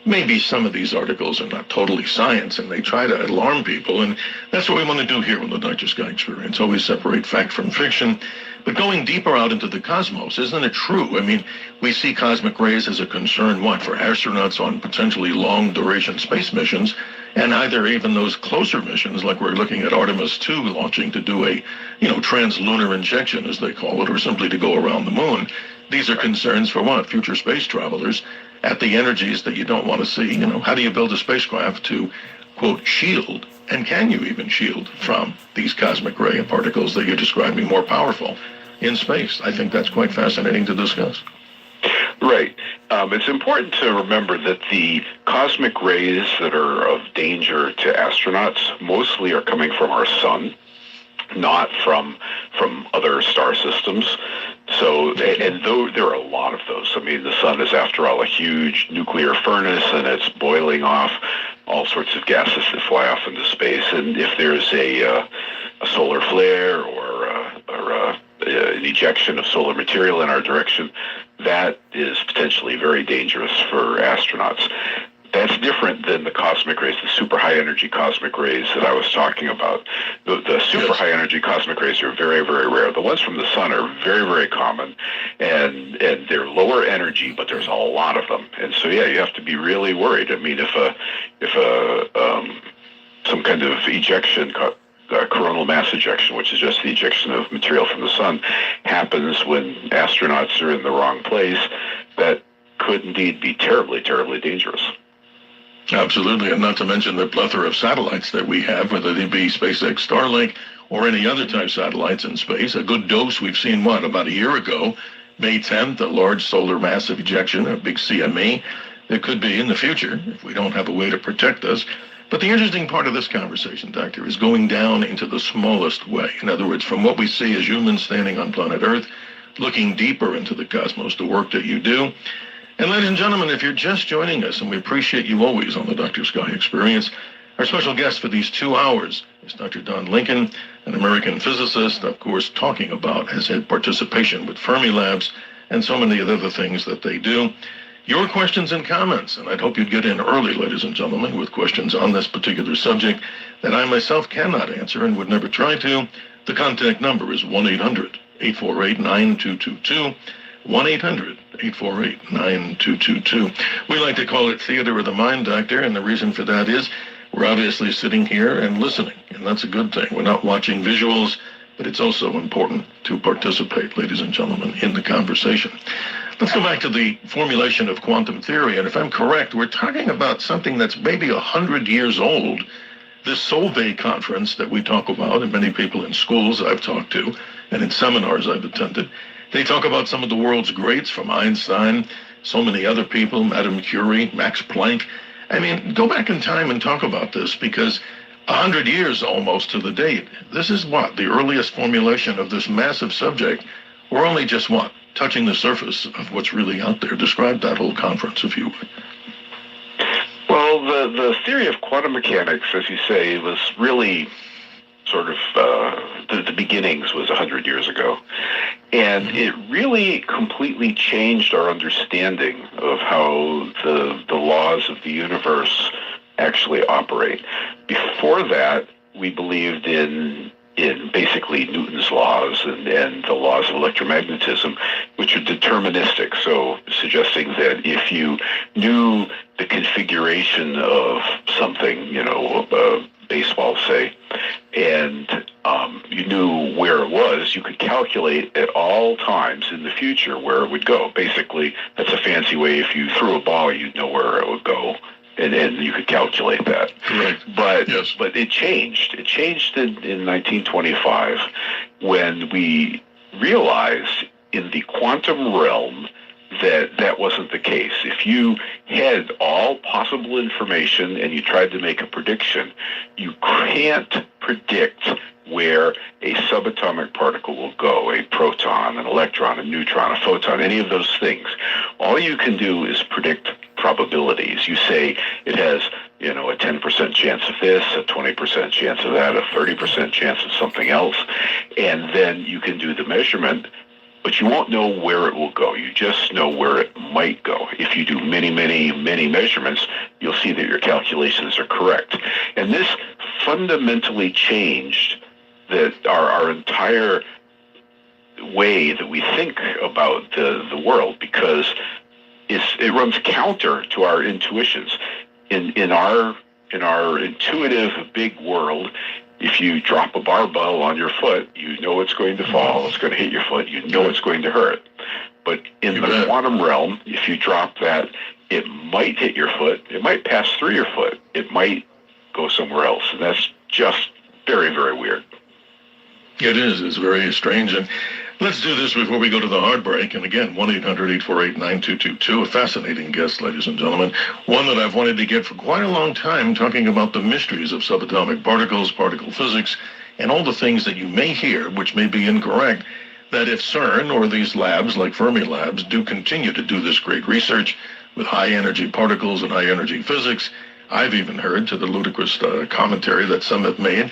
maybe some of these articles are not totally science and they try to alarm people, and that's what we want to do here on the Dr. Sky Experience, always separate fact from fiction. But going deeper out into the cosmos, isn't it true? I mean, we see cosmic rays as a concern, for astronauts on potentially long-duration space missions, and either even those closer missions, like we're looking at Artemis 2 launching to do a, translunar injection, as they call it, or simply to go around the moon. These are concerns for future space travelers at the energies that you don't want to see. How do you build a spacecraft to, quote, shield, and can you even shield from these cosmic ray particles that you're describing more powerful in space? I think that's quite fascinating to discuss. Right. It's important to remember that the cosmic rays that are of danger to astronauts mostly are coming from our sun, not from other star systems. So, and though there are a lot of those, I mean, the sun is, after all, a huge nuclear furnace, and it's boiling off all sorts of gases that fly off into space. And if there's a solar flare or an ejection of solar material in our direction, that is potentially very dangerous for astronauts. That's different than the cosmic rays, the super high energy cosmic rays that I was talking about. The super high energy cosmic rays are very, very rare. The ones from the sun are very, very common, and they're lower energy, but there's a lot of them. And so, yeah, you have to be really worried. I mean, if some kind of ejection, coronal mass ejection, which is just the ejection of material from the sun, happens when astronauts are in the wrong place, that could indeed be terribly, terribly dangerous. Absolutely, and not to mention the plethora of satellites that we have, whether they be SpaceX Starlink or any other type satellites in space. A good dose we've seen, about a year ago, May 10th, a large solar massive ejection, a big CME. There could be in the future if we don't have a way to protect us. But the interesting part of this conversation, Doctor, is going down into the smallest way. In other words, from what we see as humans standing on planet Earth, looking deeper into the cosmos, the work that you do. And ladies and gentlemen, if you're just joining us, and we appreciate you always on the Dr. Sky Experience, our special guest for these 2 hours is Dr. Don Lincoln, an American physicist, of course, talking about his participation with Fermi Labs and so many other things that they do. Your questions and comments, and I'd hope you'd get in early, ladies and gentlemen, with questions on this particular subject that I myself cannot answer and would never try to. The contact number is 1-800-848-9222. 1-800-848-9222. We like to call it Theater of the Mind, Doctor, and the reason for that is we're obviously sitting here and listening, and that's a good thing. We're not watching visuals, but it's also important to participate, ladies and gentlemen, in the conversation. Let's go back to the formulation of quantum theory, and if I'm correct, we're talking about something that's maybe 100 years old. This Solvay conference that we talk about, and many people in schools I've talked to, and in seminars I've attended, they talk about some of the world's greats, from Einstein, so many other people, Madame Curie, Max Planck. I mean, go back in time and talk about this, because 100 years almost to the date, this is the earliest formulation of this massive subject. We're only just touching the surface of what's really out there. Describe that whole conference, if you would. Well, the theory of quantum mechanics, as you say, was really sort of the beginnings was 100 years ago. And it really completely changed our understanding of how the laws of the universe actually operate. Before that, we believed in basically Newton's laws and the laws of electromagnetism, which are deterministic, so suggesting that if you knew the configuration of something, baseball, say, and you knew where it was, you could calculate at all times in the future where it would go. Basically, that's a fancy way. If you threw a ball, you'd know where it would go, and you could calculate that. Correct. But it changed. It changed in 1925 when we realized in the quantum realm that wasn't the case. If you had all possible information and you tried to make a prediction, you can't predict where a subatomic particle will go, a proton, an electron, a neutron, a photon, any of those things. All you can do is predict probabilities. You say it has, a 10% chance of this, a 20% chance of that, a 30% chance of something else, and then you can do the measurement, but you won't know where it will go. You just know where it might go. If you do many, many, many measurements, you'll see that your calculations are correct. And this fundamentally changed our entire way that we think about the world, because it runs counter to our intuitions. In our intuitive big world, if you drop a barbell on your foot, you know it's going to fall, it's going to hit your foot, you know it's going to hurt. But in the quantum realm, if you drop that, it might hit your foot, it might pass through your foot, it might go somewhere else. And that's just very, very weird. It is. It's very strange. And let's do this before we go to the hard break. And again, 1-800-848-9222. A fascinating guest, ladies and gentlemen. One that I've wanted to get for quite a long time, talking about the mysteries of subatomic particles, particle physics, and all the things that you may hear, which may be incorrect, that if CERN or these labs like Fermi Labs do continue to do this great research with high-energy particles and high-energy physics, I've even heard, to the ludicrous commentary that some have made.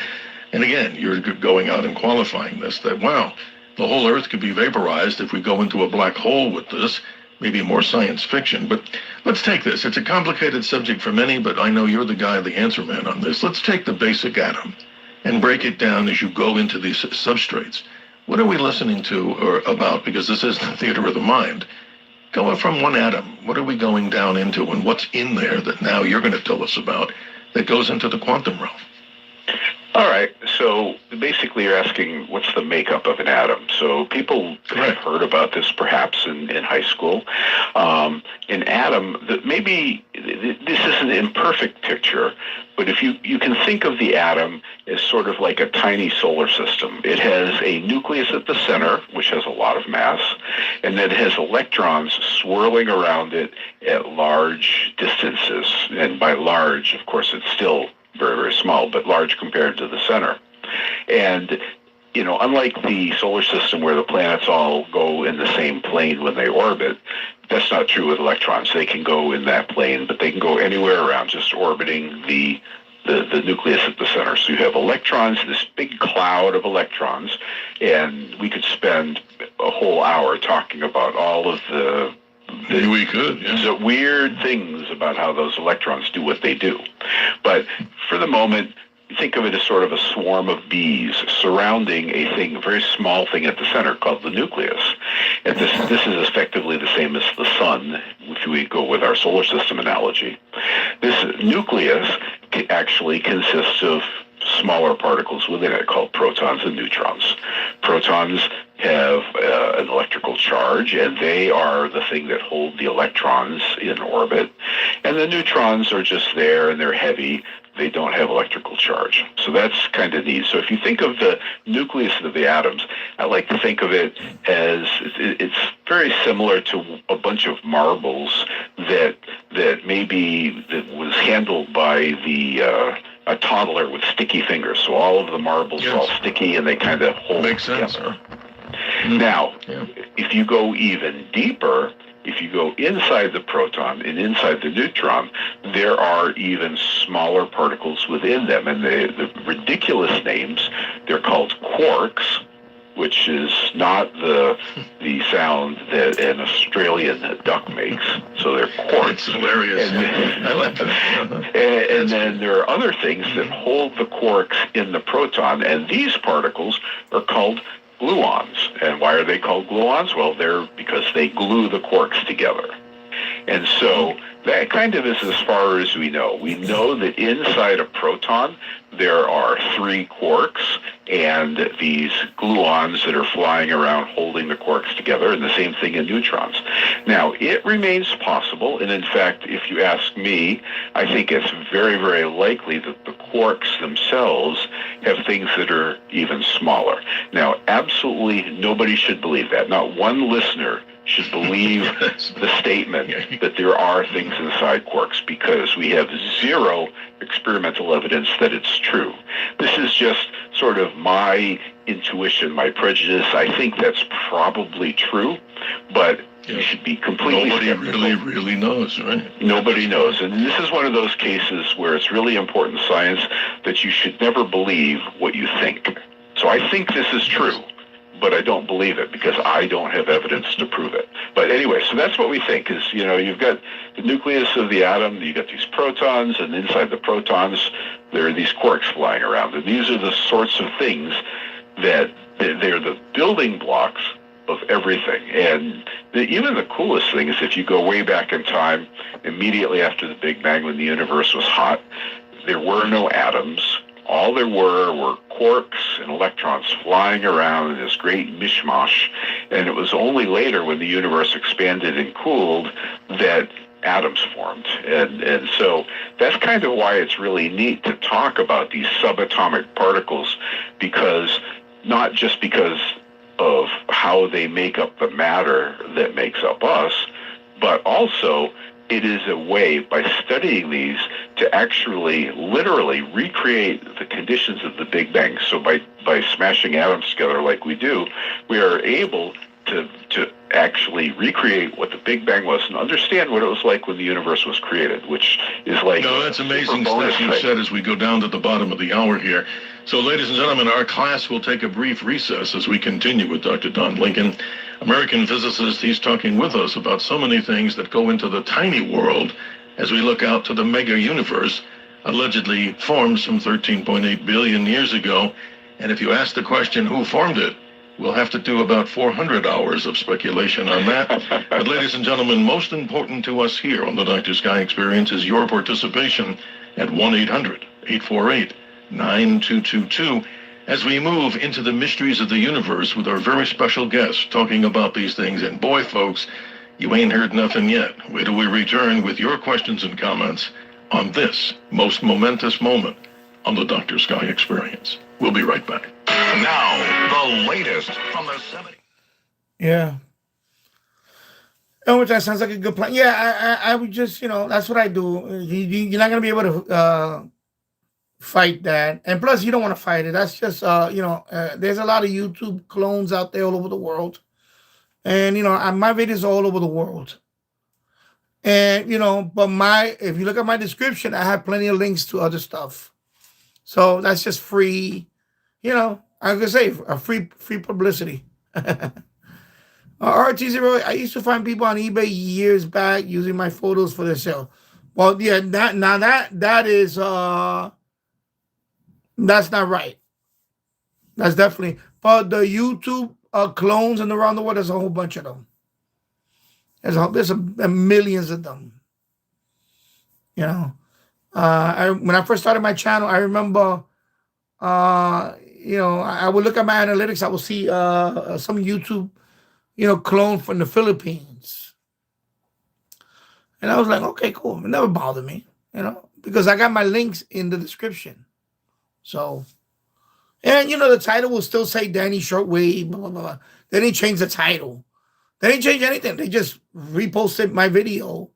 And again, you're going out and qualifying this, that, wow, the whole Earth could be vaporized if we go into a black hole with this. Maybe more science fiction. But let's take this. It's a complicated subject for many, but I know you're the guy, the answer man on this. Let's take the basic atom and break it down as you go into these substrates. What are we listening to or about? Because this is the theater of the mind. Going from one atom, what are we going down into, and what's in there that now you're going to tell us about that goes into the quantum realm? All right. So basically you're asking what's the makeup of an atom. So people have heard about this perhaps in high school. An atom, maybe this is an imperfect picture, but if you can think of the atom as sort of like a tiny solar system. It has a nucleus at the center, which has a lot of mass, and then it has electrons swirling around it at large distances. And by large, of course, it's still very, very small, but large compared to the center. And, unlike the solar system where the planets all go in the same plane when they orbit, that's not true with electrons. They can go in that plane, but they can go anywhere around, just orbiting the nucleus at the center. So you have electrons, this big cloud of electrons, and we could spend a whole hour talking about all of the weird things about how those electrons do what they do. But for the moment, think of it as sort of a swarm of bees surrounding a very small thing at the center called the nucleus. And this is effectively the same as the sun, if we go with our solar system analogy. This nucleus actually consists of smaller particles within it called protons and neutrons. Protons have an electrical charge, and they are the thing that hold the electrons in orbit. And the neutrons are just there, and they're heavy. They don't have electrical charge. So that's kind of neat. So if you think of the nucleus of the atoms, I like to think of it as it's very similar to a bunch of marbles that was handled by a toddler with sticky fingers. So all of the marbles are all sticky, and they kind of hold together. Now, if you go even deeper, if you go inside the proton and inside the neutron, there are even smaller particles within them. And the ridiculous names, they're called quarks, which is not the sound that an Australian duck makes. So they're quarks. It's hilarious. And then there are other things that hold the quarks in the proton, and these particles are called gluons. And why are they called gluons? Well, because they glue the quarks together. And so that kind of is as far as we know. We know that inside a proton, there are 3 quarks and these gluons that are flying around holding the quarks together, and the same thing in neutrons. Now, it remains possible, and in fact, if you ask me, I think it's very, very likely that the quarks themselves have things that are even smaller. Now, absolutely nobody should believe that. Not one listener should believe the statement that there are things inside quarks, because we have zero experimental evidence that it's true. This is just sort of my intuition, my prejudice. I think that's probably true, but you should be completely skeptical. Nobody really knows, right? Nobody knows. And this is one of those cases where it's really important science that you should never believe what you think. So I think this is true, but I don't believe it because I don't have evidence to prove it. But anyway, so that's what we think is, you've got the nucleus of the atom, you've got these protons, and inside the protons, there are these quarks flying around. And these are the sorts of things that they're the building blocks of everything. And even the coolest thing is if you go way back in time, immediately after the Big Bang, when the universe was hot, there were no atoms. All there were quarks and electrons flying around in this great mishmash. And it was only later, when the universe expanded and cooled, that atoms formed. And so that's kind of why it's really neat to talk about these subatomic particles, because not just because of how they make up the matter that makes up us, but also it is a way, by studying these, to actually literally recreate the conditions of the Big Bang. So by smashing atoms together like we do, we are able to actually recreate what the Big Bang was and understand what it was like when the universe was created, which is like... No, that's amazing stuff you said as we go down to the bottom of the hour here. So, ladies and gentlemen, our class will take a brief recess as we continue with Dr. Don Lincoln, American physicist. He's talking with us about so many things that go into the tiny world as we look out to the mega universe, allegedly formed some 13.8 billion years ago. And if you ask the question, who formed it? We'll have to do about 400 hours of speculation on that. But ladies and gentlemen, most important to us here on the Dr. Sky Experience is your participation at 1-800-848-9222 as we move into the mysteries of the universe with our very special guest talking about these things. And boy, folks, you ain't heard nothing yet. Wait till we return with your questions and comments on this most momentous moment on the Dr. Sky Experience. We'll be right back. Now, the latest from the 70s. Yeah. Oh, that sounds like a good plan. Yeah, I would just, that's what I do. You're not going to be able to fight that. And plus, you don't want to fight it. That's just, there's a lot of YouTube clones out there all over the world. And, my videos are all over the world. And, but if you look at my description, I have plenty of links to other stuff. So that's just free, I could say a free publicity. RT0, I used to find people on eBay years back using my photos for their sale. Well, yeah, that is that's not right. That's definitely, but the YouTube clones and around the world, there's a whole bunch of them. There's millions of them. When I first started my channel, I remember, I would look at my analytics. I would see some YouTube, clone from the Philippines. And I was like, okay, cool. It never bothered me, because I got my links in the description. So, and, the title will still say Danny Shortwave, blah, blah, blah. They didn't change the title. They didn't change anything. They just reposted my video.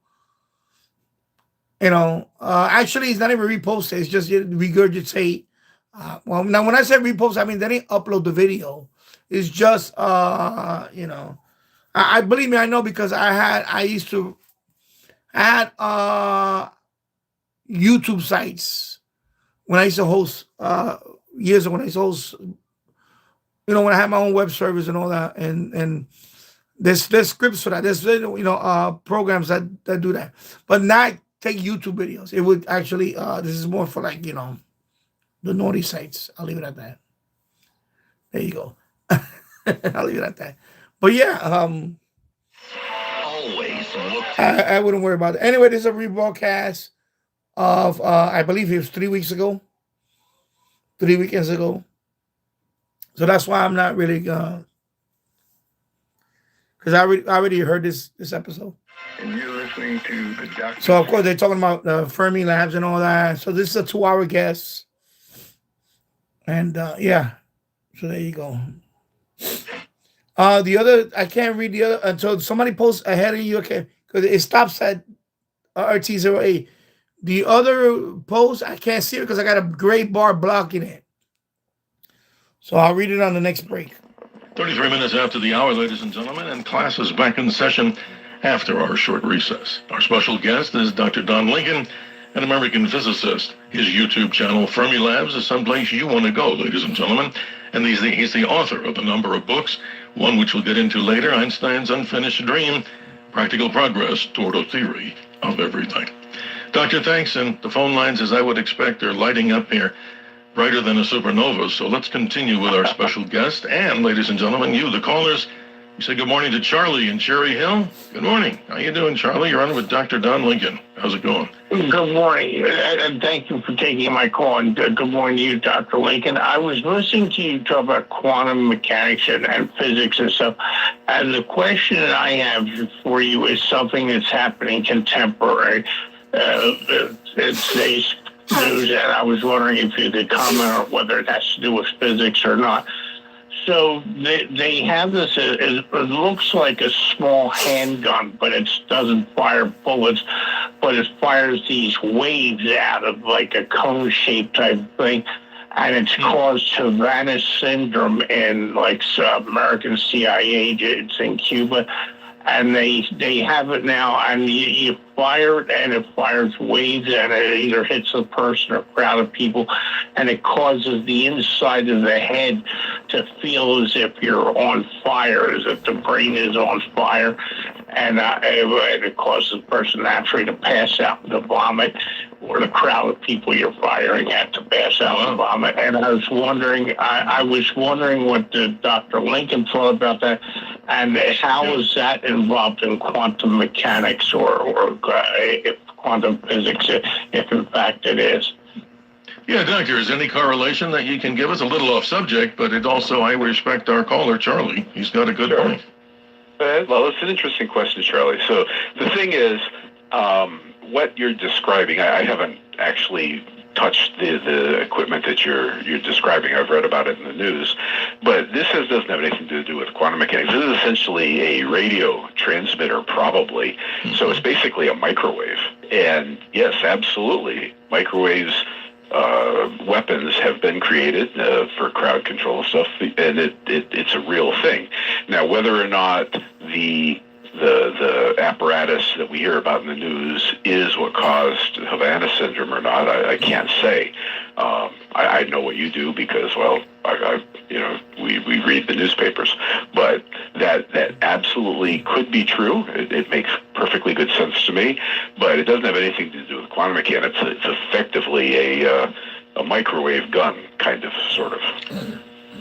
Actually, it's not even reposted. It's just regurgitate. Well, now when I say repost, I mean they didn't upload the video. It's just, I believe me, I know, because I had YouTube sites when I used to host years ago. When I used to host, when I had my own web service and all that, and there's scripts for that. There's programs that do that, but not take YouTube videos. It would actually this is more for like the naughty sites. I'll leave it at that. There you go. I'll leave it at that. But yeah, Always look. I wouldn't worry about it. Anyway, this is a rebroadcast of I believe it was 3 weeks ago, 3 weekends ago. So that's why I'm not really because I already heard this episode. And you're listening to the Dr. So of course they're talking about the Fermi labs and all that. So this is a 2-hour guest, and yeah. So there you go. The other, I can't read the other until somebody posts ahead of you. Okay, because it stops at RT08. The other post, I can't see it because I got a gray bar blocking it. So I'll read it on the next break. 33 minutes after the hour, ladies and gentlemen, and class is back in session after our short recess. Our special guest is Dr. Don Lincoln, an American physicist. His YouTube channel, Fermi Labs, is someplace you want to go, ladies and gentlemen. And he's the author of a number of books, one which we'll get into later, Einstein's Unfinished Dream, Practical Progress Toward a Theory of Everything. Doctor, thanks, and the phone lines, as I would expect, are lighting up here, brighter than a supernova. So let's continue with our special guest. And, ladies and gentlemen, you, the callers, you say good morning to Charlie in Cherry Hill. Good morning. How you doing, Charlie? You're on with Dr. Don Lincoln. How's it going? Good morning, and thank you for taking my call, and good morning to you, Dr. Lincoln. I was listening to you talk about quantum mechanics and physics and stuff, and the question that I have for you is something that's happening contemporary. It's today's news, and I was wondering if you could comment on whether it has to do with physics or not. So they have this, it looks like a small handgun, but it doesn't fire bullets, but it fires these waves out of like a cone-shaped type thing. and it's caused Havana syndrome in like American CIA agents in Cuba. And they have it now, and you fire it, and it fires waves, and it either hits a person or a crowd of people, and it causes the inside of the head to feel as if you're on fire, as if the brain is on fire, and it causes the person naturally to pass out and to vomit, or the crowd of people you're firing at to pass out and vomit. And I was wondering what Dr. Lincoln thought about that, and how is that involved in quantum mechanics or if quantum physics, if in fact it is. Yeah, Doctor, is any correlation that you can give us? A little off subject, but it also, I respect our caller, Charlie. He's got a good point. Well, it's an interesting question, Charlie. So the thing is, what you're describing, I haven't actually touched the equipment that you're describing. I've read about it in the news, but this doesn't have anything to do with quantum mechanics. This is essentially a radio transmitter, probably. So it's basically a microwave. And yes, absolutely, microwaves. Weapons have been created for crowd control stuff, and it's a real thing. Now, whether or not the apparatus that we hear about in the news is what caused Havana syndrome or not, I can't say. I know what you do because, well, we read the newspapers, but that absolutely could be true. It makes perfectly good sense to me, but it doesn't have anything to do with quantum mechanics. It's effectively a microwave gun, kind of, sort of.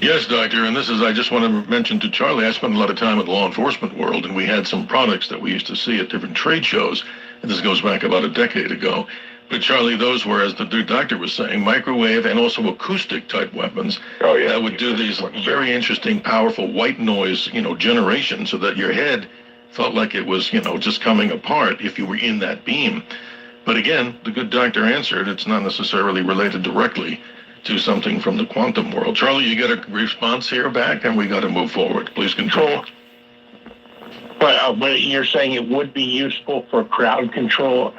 Yes, Doctor, and I just want to mention to Charlie, I spent a lot of time in the law enforcement world, and we had some products that we used to see at different trade shows, and this goes back about a decade ago. But Charlie, those were, as the doctor was saying, microwave and also acoustic type weapons that would do these very interesting, powerful white noise, generation, so that your head felt like it was, just coming apart if you were in that beam. But again, the good doctor answered, it's not necessarily related directly to something from the quantum world. Charlie, you get a response here back, and we got to move forward. Please continue. But you're saying it would be useful for crowd control?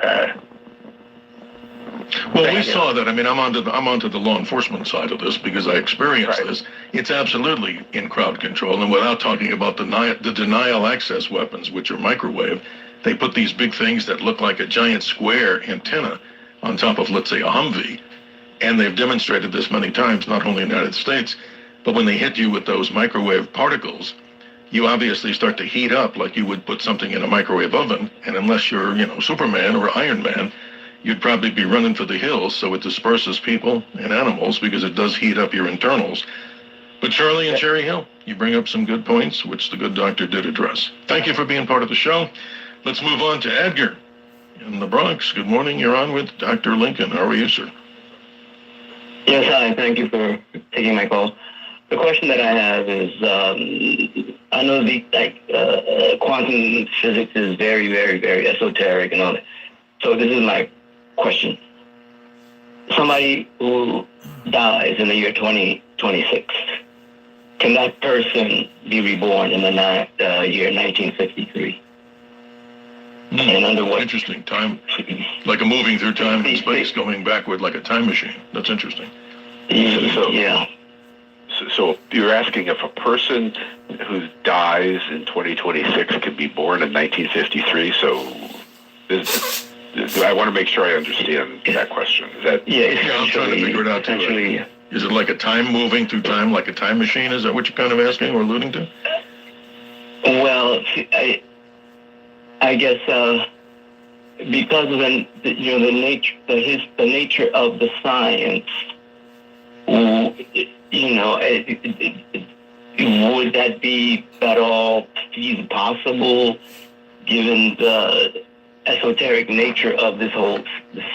Well, we saw that. I mean, I'm onto the law enforcement side of this because I experienced this. It's absolutely in crowd control, and without talking about the denial access weapons, which are microwave, they put these big things that look like a giant square antenna on top of, let's say, a Humvee. And they've demonstrated this many times, not only in the United States, but when they hit you with those microwave particles, you obviously start to heat up like you would put something in a microwave oven. And unless you're, Superman or Iron Man, you'd probably be running for the hills. So it disperses people and animals because it does heat up your internals. But Charlie and Cherry Hill, you bring up some good points, which the good doctor did address. Thank you for being part of the show. Let's move on to Edgar in the Bronx. Good morning. You're on with Dr. Lincoln. How are you, sir? Yes, hi. Thank you for taking my call. The question that I have is, I know quantum physics is very, very, very esoteric and all that. So this is my question. Somebody who dies in the year 2026, can that person be reborn in the year 1953? And under what? Interesting. Time, like a moving through time and space, going backward like a time machine. That's interesting. Yeah. So you're asking if a person who dies in 2026 can be born in 1953? So I want to make sure I understand that question. Is that? Yeah, I'm trying to figure it out too. Is it like a time moving through time, like a time machine? Is that what you're kind of asking or alluding to? Well, I guess because of the nature of the science, would that be at all possible, given the esoteric nature of this whole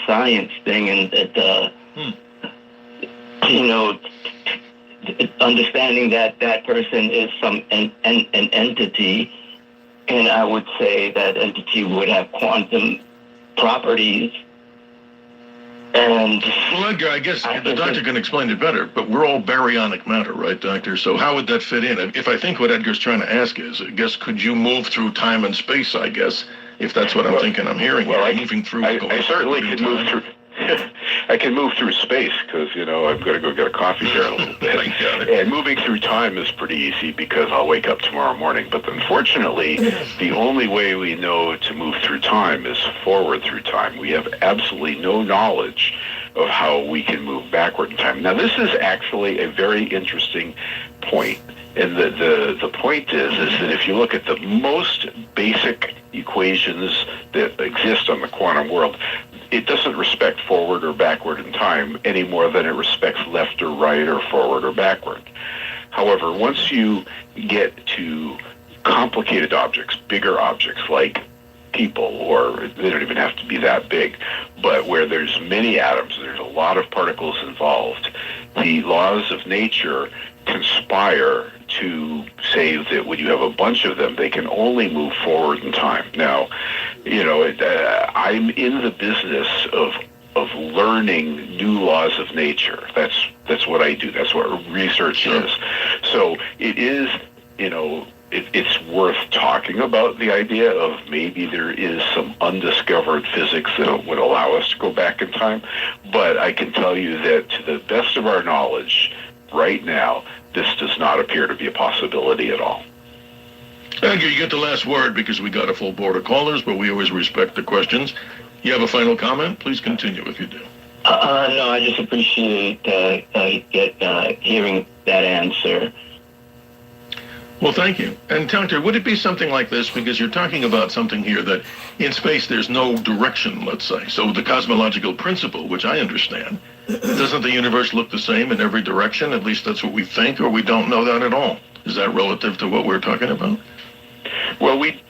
science thing, and that understanding that person is an entity. And I would say that entity would have quantum properties. And well, Edgar, I guess the doctor can explain it better, but we're all baryonic matter, right, doctor? So how would that fit in? If I think what Edgar's trying to ask is, I guess, could you move through time and space, I guess, if that's what I'm thinking I'm hearing. Well, moving through. I certainly could move through. I can move through space because, I'm going to go get a coffee here in a little bit. And moving through time is pretty easy because I'll wake up tomorrow morning. But unfortunately, the only way we know to move through time is forward through time. We have absolutely no knowledge of how we can move backward in time. Now, this is actually a very interesting point. And the point is that if you look at the most basic equations that exist on the quantum world, it doesn't respect forward or backward in time any more than it respects left or right or forward or backward. However, once you get to complicated objects, bigger objects like people, or they don't even have to be that big, but where there's many atoms, there's a lot of particles involved, the laws of nature conspire to say that when you have a bunch of them, they can only move forward in time. Now, I'm in the business of learning new laws of nature. That's what I do. That's what research is. So it is, it's worth talking about the idea of maybe there is some undiscovered physics that would allow us to go back in time. But I can tell you that to the best of our knowledge, right now, this does not appear to be a possibility at all. Thank you. You get the last word because we got a full board of callers, but we always respect the questions. You have a final comment? Please continue if you do. No, I just appreciate hearing that answer. Well, thank you. And Doctor, would it be something like this? Because you're talking about something here that in space there's no direction, let's say. So the cosmological principle, which I understand, doesn't the universe look the same in every direction? At least that's what we think, or we don't know that at all. Is that relative to what we're talking about? Well, we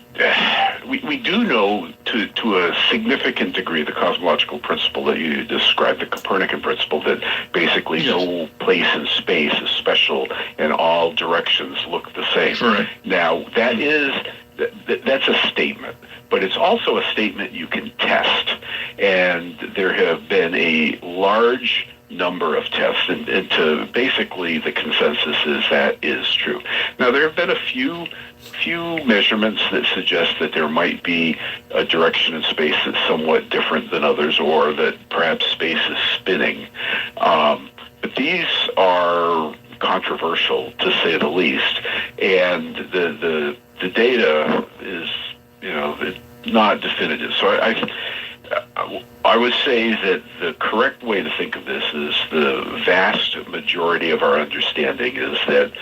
do know to a significant degree the cosmological principle that you described, the Copernican principle, that basically no place in space is special and all directions look the same. Right. Now, that's a statement, but it's also a statement you can test. And there have been a large number of tests, and to basically the consensus is that is true. Now, there have been a few measurements that suggest that there might be a direction in space that's somewhat different than others, or that perhaps space is spinning. But these are controversial, to say the least, and the data is, not definitive. So I would say that the correct way to think of this is the vast majority of our understanding is that,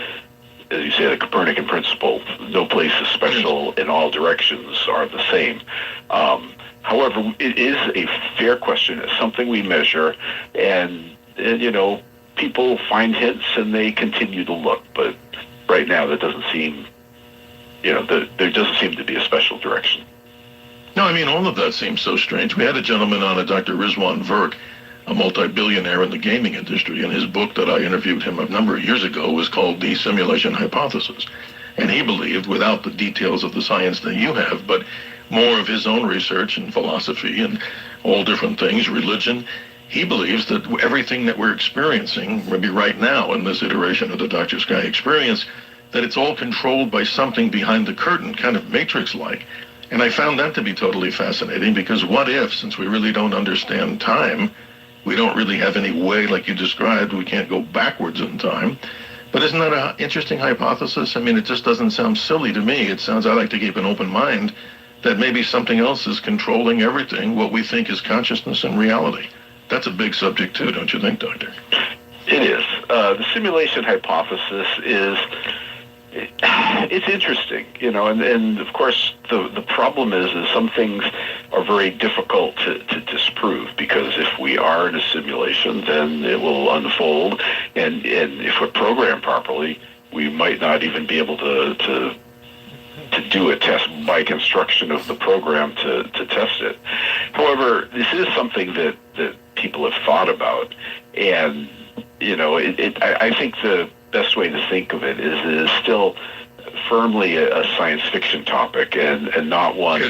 as you say, the Copernican principle, no place is special and all directions are the same. However, it is a fair question. It's something we measure, and people find hints and they continue to look. But right now, that doesn't seem, there doesn't seem to be a special direction. No, I mean, all of that seems so strange. We had a gentleman on, Dr. Rizwan Virk, a multi-billionaire in the gaming industry, and his book that I interviewed him a number of years ago was called The Simulation Hypothesis. And he believed, without the details of the science that you have, but more of his own research and philosophy and all different things, religion, he believes that everything that we're experiencing, maybe right now in this iteration of the Dr. Sky experience, that it's all controlled by something behind the curtain, kind of Matrix-like. And I found that to be totally fascinating, because what if, since we really don't understand time, we don't really have any way, like you described, we can't go backwards in time. But isn't that an interesting hypothesis? I mean, it just doesn't sound silly to me. It sounds, I like to keep an open mind, that maybe something else is controlling everything, what we think is consciousness and reality. That's a big subject too, don't you think, Doctor? It is. The simulation hypothesis is, it's interesting, and of course the problem is some things are very difficult to disprove, because if we are in a simulation, then it will unfold, and if we're programmed properly, we might not even be able to do a test by construction of the program to test it. However, this is something that people have thought about, and I think the best way to think of it is it is still firmly a science fiction topic, and not one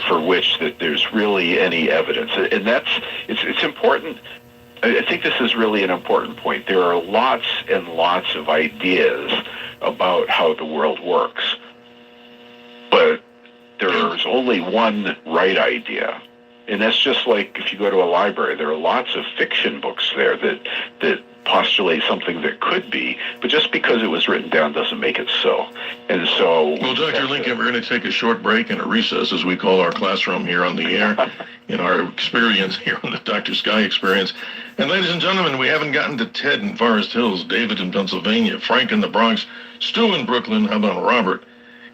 for which that there's really any evidence. And it's important. I think this is really an important point. There are lots and lots of ideas about how the world works, but there's only one right idea. And that's just like if you go to a library, there are lots of fiction books there that postulate something that could be, but just because it was written down doesn't make it so. And so... Well, Dr. Lincoln, we're going to take a short break and a recess, as we call our classroom here on the air, in our experience here on the Dr. Sky Experience. And ladies and gentlemen, we haven't gotten to Ted in Forest Hills, David in Pennsylvania, Frank in the Bronx, Stu in Brooklyn, how about Robert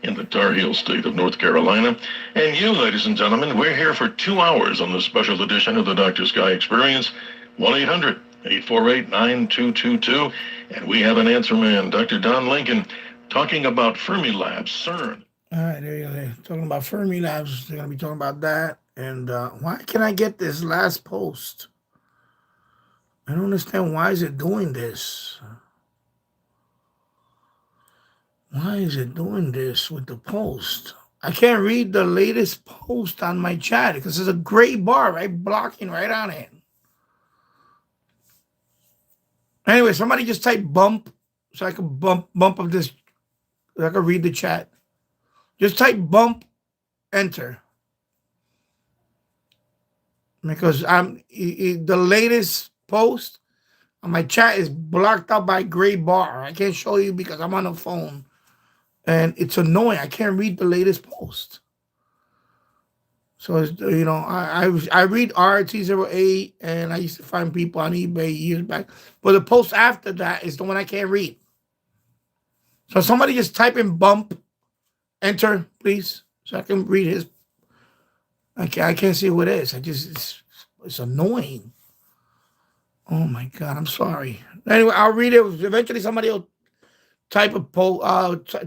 in the Tar Heel state of North Carolina? And you, ladies and gentlemen, we're here for 2 hours on this special edition of the Dr. Sky Experience, 1-800-848-9222. And we have an answer man, Dr. Don Lincoln, talking about Fermilab, CERN. All right, there you go. They're talking about Fermilabs. They're going to be talking about that. And why can I get this last post? I don't understand. Why is it doing this? Why is it doing this with the post? I can't read the latest post on my chat because there's a gray bar blocking right on it. Anyway, somebody just type bump so I can bump up this. So I can read the chat. Just type bump, enter. Because the latest post on my chat is blocked out by gray bar. I can't show you because I'm on the phone. And it's annoying. I can't read the latest post. So, I read RT08, and I used to find people on eBay years back. But the post after that is the one I can't read. So somebody just type in bump, enter, please, so I can read his. I can't see who it is. It's annoying. Oh, my God. I'm sorry. Anyway, I'll read it. Eventually, somebody will type a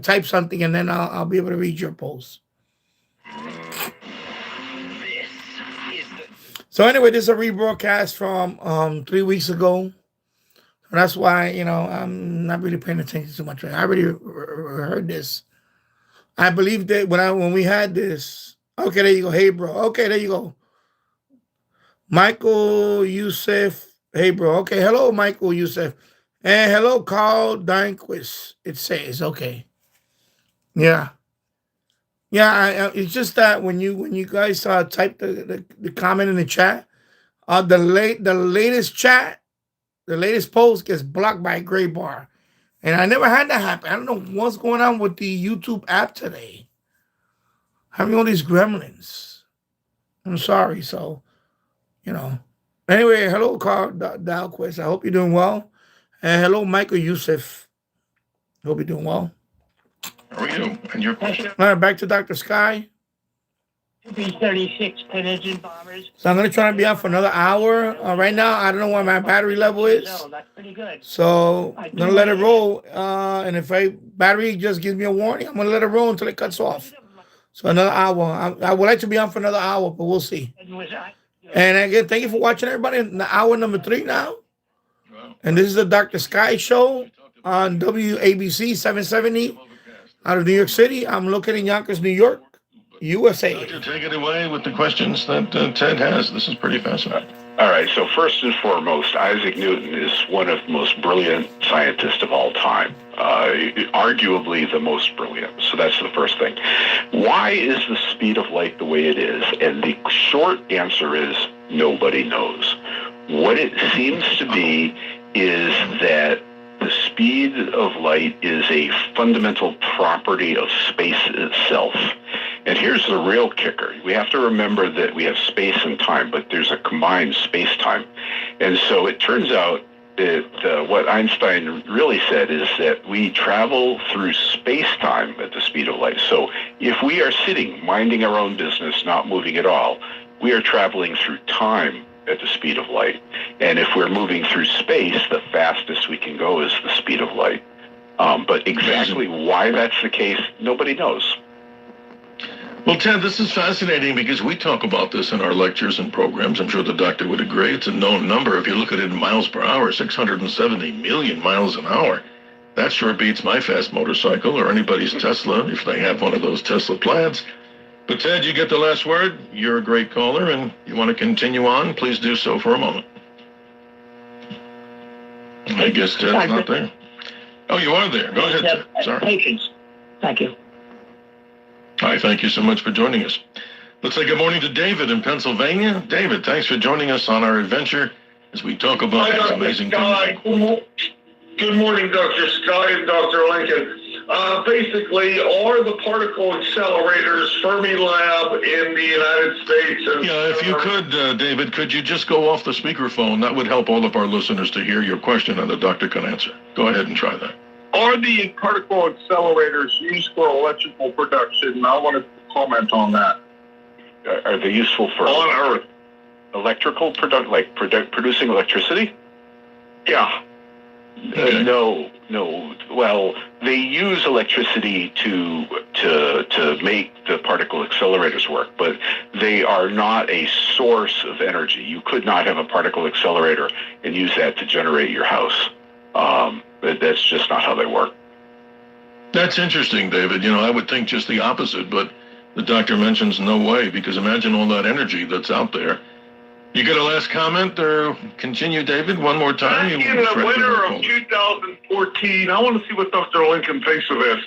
type something, and then I'll be able to read your post. So anyway, this is a rebroadcast from 3 weeks ago. That's why, I'm not really paying attention too much. I already heard this. I believe that when we had this. Okay, there you go. Hey, bro. Okay, there you go. Michael Youssef. Hey, bro. Okay, hello, Michael Youssef. And hello, Carl Dynquist. It says, okay. Yeah. Yeah, it's just that when you guys type the comment in the chat, the latest chat, the latest post gets blocked by a gray bar. And I never had that happen. I don't know what's going on with the YouTube app today. Having all these gremlins. I'm sorry. So, Anyway, hello, Carl Dalquist. I hope you're doing well. And hello, Michael Youssef. Hope you're doing well. How are you? And your question? All right, back to Dr. Sky. B-36 Pennington bombers. So I'm going to try to be on for another hour. Right now, I don't know what my battery level is. So that's pretty good. So I'm going to let it roll. And if battery just gives me a warning, I'm going to let it roll until it cuts off. So another hour. I would like to be on for another hour, but we'll see. And again, thank you for watching, everybody. In hour number 3 now. And this is the Dr. Sky Show on WABC 770 out of New York City. I'm located in Yonkers, New York, USA. Doctor, take it away with the questions that Ted has. This is pretty fascinating. All right, so first and foremost, Isaac Newton is one of the most brilliant scientists of all time, arguably the most brilliant. So that's the first thing. Why is the speed of light the way it is? And the short answer is nobody knows. What it seems to be is that the speed of light is a fundamental property of space itself. And here's the real kicker. We have to remember that we have space and time, but there's a combined space-time. And so it turns out that what Einstein really said is that we travel through space-time at the speed of light. So if we are sitting, minding our own business, not moving at all, we are traveling through time at the speed of light. And if we're moving through space, the fastest we can go is the speed of light. But exactly why that's the case, nobody knows. Well, Ted, this is fascinating because we talk about this in our lectures and programs. I'm sure the doctor would agree. It's a known number. If you look at it in miles per hour, 670 million miles an hour. That sure beats my fast motorcycle or anybody's Tesla, if they have one of those Tesla plaids. But Ted, you get the last word. You're a great caller, and you want to continue on, please do so for a moment. I guess Ted's not there. Oh, you are there. Go ahead, Ted. Sorry. Patience. Thank you. Hi, thank you so much for joining us. Let's say good morning to David in Pennsylvania. David, thanks for joining us on our adventure as we talk about these amazing things. Good morning, Dr. Sky and Dr. Lincoln. Basically, are the particle accelerators Fermilab in the United States? Yeah, if you could, David, could you just go off the speakerphone? That would help all of our listeners to hear your question and the doctor can answer. Go ahead and try that. Are the particle accelerators used for electrical production? I want to comment on that. Are they useful for on Earth? Electrical producing electricity? Yeah. No. Well, they use electricity to make the particle accelerators work, but they are not a source of energy. You could not have a particle accelerator and use that to generate your house. That's just not how they work. That's interesting, David. I would think just the opposite, but the doctor mentions no way, because imagine all that energy that's out there. You got a last comment or continue, David, one more time? In the winter of 2014, I want to see what Dr. Lincoln thinks of this.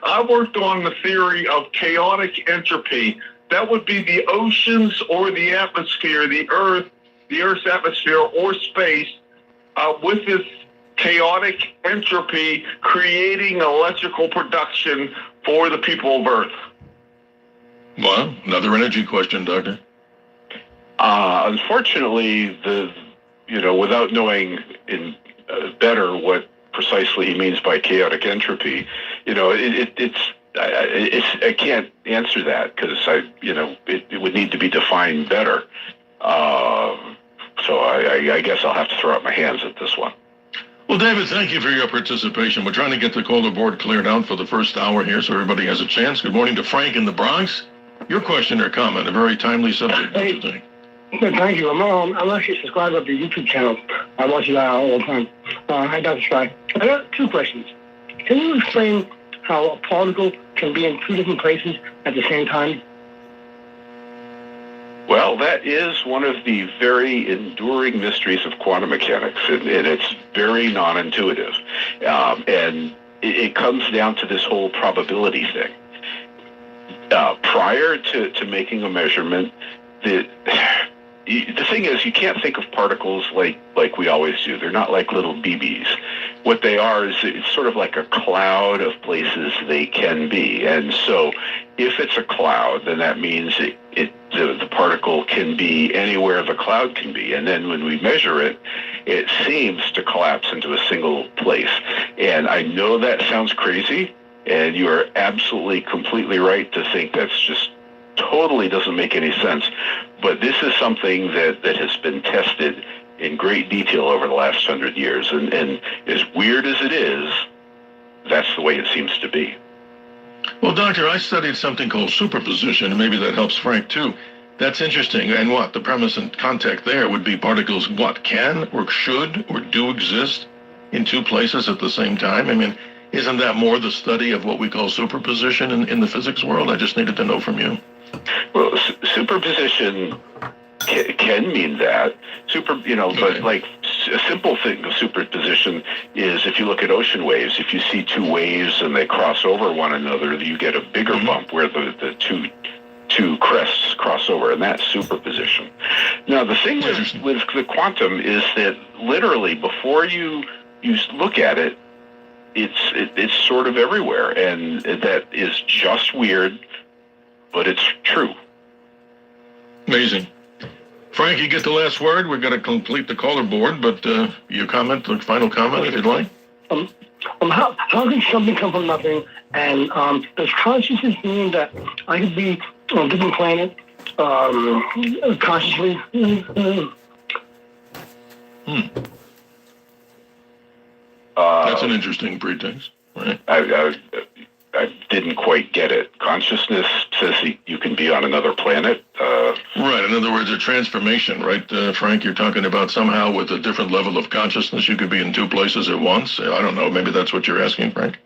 I worked on the theory of chaotic entropy. That would be the oceans or the atmosphere, the Earth's atmosphere or space, with this chaotic entropy creating electrical production for the people of Earth. Well, another energy question, Doctor. Unfortunately, without knowing better what precisely he means by chaotic entropy, I can't answer that because it would need to be defined better. So I guess I'll have to throw up my hands at this one. Well, David, thank you for your participation. We're trying to get the caller board cleared out for the first hour here so everybody has a chance. Good morning to Frank in the Bronx. Your question or comment, a very timely subject, don't you think? Thank you. I'm actually a subscriber of the YouTube channel. I watch it all the time. Hi, Dr. Sky. I got two questions. Can you explain how a particle can be in two different places at the same time? Well, that is one of the very enduring mysteries of quantum mechanics, and it's very non-intuitive. And it comes down to this whole probability thing. Prior to making a measurement, the thing is, you can't think of particles like we always do. They're not like little BBs. What they are is it's sort of like a cloud of places they can be. And so if it's a cloud, then that means the particle can be anywhere the cloud can be. And then when we measure it, it seems to collapse into a single place. And I know that sounds crazy, and you are absolutely, completely right to think that's just totally doesn't make any sense. But this is something that has been tested in great detail over the last 100 years. And as weird as it is, that's the way it seems to be. Well, Doctor, I studied something called superposition, and maybe that helps Frank too. That's interesting. And what? The premise and context there would be particles, can or should or do exist in two places at the same time? I mean, isn't that more the study of what we call superposition in the physics world? I just needed to know from you. Well, superposition can mean that. But like a simple thing of superposition is if you look at ocean waves, if you see two waves and they cross over one another, you get a bigger bump where the two crests cross over, and that's superposition. Now, the thing with the quantum is that literally before you look at it, it's sort of everywhere, and that is just weird, but it's true. Amazing. Frank, you get the last word. We're going to complete the caller board, but your comment, the final comment, if you'd like. How can something come from nothing? And does consciousness mean that I could be on a different planet consciously? That's an interesting pretext, right? I didn't quite get it. Consciousness says you can be on another planet. Right. In other words, a transformation, right, Frank? You're talking about somehow with a different level of consciousness, you could be in two places at once. I don't know. Maybe that's what you're asking, Frank.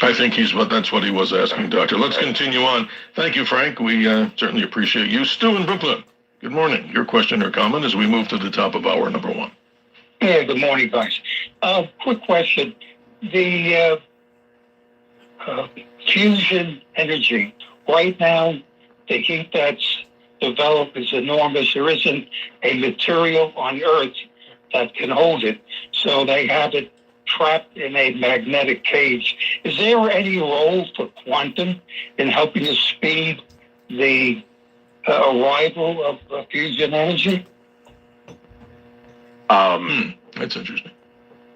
I think that's what he was asking, Doctor. Let's continue on. Thank you, Frank. We certainly appreciate you. Stu in Brooklyn. Good morning. Your question or comment as we move to the top of hour number one. Yeah, good morning, guys. Quick question. The fusion energy, Right now, the heat that's developed is enormous. There isn't a material on Earth that can hold it, so they have it trapped in a magnetic cage. Is there any role for quantum in helping to speed the arrival of fusion energy? That's interesting.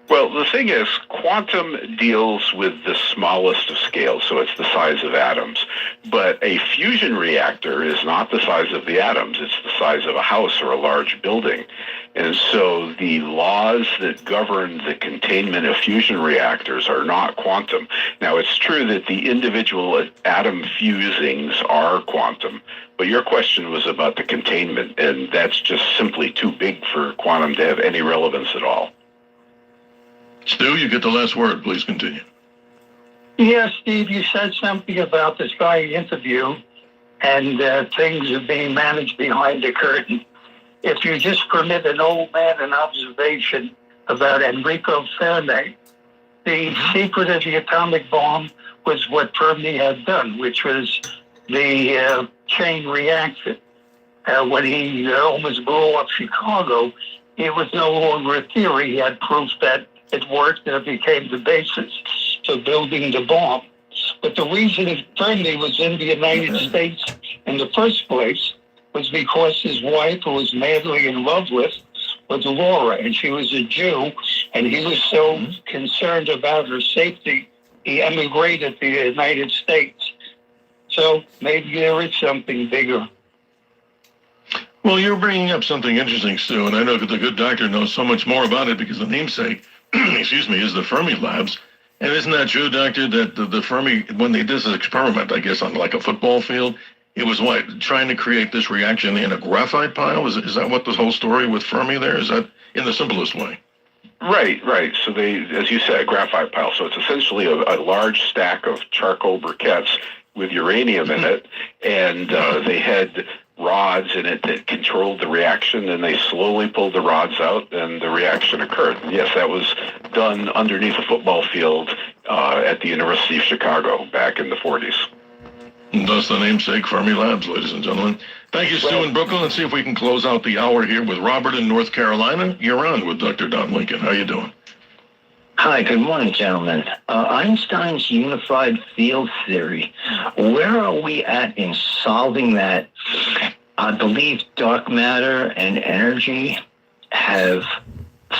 Well, the thing is, quantum deals with the smallest of scales, so it's the size of atoms. But a fusion reactor is not the size of the atoms. It's the size of a house or a large building. And so the laws that govern the containment of fusion reactors are not quantum. Now, it's true that the individual atom fusings are quantum, but your question was about the containment, and that's just simply too big for quantum to have any relevance at all. Stu, you get the last word. Please continue. Yes, Steve, you said something about this guy interview and things are being managed behind the curtain. If you just permit an old man an observation about Enrico Fermi, the secret of the atomic bomb was what Fermi had done, which was the chain reaction. When he almost blew up Chicago, it was no longer a theory. He had proof that it worked and it became the basis for building the bomb. But the reason Fermi was in the United States in the first place was because his wife, who was madly in love with, was Laura, and she was a Jew, and he was so concerned about her safety, he emigrated to the United States. So maybe there is something bigger. Well, you're bringing up something interesting, Stu, and I know that the good doctor knows so much more about it because the namesake, excuse me, is the Fermi Labs. And isn't that true, Doctor, that the Fermi, when they did this experiment, I guess, on like a football field, it was what, trying to create this reaction in a graphite pile? Is that what the whole story with Fermi there? Is that in the simplest way? Right. So they, as you said, a graphite pile. So it's essentially a large stack of charcoal briquettes with uranium in it, and they had rods in it that controlled the reaction, and they slowly pulled the rods out, and the reaction occurred. Yes, that was done underneath a football field at the University of Chicago back in the 40s. And thus the namesake Fermi Labs, ladies and gentlemen. Thank you, Stu in Brooklyn. Let's see if we can close out the hour here with Robert in North Carolina. You're on with Dr. Don Lincoln. How you doing? Hi, good morning, gentlemen. Einstein's unified field theory, where are we at in solving that? I believe dark matter and energy have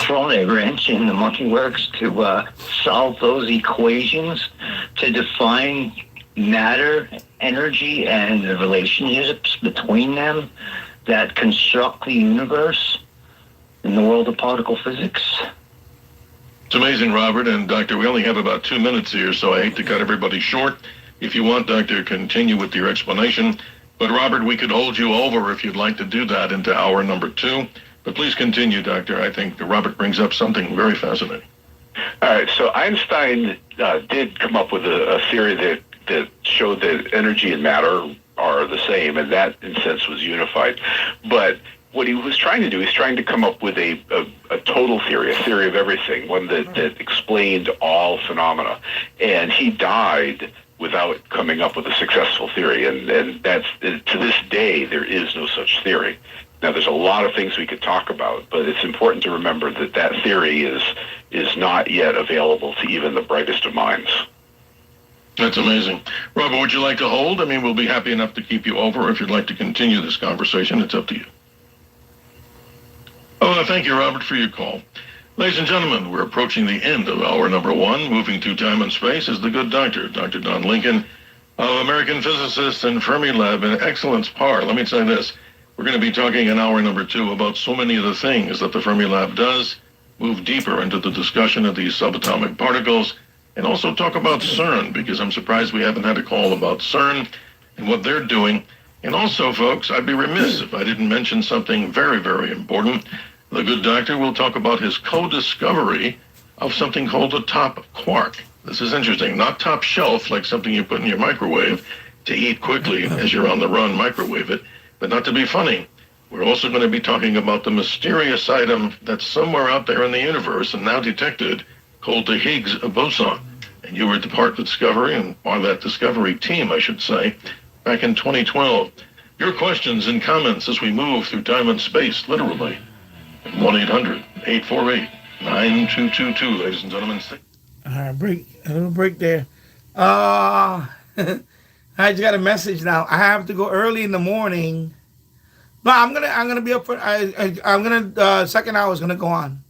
thrown a wrench in the monkey works to solve those equations, to define matter, energy, and the relationships between them that construct the universe in the world of particle physics. It's amazing, Robert. And Doctor, we only have about 2 minutes here, so I hate to cut everybody short. If you want, Doctor, continue with your explanation. But Robert, we could hold you over if you'd like to do that into hour number 2. But please continue, Doctor. I think Robert brings up something very fascinating. All right, so Einstein did come up with a theory that showed that energy and matter are the same, and that, in a sense, was unified. But what he was trying to do, he's trying to come up with a total theory, a theory of everything, one that explained all phenomena. And he died without coming up with a successful theory. And that's, to this day, there is no such theory. Now, there's a lot of things we could talk about, but it's important to remember that that theory is not yet available to even the brightest of minds. That's amazing. Robert, would you like to hold? I mean, we'll be happy enough to keep you over. If you'd like to continue this conversation, it's up to you. Oh, thank you, Robert, for your call. Ladies and gentlemen, we're approaching the end of hour number 1. Moving through time and space is the good doctor, Dr. Don Lincoln, American physicist and Fermi Lab in excellence par. Let me say this. We're going to be talking in hour number 2 about so many of the things that the Fermi Lab does, move deeper into the discussion of these subatomic particles, and also talk about CERN, because I'm surprised we haven't had a call about CERN and what they're doing. And also, folks, I'd be remiss if I didn't mention something very, very important. The good doctor will talk about his co-discovery of something called a top quark. This is interesting. Not top shelf, like something you put in your microwave to eat quickly as you're on the run, microwave it. But not to be funny, we're also going to be talking about the mysterious item that's somewhere out there in the universe and now detected, called the Higgs boson. And you were at the part of the discovery, and on that discovery team, I should say. back in 2012. Your questions and comments as we move through time and space, literally. 1-800-848-9222, ladies and gentlemen. All right, a little break there. I just got a message now. I have to go early in the morning. No, I'm gonna be up for. I'm gonna second hour is gonna go on.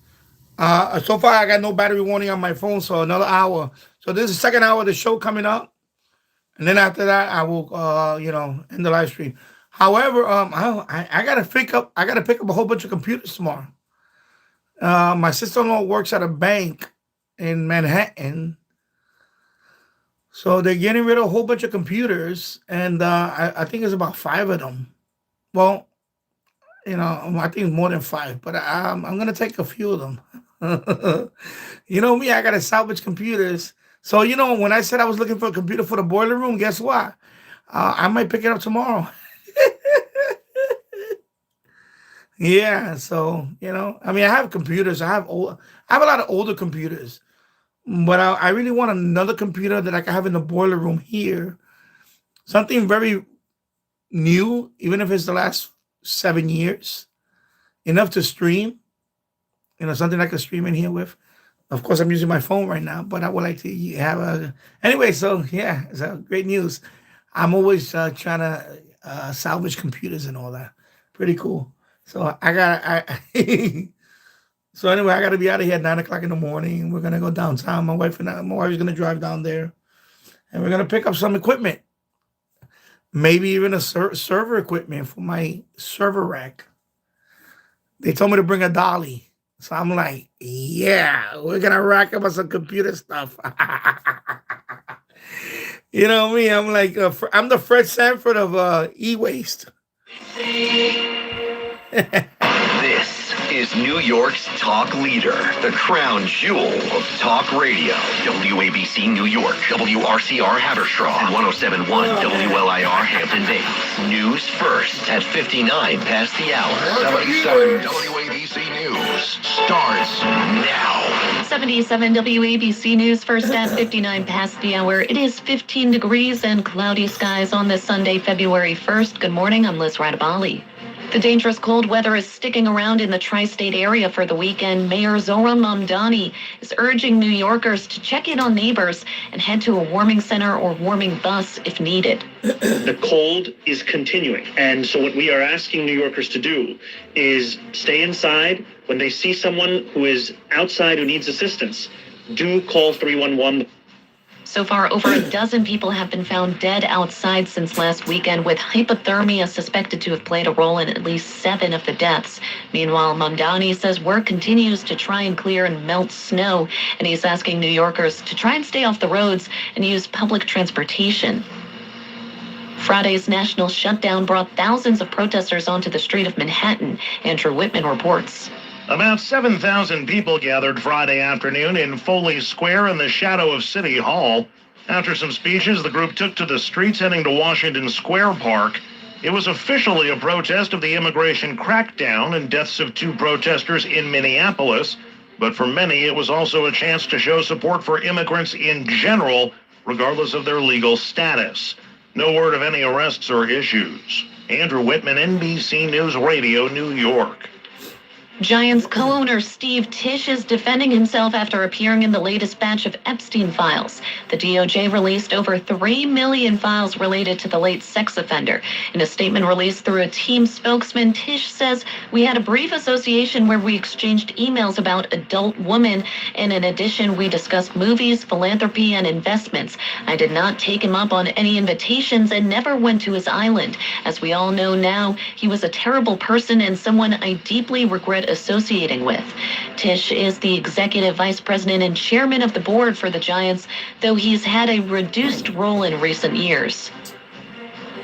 So far I got no battery warning on my phone, so another hour. So this is the second hour of the show coming up, and then after that I will end the live stream. However, I gotta pick up a whole bunch of computers tomorrow. My sister-in-law works at a bank in Manhattan. So they're getting rid of a whole bunch of computers, and I think it's about 5 of them. Well, I think it's more than 5, but I'm going to take a few of them. You know me, I got to salvage computers. So, when I said I was looking for a computer for the boiler room, guess what? I might pick it up tomorrow. Yeah, so, I have computers. I have a lot of older computers. But I really want another computer that I can have in the boiler room here. Something very new, even if it's the last 7 years. Enough to stream. Something I can stream in here with. Of course, I'm using my phone right now, but I would like to have a... Anyway, so, yeah, it's great news. I'm always trying to salvage computers and all that. Pretty cool. So, So anyway, I got to be out of here at 9 o'clock in the morning. We're going to go downtown. My wife is going to drive down there. And we're going to pick up some equipment. Maybe even a server equipment for my server rack. They told me to bring a dolly. So I'm like, yeah, we're going to rack up on some computer stuff. You know me, I'm like, I'm the Fred Sanford of e-waste. This is New York's talk leader, the crown jewel of talk radio. WABC New York, WRCR Haverstraw, and 107.1 WLIR Hampton Bays. News first at 59 past the hour. 77 WABC News starts now. 77 WABC News first at 59 past the hour. It is 15 degrees and cloudy skies on this Sunday, February 1st. Good morning, I'm Liz Radabali. The dangerous cold weather is sticking around in the tri-state area for the weekend. Mayor Zohran Mamdani is urging New Yorkers to check in on neighbors and head to a warming center or warming bus if needed. The cold is continuing. And so what we are asking New Yorkers to do is stay inside. When they see someone who is outside who needs assistance, do call 311. So far, over a dozen people have been found dead outside since last weekend, with hypothermia suspected to have played a role in at least 7 of the deaths. Meanwhile, Mamdani says work continues to try and clear and melt snow, and he's asking New Yorkers to try and stay off the roads and use public transportation. Friday's national shutdown brought thousands of protesters onto the street of Manhattan. Andrew Whitman reports. About 7,000 people gathered Friday afternoon in Foley Square in the shadow of City Hall. After some speeches, the group took to the streets heading to Washington Square Park. It was officially a protest of the immigration crackdown and deaths of 2 protesters in Minneapolis. But for many, it was also a chance to show support for immigrants in general, regardless of their legal status. No word of any arrests or issues. Andrew Whitman, NBC News Radio, New York. Giants co-owner Steve Tisch is defending himself after appearing in the latest batch of Epstein files. The DOJ released over 3 million files related to the late sex offender. In a statement released through a team spokesman, Tisch says, "We had a brief association where we exchanged emails about adult women, and in addition, we discussed movies, philanthropy, and investments. I did not take him up on any invitations and never went to his island. As we all know now, he was a terrible person and someone I deeply regret associating with." Tisch is the executive vice president and chairman of the board for the Giants, though he's had a reduced role in recent years.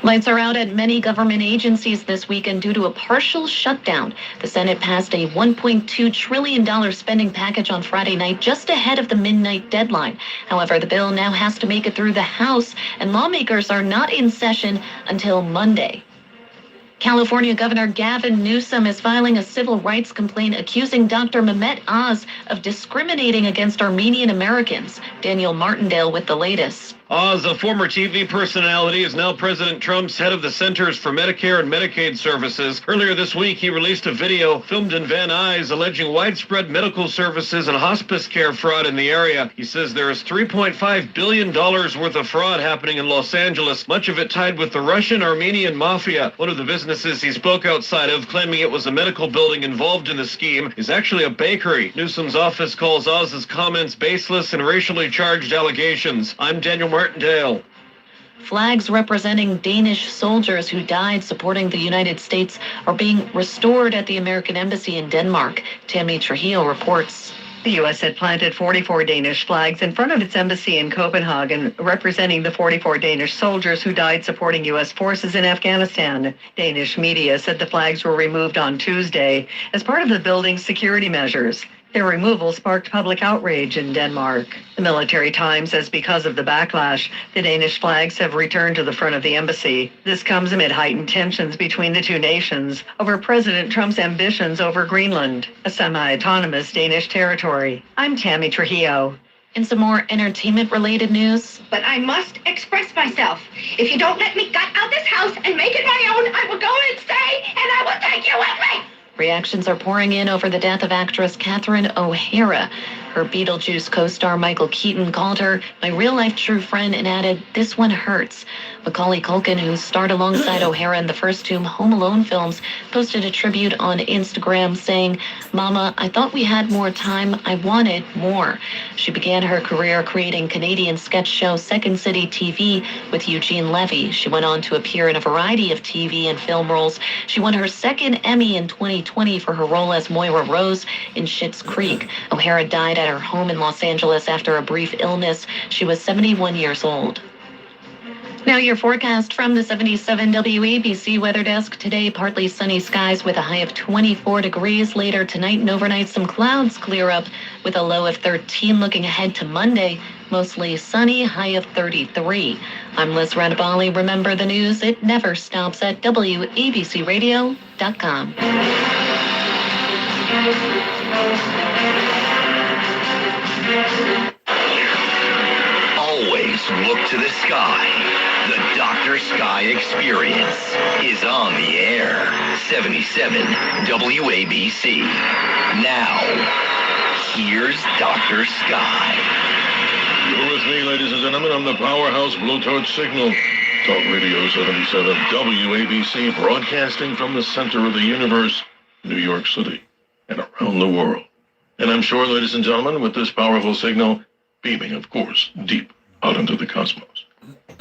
Lights are out at many government agencies this weekend due to a partial shutdown. The Senate passed a $1.2 trillion spending package on Friday night, just ahead of the midnight deadline. However, the bill now has to make it through the House, and lawmakers are not in session until Monday. California Governor Gavin Newsom is filing a civil rights complaint accusing Dr. Mehmet Oz of discriminating against Armenian Americans. Daniel Martindale with the latest. Oz, a former TV personality, is now President Trump's head of the Centers for Medicare and Medicaid Services. Earlier this week, he released a video filmed in Van Nuys alleging widespread medical services and hospice care fraud in the area. He says there is $3.5 billion worth of fraud happening in Los Angeles, much of it tied with the Russian-Armenian mafia. One of the businesses he spoke outside of, claiming it was a medical building involved in the scheme, is actually a bakery. Newsom's office calls Oz's comments baseless and racially charged allegations. I'm Daniel Martindale. Flags representing Danish soldiers who died supporting the United States are being restored at the American Embassy in Denmark. Tammy Trujillo reports. The U.S. had planted 44 Danish flags in front of its embassy in Copenhagen, representing the 44 Danish soldiers who died supporting U.S. forces in Afghanistan. Danish media said the flags were removed on Tuesday as part of the building's security measures. Their removal sparked public outrage in Denmark. The Military Times says because of the backlash, the Danish flags have returned to the front of the embassy. This comes amid heightened tensions between the two nations over President Trump's ambitions over Greenland, a semi-autonomous Danish territory. I'm Tammy Trujillo. In some more entertainment-related news. But I must express myself. If you don't let me gut out this house and make it my own, I will go and stay, and I will take you with me. Reactions are pouring in over the death of actress Catherine O'Hara. Her Beetlejuice co-star Michael Keaton called her my real-life true friend and added, "This one hurts." Macaulay Culkin, who starred alongside O'Hara in the first two Home Alone films, posted a tribute on Instagram saying, "Mama, I thought we had more time. I wanted more." She began her career creating Canadian sketch show Second City TV with Eugene Levy. She went on to appear in a variety of TV and film roles. She won her second Emmy in 2020 for her role as Moira Rose in Schitt's Creek. O'Hara died at her home in Los Angeles after a brief illness. She was 71 years old. Now your forecast from the 77 WABC weather desk. Today, partly sunny skies with a high of 24 degrees. Later tonight and overnight, some clouds clear up with a low of 13. Looking ahead to Monday, mostly sunny, high of 33. I'm Liz Radabali. Remember, the news, it never stops at WABCRadio.com. Always look to the sky. The Dr. Sky Experience is on the air. 77 WABC. Now, here's Dr. Sky. You're with me, ladies and gentlemen, on the Powerhouse Blowtorch Signal. Talk Radio 77 WABC, broadcasting from the center of the universe, New York City, and around the world. And I'm sure, ladies and gentlemen, with this powerful signal, beaming, of course, deep out into the cosmos.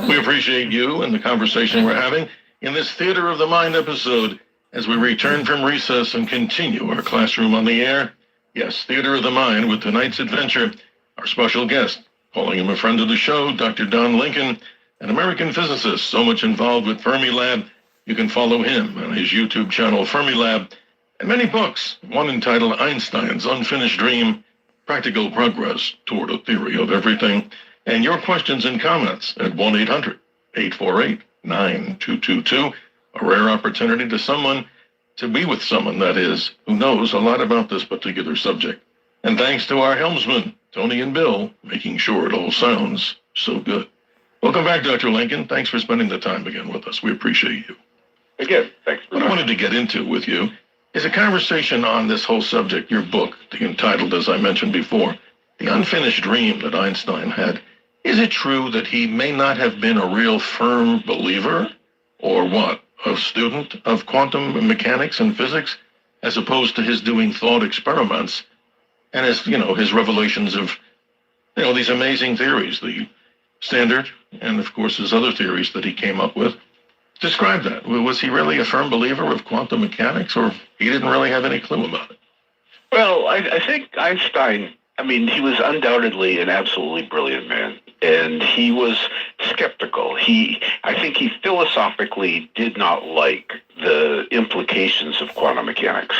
We appreciate you and the conversation we're having in this Theater of the Mind episode as we return from recess and continue our classroom on the air. Yes, Theater of the Mind with tonight's adventure, our special guest, calling him a friend of the show, Dr. Don Lincoln, an American physicist so much involved with Fermilab. You can follow him on his YouTube channel, Fermilab, and many books, one entitled Einstein's Unfinished Dream, Practical Progress Toward a Theory of Everything. And your questions and comments at 1-800-848-9222. A rare opportunity to be with someone, that is, who knows a lot about this particular subject. And thanks to our helmsmen, Tony and Bill, making sure it all sounds so good. Welcome back, Dr. Lincoln. Thanks for spending the time again with us. We appreciate you. Again, thanks for What I wanted to get into with you is a conversation on this whole subject, your book, entitled, as I mentioned before, The Unfinished Dream That Einstein Had. Is it true that he may not have been a real firm believer, or what, a student of quantum mechanics and physics, as opposed to his doing thought experiments, and his revelations of, these amazing theories, the standard, and of course his other theories that he came up with? Describe that. Was he really a firm believer of quantum mechanics, or he didn't really have any clue about it? Well, I think Einstein, he was undoubtedly an absolutely brilliant man, and he was skeptical. I think he philosophically did not like the implications of quantum mechanics,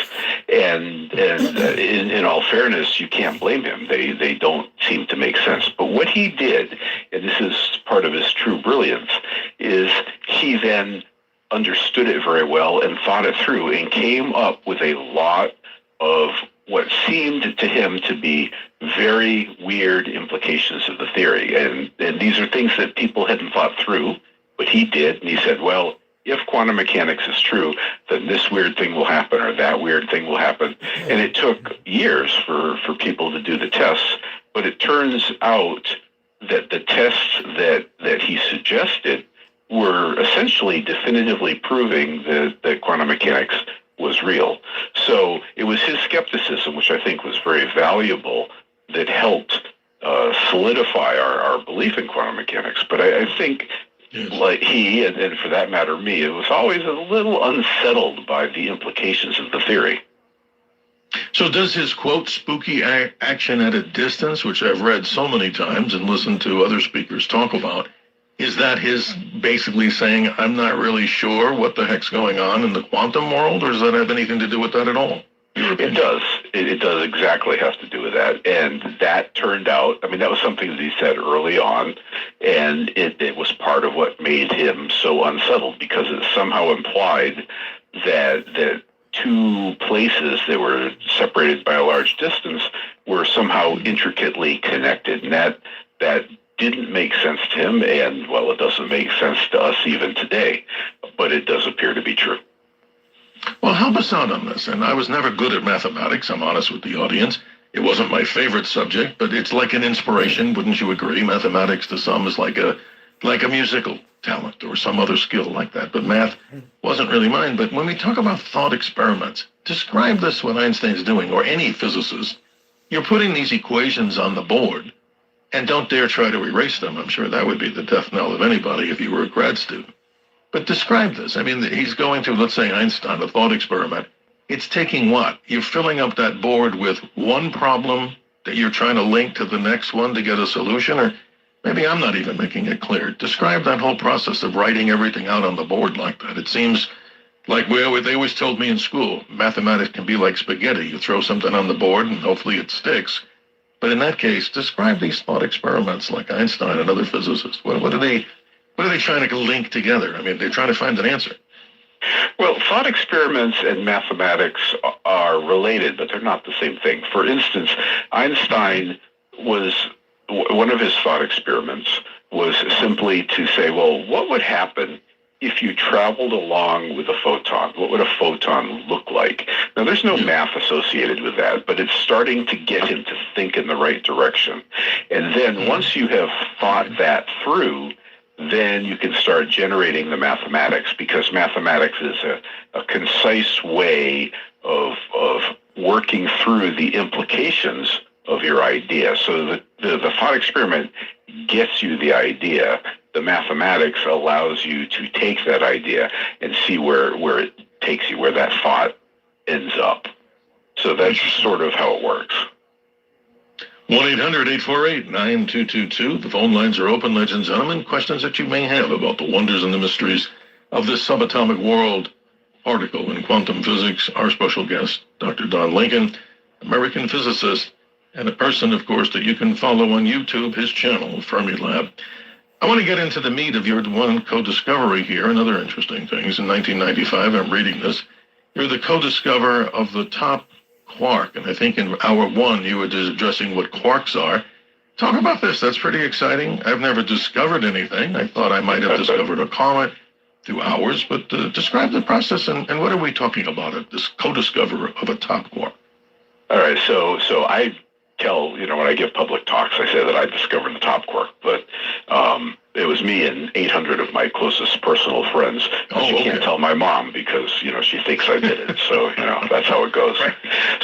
and in all fairness, you can't blame him. They don't seem to make sense. But what he did, and this is part of his true brilliance, is he then understood it very well and thought it through and came up with a lot of what seemed to him to be very weird implications of the theory. And these are things that people hadn't thought through, but he did. And he said, well, if quantum mechanics is true, then this weird thing will happen or that weird thing will happen. And it took years for people to do the tests, but it turns out that the tests that he suggested were essentially definitively proving that quantum mechanics was real. So it was his skepticism, which I think was very valuable, that helped solidify our belief in quantum mechanics. But I think, like he, and for that matter me, it was always a little unsettled by the implications of the theory. So does his, quote, spooky action at a distance, which I've read so many times and listened to other speakers talk about, is that his basically saying, I'm not really sure what the heck's going on in the quantum world, or does that have anything to do with that at all? It does. It does exactly have to do with that. And that turned out, I mean, that was something that he said early on, and it was part of what made him so unsettled, because it somehow implied that two places that were separated by a large distance were somehow intricately connected. And that didn't make sense to him, and, well, it doesn't make sense to us even today, but it does appear to be true. Well, help us out on this. And I was never good at mathematics, I'm honest with the audience. It wasn't my favorite subject, but it's like an inspiration, wouldn't you agree? Mathematics to some is like a musical talent or some other skill like that, but math wasn't really mine. But when we talk about thought experiments, describe this, what Einstein's doing, or any physicist. You're putting these equations on the board, and don't dare try to erase them. I'm sure that would be the death knell of anybody if you were a grad student. But describe this. I mean, he's going to, let's say, Einstein, a thought experiment. It's taking what? You're filling up that board with one problem that you're trying to link to the next one to get a solution? Or maybe I'm not even making it clear. Describe that whole process of writing everything out on the board like that. It seems like they always told me in school, mathematics can be like spaghetti. You throw something on the board and hopefully it sticks. But in that case, describe these thought experiments like Einstein and other physicists. What are they trying to link together? I mean, they're trying to find an answer. Well, thought experiments and mathematics are related, but they're not the same thing. For instance, Einstein one of his thought experiments was simply to say, well, what would happen if you traveled along with a photon? What would a photon look like? Now, there's no math associated with that, but it's starting to get him to think in the right direction. And then once you have thought that through, then you can start generating the mathematics, because mathematics is a concise way of working through the implications of your idea. So the thought experiment gets you the idea. The mathematics allows you to take that idea and see where it takes you, where that thought ends up. So that's sort of how it works. 1-800-848-9222. The phone lines are open, ladies and gentlemen. Questions that you may have about the wonders and the mysteries of this subatomic world article in quantum physics. Our special guest, Dr. Don Lincoln, American physicist, and a person, of course, that you can follow on YouTube, his channel, Fermilab. I want to get into the meat of your one co-discovery here and other interesting things. In 1995, I'm reading this, you're the co-discoverer of the top quark, and I think in hour one you were addressing what quarks are. Talk about this. That's pretty exciting. I've never discovered anything. I thought I might have discovered a comet through hours, but describe the process and what are we talking about at this co-discoverer of a top quark? All right, so I tell, when I give public talks, I say that I discovered the top quark, but it was me and 800 of my closest personal friends. You can't tell my mom because, she thinks I did it. So, that's how it goes. Right.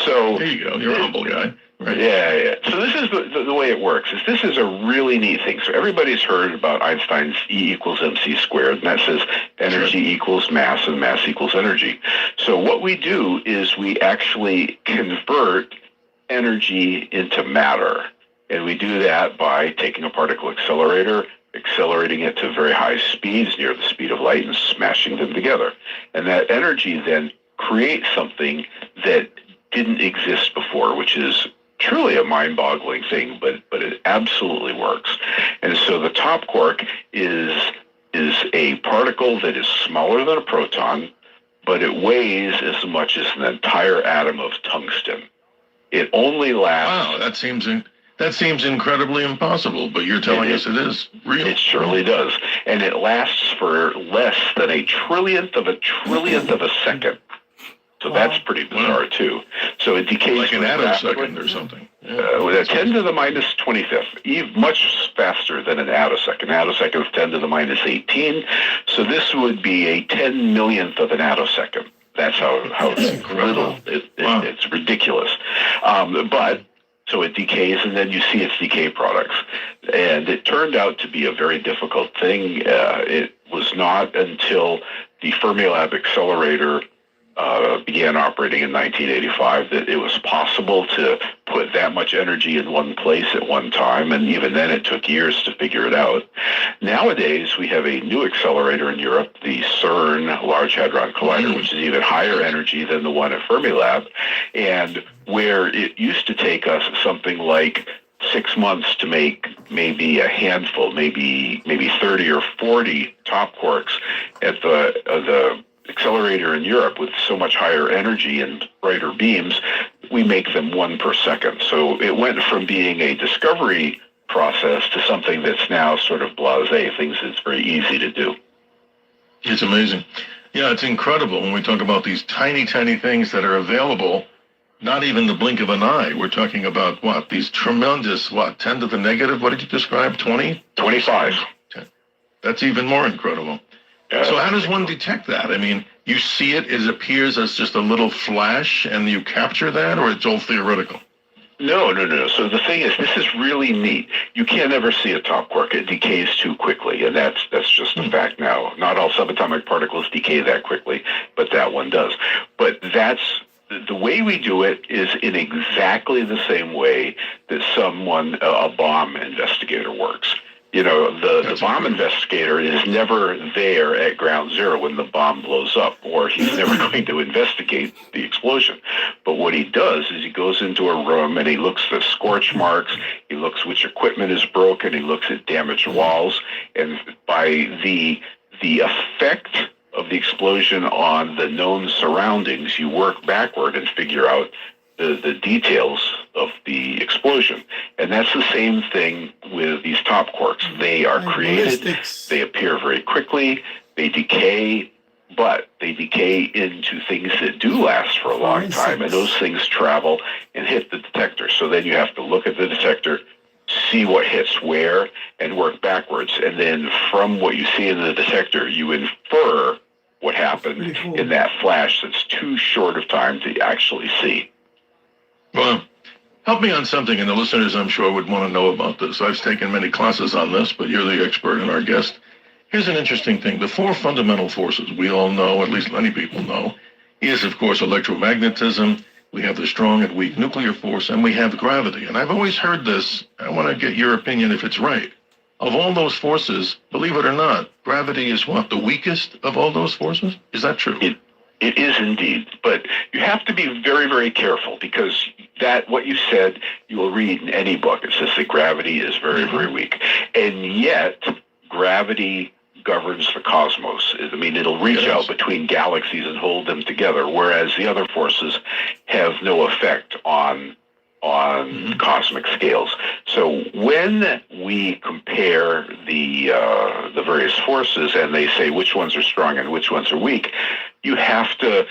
So there you go. You're a humble guy. Right. Yeah. So this is the way it works. This is a really neat thing. So everybody's heard about Einstein's E equals mc squared, and that says energy equals mass and mass equals energy. So what we do is we actually convert energy into matter. And we do that by taking a particle accelerator, accelerating it to very high speeds, near the speed of light, and smashing them together. And that energy then creates something that didn't exist before, which is truly a mind-boggling thing, but it absolutely works. And so the top quark is a particle that is smaller than a proton, but it weighs as much as an entire atom of tungsten. It only lasts. Wow, that seems incredibly impossible, but you're telling us it is real. It surely does. And it lasts for less than a trillionth of a second. So that's pretty bizarre, too. So it decays like an attosecond or something. With a 10 to the minus 25th, much faster than an attosecond. An attosecond is 10 to the minus 18. So this would be a 10 millionth of an attosecond. That's how little it's ridiculous. But so it decays, and then you see its decay products. And it turned out to be a very difficult thing. It was not until the Fermilab accelerator began operating in 1985 that it was possible to put that much energy in one place at one time, and even then it took years to figure it out. Nowadays, we have a new accelerator in Europe, the CERN Large Hadron Collider, which is even higher energy than the one at Fermilab, and where it used to take us something like 6 months to make maybe a handful, maybe 30 or 40 top quarks at the accelerator in Europe with so much higher energy and brighter beams, we make them 1 per second. So it went from being a discovery process to something that's now sort of blasé, things that's very easy to do. It's amazing. Yeah, it's incredible when we talk about these tiny, tiny things that are available, not even the blink of an eye. We're talking about what? These tremendous, 10 to the negative, what did you describe, 20? 25. That's even more incredible. So how does one detect that? I mean, you see it appears as just a little flash, and you capture that, or it's all theoretical? No. So the thing is, this is really neat. You can't ever see a top quark. It decays too quickly, and that's just a fact now. Not all subatomic particles decay that quickly, but that one does. But that's the way we do it is in exactly the same way that a bomb investigator works. You know, the bomb investigator is never there at ground zero when the bomb blows up, or he's never going to investigate the explosion. But what he does is he goes into a room and he looks at scorch marks, he looks which equipment is broken, he looks at damaged walls, and by the effect of the explosion on the known surroundings, you work backward and figure out the details of the explosion. And that's the same thing with these top quarks. They are created, they appear very quickly, they decay, but they decay into things that do last for a long time, and those things travel and hit the detector. So then you have to look at the detector, see what hits where, and work backwards. And then from what you see in the detector, you infer what happened in that flash that's too short of time to actually see. Well, help me on something, and the listeners, I'm sure, would want to know about this. I've taken many classes on this, but you're the expert and our guest. Here's an interesting thing. The 4 fundamental forces we all know, at least many people know, is, of course, electromagnetism. We have the strong and weak nuclear force, and we have gravity. And I've always heard this. I want to get your opinion if it's right. Of all those forces, believe it or not, gravity is what? The weakest of all those forces? Is that true? It is indeed, but you have to be very, very careful because what you said, you will read in any book. It says that gravity is very, very weak. And yet, gravity governs the cosmos. I mean, it'll reach out between galaxies and hold them together, whereas the other forces have no effect on cosmic scales. So when we compare the various forces and they say which ones are strong and which ones are weak, you have to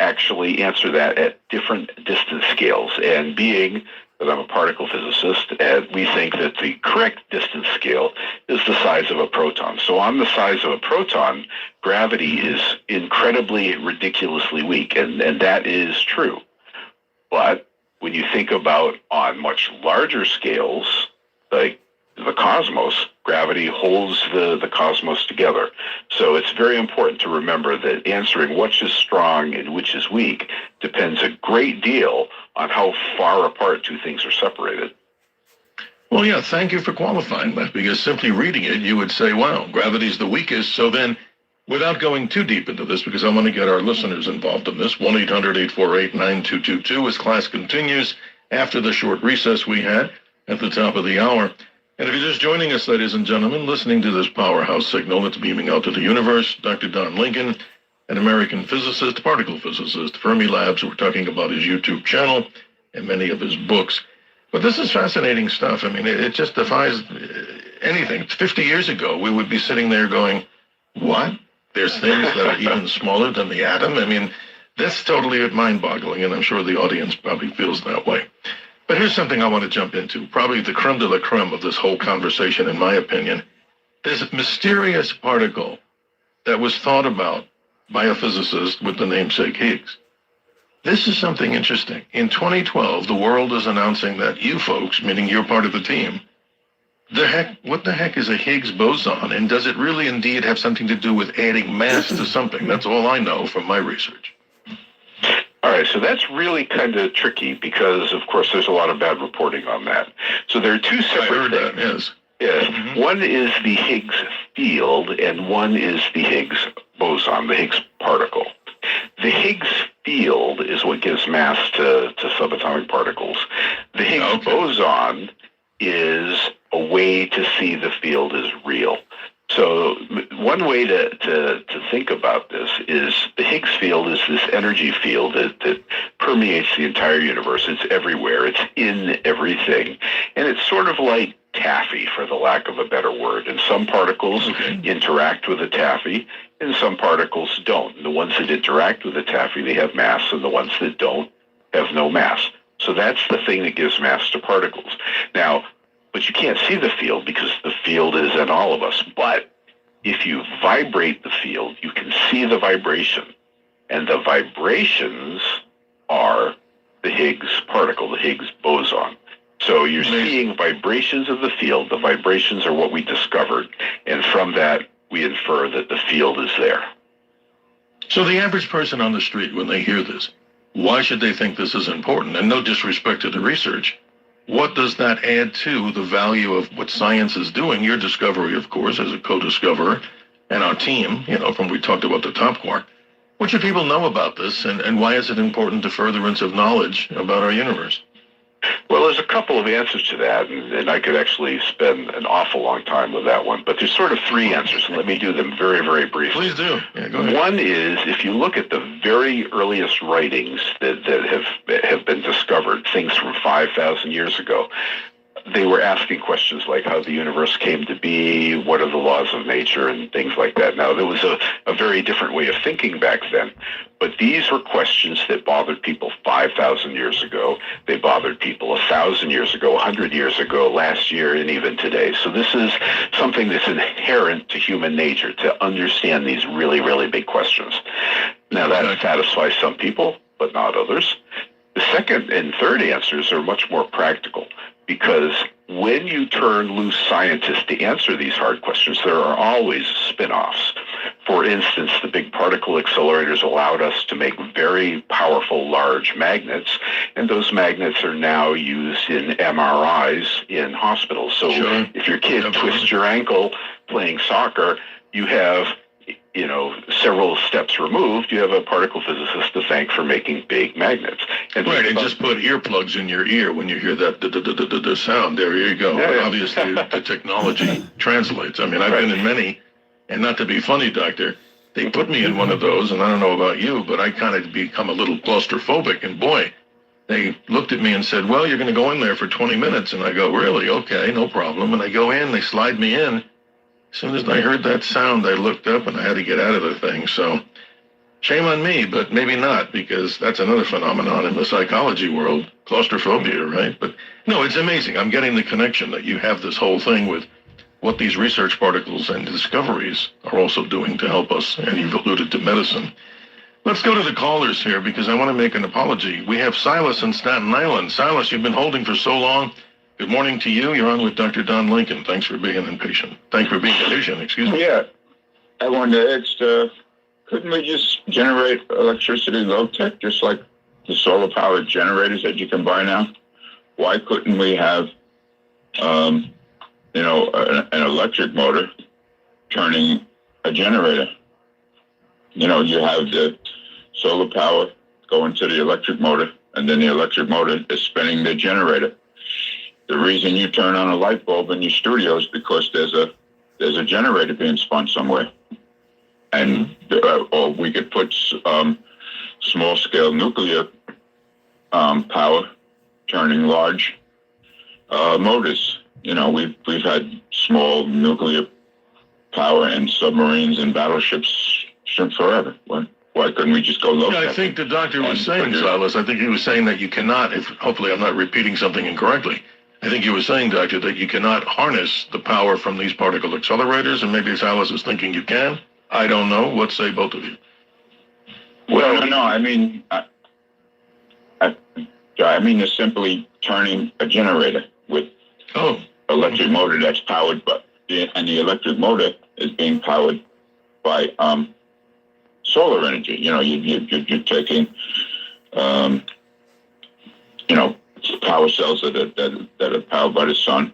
actually answer that at different distance scales. And being that I'm a particle physicist, we think that the correct distance scale is the size of a proton. So on the size of a proton, gravity is incredibly, ridiculously weak, and that is true. But when you think about on much larger scales, like the cosmos, gravity holds the cosmos together. So it's very important to remember that answering which is strong and which is weak depends a great deal on how far apart two things are separated. Well, yeah, thank you for qualifying that, because simply reading it, you would say, wow, gravity's the weakest. So then, without going too deep into this, because I want to get our listeners involved in this, 1-800-848-9222 as class continues after the short recess we had at the top of the hour. And if you're just joining us, ladies and gentlemen, listening to this powerhouse signal that's beaming out to the universe, Dr. Don Lincoln, an American physicist, particle physicist, Fermilabs, we're talking about his YouTube channel, in many of his books. But this is fascinating stuff. I mean, it just defies anything. 50 years ago, we would be sitting there going, what? There's things that are even smaller than the atom? I mean, that's totally mind-boggling, and I'm sure the audience probably feels that way. But here's something I want to jump into, probably the creme de la creme of this whole conversation, in my opinion. There's a mysterious particle that was thought about by a physicist with the namesake Higgs. This is something interesting. In 2012, the world is announcing that you folks, meaning you're part of the team, what the heck is a Higgs boson, and does it really indeed have something to do with adding mass to something? That's all I know from my research. All right, so that's really kind of tricky because, of course, there's a lot of bad reporting on that. So there are two separate things. That, yes. Yes. Mm-hmm. One is the Higgs field, and one is the Higgs boson, the Higgs particle. The Higgs field is what gives mass to subatomic particles. The Higgs boson is a way to see the field is real. So one way to think about this is the Higgs field is this energy field that permeates the entire universe. It's everywhere. It's in everything. And it's sort of like taffy, for the lack of a better word. And some particles interact with the taffy, and some particles don't. And the ones that interact with the taffy, they have mass, and the ones that don't have no mass. So that's the thing that gives mass to particles. Now, but you can't see the field because the field is in all of us. But if you vibrate the field, you can see the vibration. And the vibrations are the Higgs particle, the Higgs boson. So you're seeing vibrations of the field. The vibrations are what we discovered. And from that, we infer that the field is there. So the average person on the street, when they hear this, why should they think this is important? And no disrespect to the research. What does that add to the value of what science is doing? Your discovery, of course, as a co-discoverer, and our team, from we talked about the top quark. What should people know about this, and why is it important to furtherance of knowledge about our universe? Well, there's a couple of answers to that, and I could actually spend an awful long time with that one. But there's sort of three answers, and let me do them very, very briefly. Please do. Yeah, go ahead. One is, if you look at the very earliest writings that have been discovered, things from 5,000 years ago, they were asking questions like how the universe came to be, what are the laws of nature, and things like that. Now, there was a very different way of thinking back then, but these were questions that bothered people 5,000 years ago. They bothered people 1,000 years ago, 100 years ago, last year, and even today. So this is something that's inherent to human nature, to understand these really, really big questions. Now, that satisfies some people, but not others. The second and third answers are much more practical, because when you turn loose scientists to answer these hard questions, there are always spin-offs. For instance, the big particle accelerators allowed us to make very powerful large magnets, and those magnets are now used in MRIs in hospitals. So if your kid twists your ankle playing soccer, you have several steps removed, you have a particle physicist to thank for making big magnets. And just put earplugs in your ear when you hear that sound. There you go. Yeah. Obviously, the technology translates. I mean, I've been in many, and not to be funny, Doctor, they put me in one of those, and I don't know about you, but I kind of become a little claustrophobic, and boy, they looked at me and said, well, you're going to go in there for 20 minutes. And I go, really? Okay, no problem. And I go in, they slide me in. As soon as I heard that sound, I looked up and I had to get out of the thing. So shame on me, but maybe not, because that's another phenomenon in the psychology world, claustrophobia, right? But no, it's amazing. I'm getting the connection that you have this whole thing with what these research particles and discoveries are also doing to help us, and you've alluded to medicine. Let's go to the callers here, because I want to make an apology. We have Silas in Staten Island. Silas, you've been holding for so long. Good morning to you. You're on with Dr. Don Lincoln. Thanks for being impatient. Thanks for being patient, excuse me. Yeah. I wonder, couldn't we just generate electricity low-tech, just like the solar-powered generators that you can buy now? Why couldn't we have, an electric motor turning a generator? You have the solar power go into the electric motor, and then the electric motor is spinning the generator. The reason you turn on a light bulb in your studio is because there's a generator being spun somewhere, and or we could put small scale nuclear power turning large motors. You know, we've had small nuclear power and submarines and battleships since forever. Why couldn't we just go low? Yeah, I think the doctor was saying, Silas, I think he was saying that you cannot, if hopefully I'm not repeating something incorrectly, I think you were saying, Doctor, that you cannot harness the power from these particle accelerators, and maybe Silas is thinking you can. I don't know. What say both of you? Well, no, I mean, I mean, it's simply turning a generator with electric motor that's powered, and the electric motor is being powered by solar energy. You know, you're taking, you know, power cells that are powered by the sun,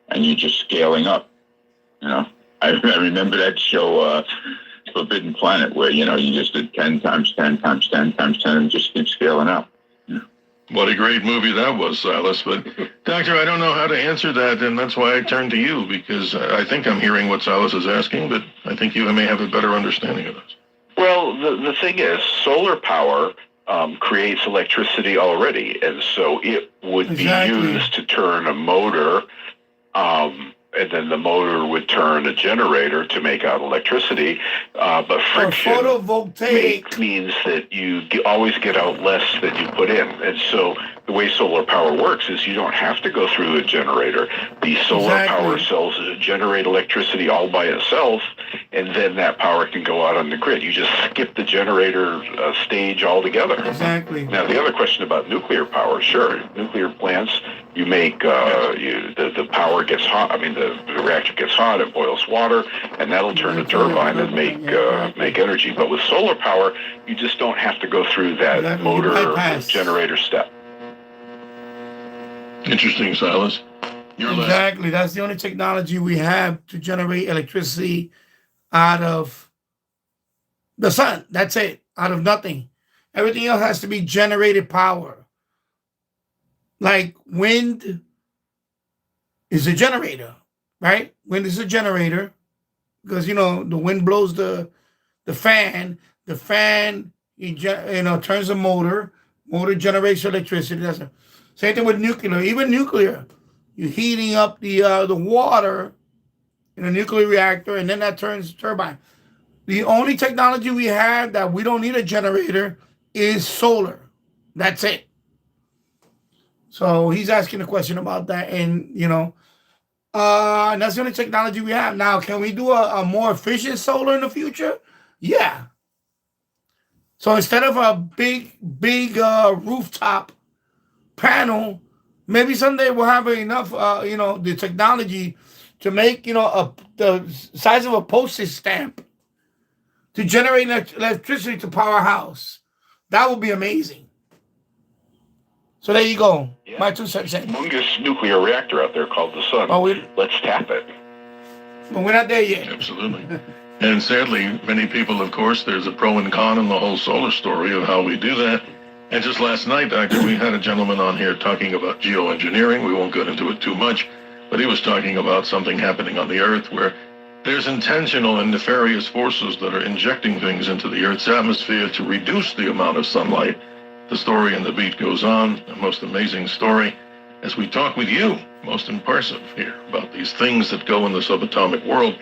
and you're just scaling up. You know, I remember that show, Forbidden Planet, where, you know, you just did 10 times 10 times 10 times 10 and just keep scaling up. What a great movie that was, Silas. But, Doctor, I don't know how to answer that, and that's why I turned to you, because I think I'm hearing what Silas is asking, but I think you may have a better understanding of this. Well, the thing is, solar power creates electricity already, and so it would be used to turn a motor, and then the motor would turn a generator to make out electricity. But friction means that you always get out less than you put in. And so the way solar power works is you don't have to go through a generator. The solar power cells generate electricity all by itself, and then that power can go out on the grid. You just skip the generator stage altogether. Exactly. Now, the other question about nuclear power, sure, nuclear plants, you make the power gets hot. I mean, the reactor gets hot, it boils water, and that'll turn a turbine and make energy. But with solar power, you just don't have to go through that motor generator step. Interesting, Silas. Exactly. That's the only technology we have to generate electricity out of the sun. That's it. Out of nothing. Everything else has to be generated power. Like wind is a generator, right? Wind is a generator because, you know, the wind blows the fan. The fan, turns the motor. Motor generates electricity. Same thing with nuclear. Even nuclear, you're heating up the water in a nuclear reactor, and then that turns the turbine. The only technology we have that we don't need a generator is solar. That's it. So he's asking a question about that, and and that's the only technology we have now. Can we do a more efficient solar in the future? Yeah. So instead of a big rooftop panel, maybe someday we'll have enough, the technology to make, the size of a postage stamp to generate electricity to power a house. That would be amazing. So there you go. Yeah. My 2 cents. Humongous nuclear reactor out there called the sun. Let's tap it. But we're not there yet. Absolutely. And sadly, many people, of course, there's a pro and con in the whole solar story of how we do that. And just last night, Doctor, we had a gentleman on here talking about geoengineering. We won't get into it too much, but he was talking about something happening on the Earth where there's intentional and nefarious forces that are injecting things into the Earth's atmosphere to reduce the amount of sunlight. The story and the beat goes on, a most amazing story, as we talk with you, most impressive here, about these things that go in the subatomic world.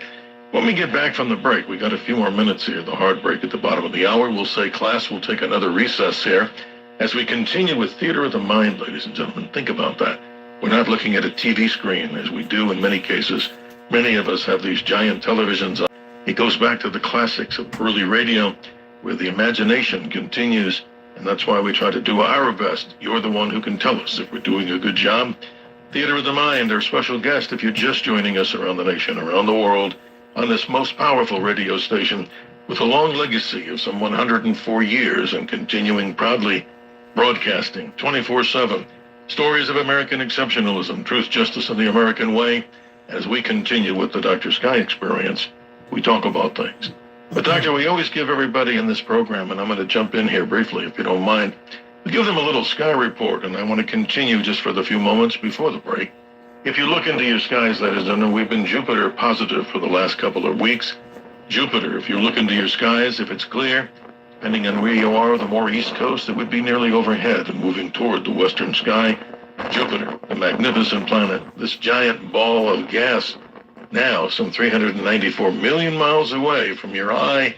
When we get back from the break, we got a few more minutes here, the hard break at the bottom of the hour. We'll say, class, we'll take another recess here as we continue with Theater of the Mind, ladies and gentlemen. Think about that. We're not looking at a TV screen, as we do in many cases. Many of us have these giant televisions. It goes back to the classics of early radio, where the imagination continues. And that's why we try to do our best. You're the one who can tell us if we're doing a good job. Theater of the Mind, our special guest, if you're just joining us around the nation, around the world, on this most powerful radio station with a long legacy of some 104 years and continuing proudly broadcasting 24/7. Stories of American exceptionalism, truth, justice, and the American way. As we continue with the Dr. Sky experience, we talk about things. But, Doctor, we always give everybody in this program, and I'm going to jump in here briefly, if you don't mind, we give them a little sky report, and I want to continue just for the few moments before the break. If you look into your skies, ladies and gentlemen, we've been Jupiter positive for the last couple of weeks. Jupiter, if you look into your skies, if it's clear, depending on where you are, the more east coast, it would be nearly overhead and moving toward the western sky. Jupiter, the magnificent planet, this giant ball of gas, now some 394 million miles away from your eye.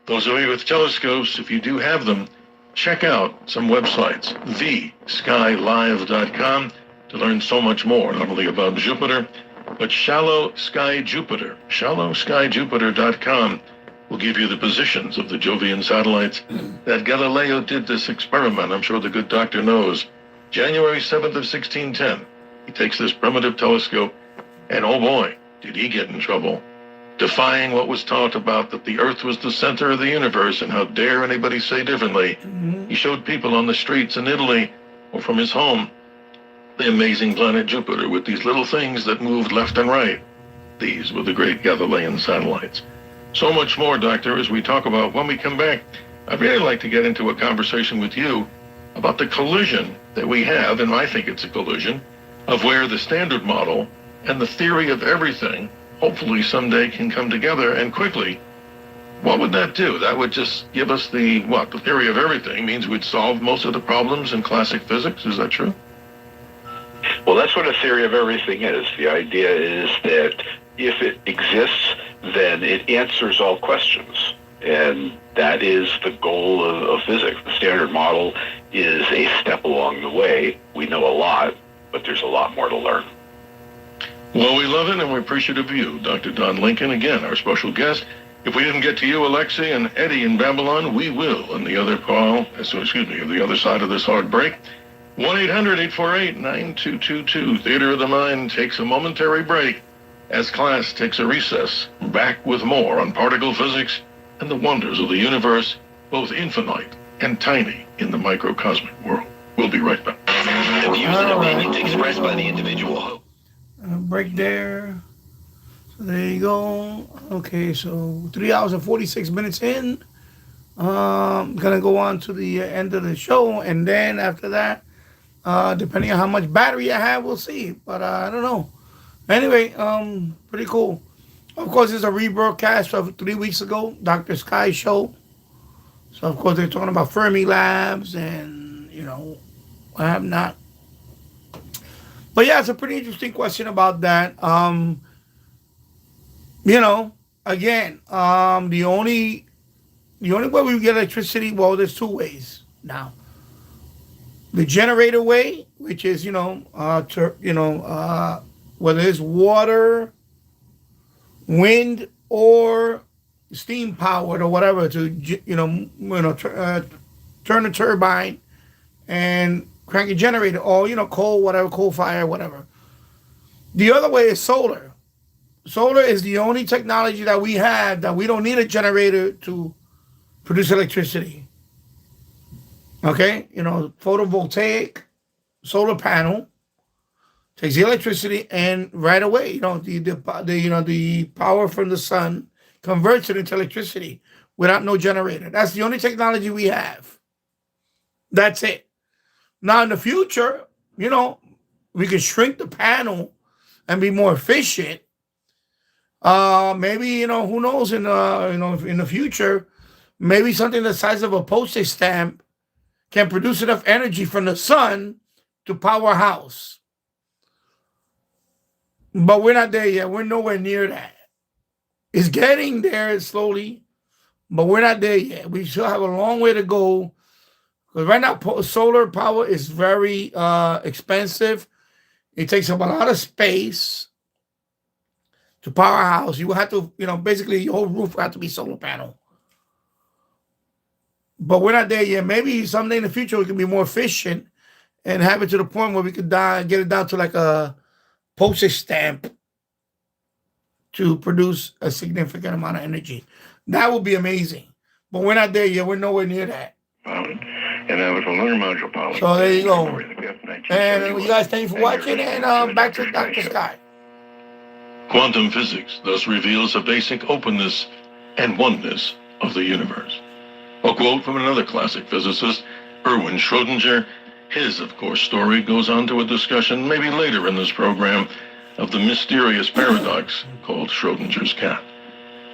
Those of you with telescopes, if you do have them, check out some websites, theskylive.com, to learn so much more, not only about Jupiter, but Shallow Sky Jupiter. ShallowSkyJupiter.com will give you the positions of the Jovian satellites that Galileo did this experiment. I'm sure the good doctor knows. January 7th of 1610, he takes this primitive telescope, and oh boy, did he get in trouble. Defying what was taught about that the Earth was the center of the universe, and how dare anybody say differently. He showed people on the streets in Italy, or from his home, the amazing planet Jupiter with these little things that moved left and right. These were the great Galilean satellites. So much more, Doctor, as we talk about when we come back. I'd really like to get into a conversation with you about the collision that we have, and I think it's a collision, of where the standard model and the theory of everything hopefully someday can come together and quickly. What would that do? That would just give us the theory of everything means we'd solve most of the problems in classic physics. Is that true? Well, that's what a theory of everything is. The idea is that if it exists, then it answers all questions. And that is the goal of physics. The standard model is a step along the way. We know a lot, but there's a lot more to learn. Well, we love it, and we're appreciative of you, Dr. Don Lincoln, again, our special guest. If we didn't get to you, Alexei and Eddie in Babylon, we will on the other the other side of this hard break. 1-800-848-9222. Theater of the Mind takes a momentary break as class takes a recess. Back with more on particle physics and the wonders of the universe, both infinite and tiny in the microcosmic world. We'll be right back. The views and opinions expressed by the individual host. Break there. So there you go. Okay, so 3 hours and 46 minutes in. I'm gonna go on to the end of the show, and then after that, depending on how much battery I have, we'll see. But I don't know. Anyway, pretty cool. Of course, it's a rebroadcast of 3 weeks ago, Dr. Sky show. So of course they're talking about Fermi labs and I have not. But yeah, it's a pretty interesting question about that. Again, the only way we get electricity, well, there's two ways now. The generator way, which is whether it's water, wind, or steam powered or whatever to turn a turbine and crank a generator, or coal fire, whatever. The other way is solar. Solar is the only technology that we have that we don't need a generator to produce electricity. Okay, photovoltaic solar panel takes the electricity and right away, the power from the sun converts it into electricity without no generator. That's the only technology we have. That's it. Now in the future, we can shrink the panel and be more efficient. Maybe who knows? In the future, maybe something the size of a postage stamp can produce enough energy from the sun to power a house. But we're not there yet. We're nowhere near that. It's getting there slowly, but we're not there yet. We still have a long way to go. Because right now, solar power is very expensive. It takes up a lot of space to power a house. You will have to, basically your whole roof will have to be solar panel. But we're not there yet. Maybe someday in the future we can be more efficient and have it to the point where we could get it down to like a postage stamp to produce a significant amount of energy. That would be amazing. But we're not there yet. We're nowhere near that. And that was a lunar module policy. So there you go. And you guys, thank you for watching. And back to Dr. Sky. Quantum physics thus reveals a basic openness and oneness of the universe. A quote from another classic physicist, Erwin Schrödinger. His, of course, story goes on to a discussion maybe later in this program of the mysterious paradox called Schrödinger's cat.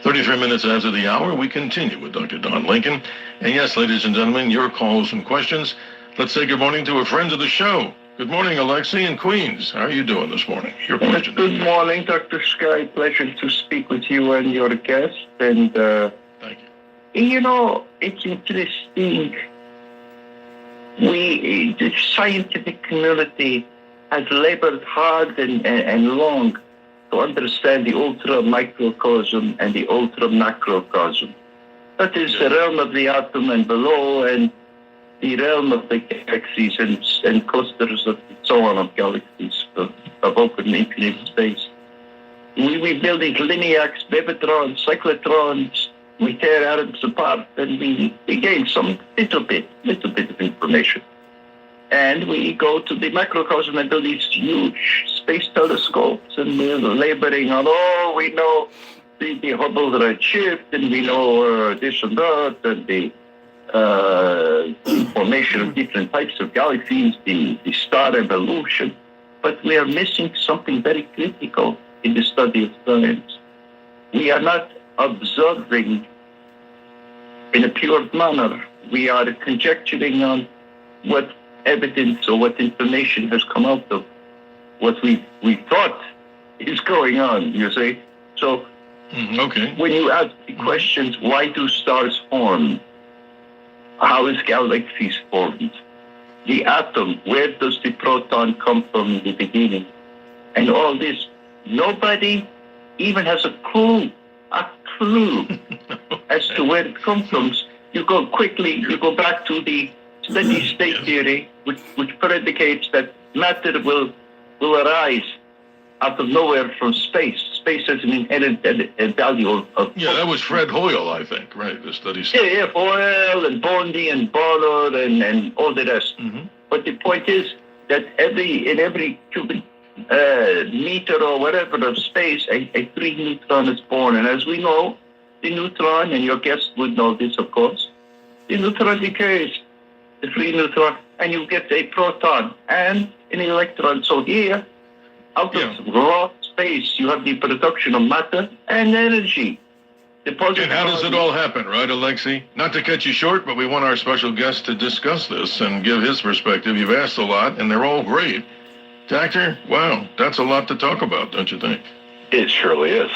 33 minutes after the hour, we continue with Dr. Don Lincoln. And yes, ladies and gentlemen, your calls and questions. Let's say good morning to a friend of the show, Good morning, Alexei in Queens. How are you doing this morning? Your question. Good morning, Dr. Sky. Pleasure to speak with you and your guest. And thank you. You know, it's interesting. The scientific community has labored hard and long to understand the ultra microcosm and the ultra macrocosm. That is the realm of the atom and below, and the realm of the galaxies and clusters of so on of galaxies of open infinite space. We're building liniacs, babytrons, cyclotrons. We tear atoms apart and we gain some little bit of information. And we go to the macrocosm and build these huge space telescopes, and we're laboring on, we know the Hubble redshift, and we know this and that, and the formation of different types of galaxies, the star evolution. But we are missing something very critical in the study of science. We are not observing in a pure manner. We are conjecturing on what evidence or what information has come out of what we thought is going on, you see. So when you ask the questions, why do stars form? How is galaxies formed? The atom, where does the proton come from in the beginning? And all this, nobody even has a clue as to where it comes from. You go back to the steady state theory, which predicates that matter will arise out of nowhere from space. Space has an inherent value of that was Fred Hoyle, I think, right? The study. Yeah, Hoyle and Bondi and Barnard and all the rest. But the point is that in every cubic meter or whatever of space, a free neutron is born. And as we know, the neutron, and your guest would know this, of course, the neutron decays, the free neutron, and you get a proton and an electron. So here, out of raw space, you have the production of matter and energy. And how does it all happen, right, Alexei? Not to cut you short, but we want our special guest to discuss this and give his perspective. You've asked a lot, and they're all great. Doctor, wow, that's a lot to talk about, don't you think? It surely is.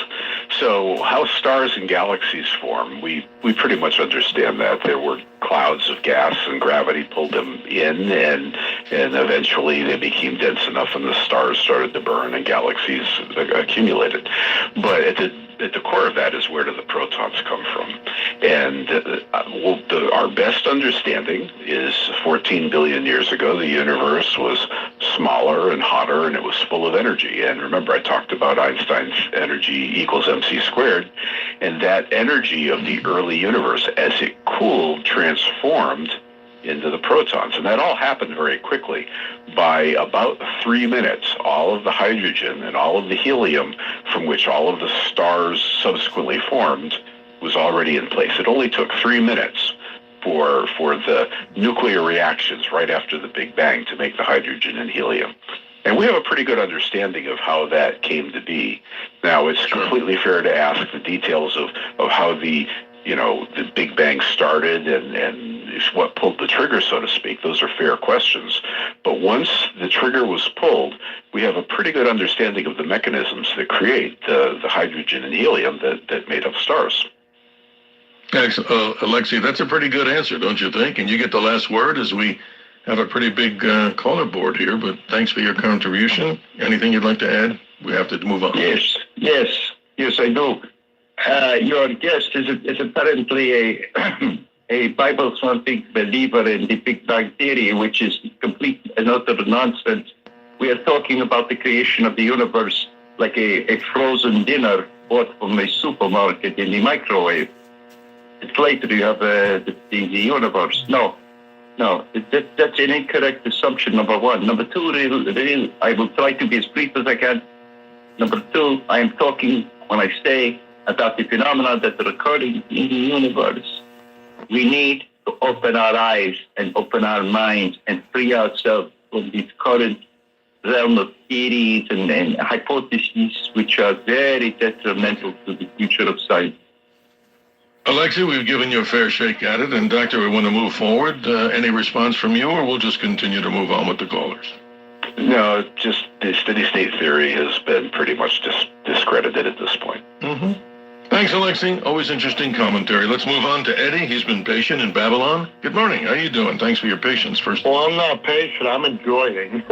So how stars and galaxies form, we pretty much understand that. There were clouds of gas and gravity pulled them in, and eventually they became dense enough and the stars started to burn and galaxies accumulated. But at the core of that is, where do the protons come from? And our best understanding is 14 billion years ago, the universe was smaller and hotter, and it was full of energy. And remember, I talked about Einstein's energy equals mc squared, and that energy of the early universe, as it cooled, transformed into the protons. And that all happened very quickly. By about 3 minutes, all of the hydrogen and all of the helium from which all of the stars subsequently formed was already in place. It only took 3 minutes for the nuclear reactions right after the Big Bang to make the hydrogen and helium. And we have a pretty good understanding of how that came to be. Now, it's completely fair to ask the details of how the Big Bang started and what pulled the trigger, so to speak. Those are fair questions. But once the trigger was pulled, we have a pretty good understanding of the mechanisms that create the hydrogen and helium that made up stars. Alexei, that's a pretty good answer, don't you think? And you get the last word, as we have a pretty big caller board here, but thanks for your contribution. Anything you'd like to add? We have to move on. Yes, I do. Your guest is apparently a Bible-thumping believer in the Big Bang Theory, which is complete and utter nonsense. We are talking about the creation of the universe like a frozen dinner bought from a supermarket in the microwave. It's later you have the universe. No, that's an incorrect assumption, number one. Number two, I will try to be as brief as I can. Number two, I am talking, when I say about the phenomena that are occurring in the universe, we need to open our eyes and open our minds and free ourselves from this current realm of theories and hypotheses which are very detrimental to the future of science. Alexei, we've given you a fair shake at it, and Doctor, we want to move forward. Any response from you, or we'll just continue to move on with the callers? No, just the steady state theory has been pretty much discredited at this point. Mm-hmm. Thanks, Alexi. Always interesting commentary. Let's move on to Eddie. He's been patient in Babylon. Good morning. How you doing? Thanks for your patience. First. Well, I'm not patient. I'm enjoying.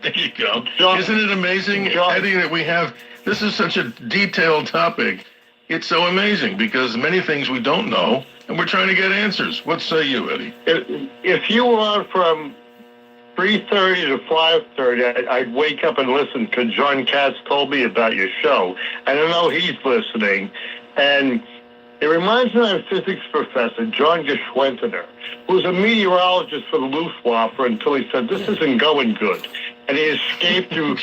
There you go. Isn't it amazing, Eddie, that we have, this is such a detailed topic. It's so amazing because many things we don't know, and we're trying to get answers. What say you, Eddie? If you were on from 3:30 to 5:30, I'd wake up and listen because John Katz told me about your show. I don't know he's listening. And it reminds me of a physics professor, John Geschwindener, who was a meteorologist for the Luftwaffe until he said, this isn't going good. And he escaped to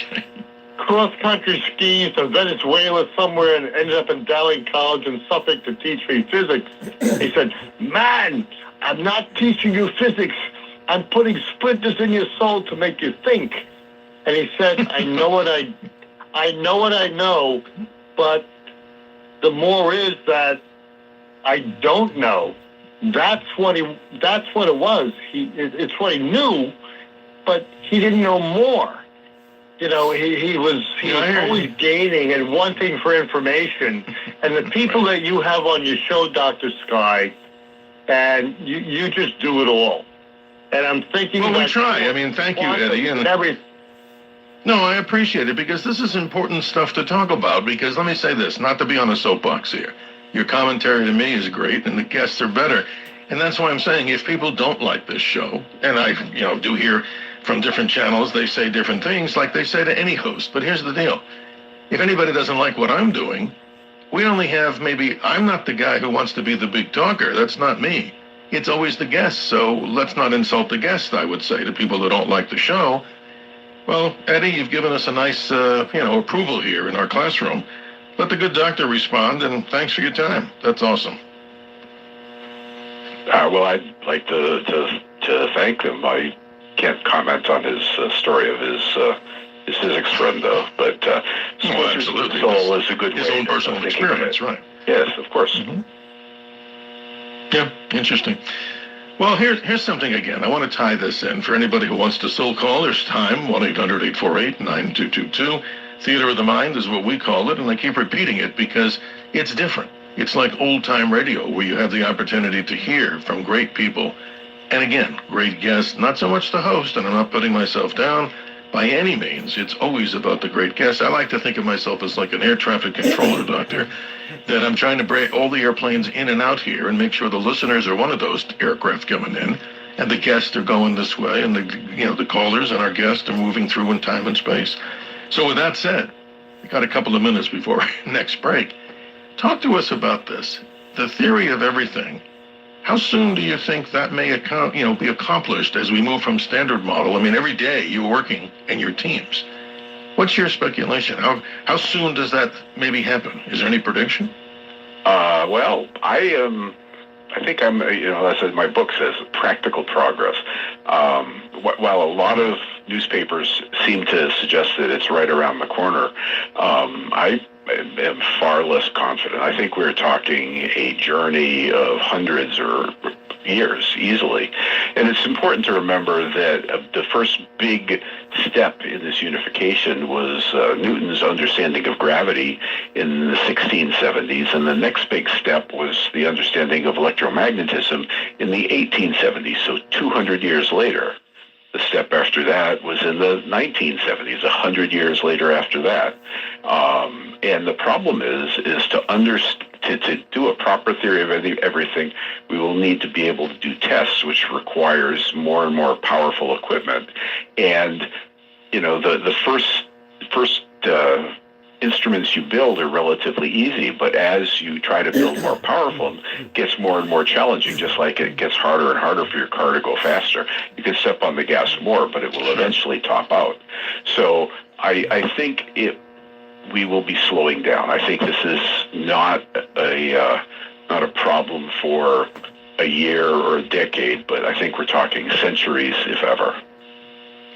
cross-country skis to Venezuela somewhere and ended up in Dowling College in Suffolk to teach me physics. He said, man, I'm not teaching you physics. I'm putting splinters in your soul to make you think. And he said, I know what I know, but the more is that I don't know. That's what it was. It's what he knew, but he didn't know more. You know, he was always gaining and wanting for information. And the people that you have on your show, Dr. Sky, and you just do it all. And I'm thinking. Well, we try. I mean, thank you, Eddie. No, I appreciate it because this is important stuff to talk about. Because let me say this, not to be on a soapbox here. Your commentary to me is great, and the guests are better. And that's why I'm saying if people don't like this show, and I, do hear from different channels, they say different things like they say to any host. But here's the deal. If anybody doesn't like what I'm doing, we only have I'm not the guy who wants to be the big talker. That's not me. It's always the guest. So let's not insult the guest, I would say, to people who don't like the show. Well, Eddie, you've given us a nice, approval here in our classroom. Let the good doctor respond, and thanks for your time. That's awesome. Well, I'd like to thank him. I can't comment on his story of his physics friend, though. But absolutely. Soul is a good his way own personal experience, right? Yes, of course. Mm-hmm. Yeah, interesting. Well, here's something again. I want to tie this in. For anybody who wants to still call, there's time, 1-800-848-9222. Theater of the Mind is what we call it, and I keep repeating it because it's different. It's like old-time radio where you have the opportunity to hear from great people. And again, great guests, not so much the host, and I'm not putting myself down by any means. It's always about the great guests. I like to think of myself as like an air traffic controller, doctor, that I'm trying to bring all the airplanes in and out here and make sure the listeners are one of those aircraft coming in, and the guests are going this way, and the callers and our guests are moving through in time and space. So with that said, we got a couple of minutes before next break. Talk to us about this, the theory of everything. How soon do you think that may be accomplished as we move from standard model? I mean, every day you're working and your teams. What's your speculation? How soon does that maybe happen? Is there any prediction? Well, I think I'm, as my book says, practical progress. While a lot of newspapers seem to suggest that it's right around the corner, I am far less confident. I think we're talking a journey of hundreds or years easily. And it's important to remember that the first big step in this unification was Newton's understanding of gravity in the 1670s, and the next big step was the understanding of electromagnetism in the 1870s, so 200 years later. The step after that was in the 1970s, 100 years later after that. And the problem is to do a proper theory of everything, we will need to be able to do tests, which requires more and more powerful equipment. And, the first instruments you build are relatively easy, but as you try to build more powerful, it gets more and more challenging, just like it gets harder and harder for your car to go faster. You can step on the gas more, but it will eventually top out. So I think we will be slowing down. I think this is not a problem for a year or a decade, but I think we're talking centuries, if ever.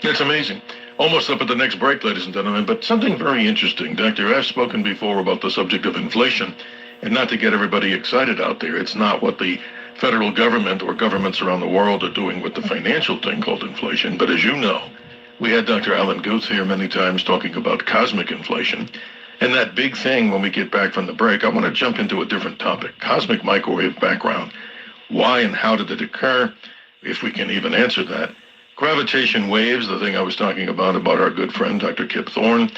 It's amazing. Almost up at the next break, ladies and gentlemen, but something very interesting. Doctor, I've spoken before about the subject of inflation, and not to get everybody excited out there, it's not what the federal government or governments around the world are doing with the financial thing called inflation. But as you know, we had Dr. Alan Guth here many times talking about cosmic inflation. And that big thing when we get back from the break, I want to jump into a different topic, cosmic microwave background. Why and how did it occur, if we can even answer that? Gravitation waves, the thing I was talking about our good friend Dr. Kip Thorne,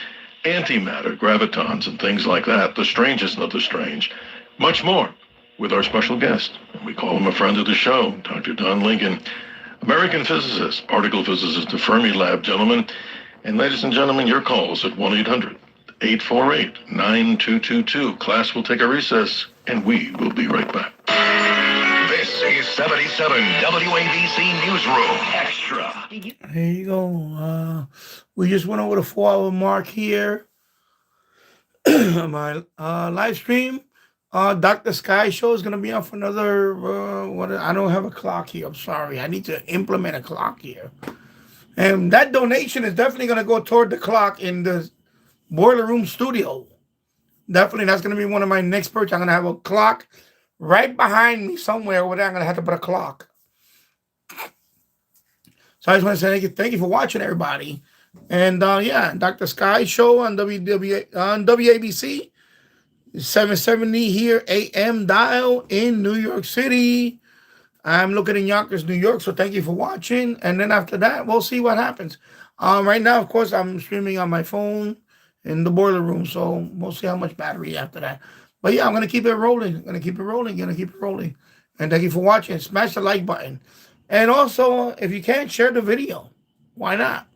antimatter, gravitons, and things like that, the strangest of the strange. Much more with our special guest. We call him a friend of the show, Dr. Don Lincoln, American physicist, particle physicist of Fermilab, gentlemen. And ladies and gentlemen, your calls at 1-800-848-9222. Class will take a recess, and we will be right back. This is 77 WABC Newsroom Extra. There you go. We just went over the 4-hour mark here. My live stream. Dr. Sky show is going to be on for another, I don't have a clock here. I'm sorry. I need to implement a clock here. And that donation is definitely going to go toward the clock in the Boiler Room studio. Definitely, that's going to be one of my next purchases. I'm going to have a clock right behind me somewhere over there. I'm going to have to put a clock. So I just want to say thank you for watching, everybody. And yeah, Dr. Sky show on WABC. 770 here, AM dial in New York City. I'm looking in Yonkers, New York, so thank you for watching. And then after that, we'll see what happens. Right now, of course, I'm streaming on my phone in the Boiler Room, so we'll see how much battery after that. But yeah, I'm going to keep it rolling. And thank you for watching. Smash the like button. And also, if you can, share the video. Why not?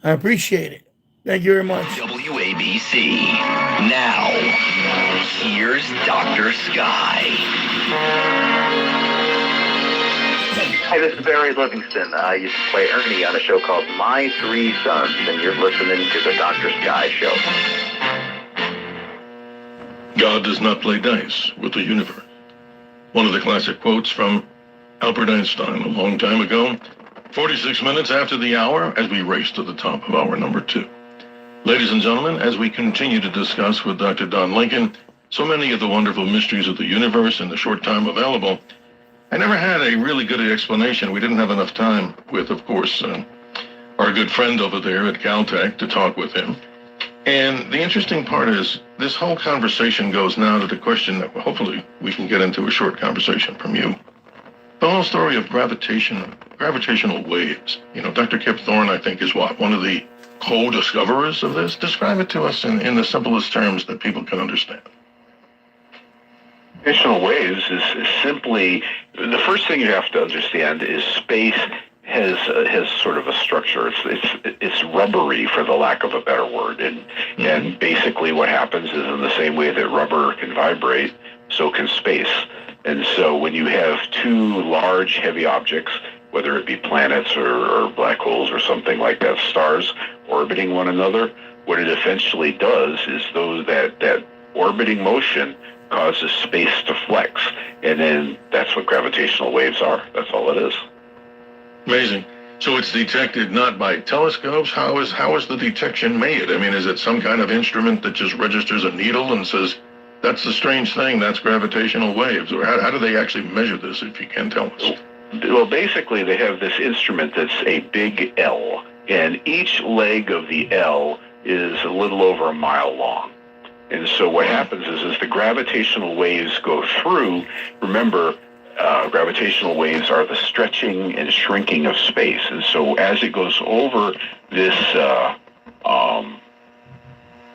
I appreciate it. Thank you very much. WABC. Now, here's Dr. Sky. Hi, this is Barry Livingston. I used to play Ernie on a show called My Three Sons, and you're listening to the Dr. Sky Show. God does not play dice with the universe. One of the classic quotes from Albert Einstein a long time ago, 46 minutes after the hour as we race to the top of hour number 2. Ladies and gentlemen, as we continue to discuss with Dr. Don Lincoln so many of the wonderful mysteries of the universe in the short time available, I never had a really good explanation. We didn't have enough time with, of course, our good friend over there at Caltech to talk with him. And the interesting part is this whole conversation goes now to the question that hopefully we can get into a short conversation from you. The whole story of gravitational waves. You know, Dr. Kip Thorne, I think, is one of the co-discoverers of this. Describe it to us in the simplest terms that people can understand. Gravitational waves is simply, the first thing you have to understand is space has sort of a structure. It's rubbery, for the lack of a better word, and basically what happens is in the same way that rubber can vibrate, so can space. And so when you have two large, heavy objects, whether it be planets or black holes or something like that, stars orbiting one another, what it essentially does is that orbiting motion causes space to flex, and then that's what gravitational waves are. That's all it is. Amazing. So it's detected not by telescopes. How is the detection made? I mean, is it some kind of instrument that just registers a needle and says, that's the strange thing, that's gravitational waves? Or how do they actually measure this, if you can tell us? Well, basically, they have this instrument that's a big L, and each leg of the L is a little over a mile long. And so what happens is the gravitational waves go through, remember, gravitational waves are the stretching and shrinking of space. And so as it goes over this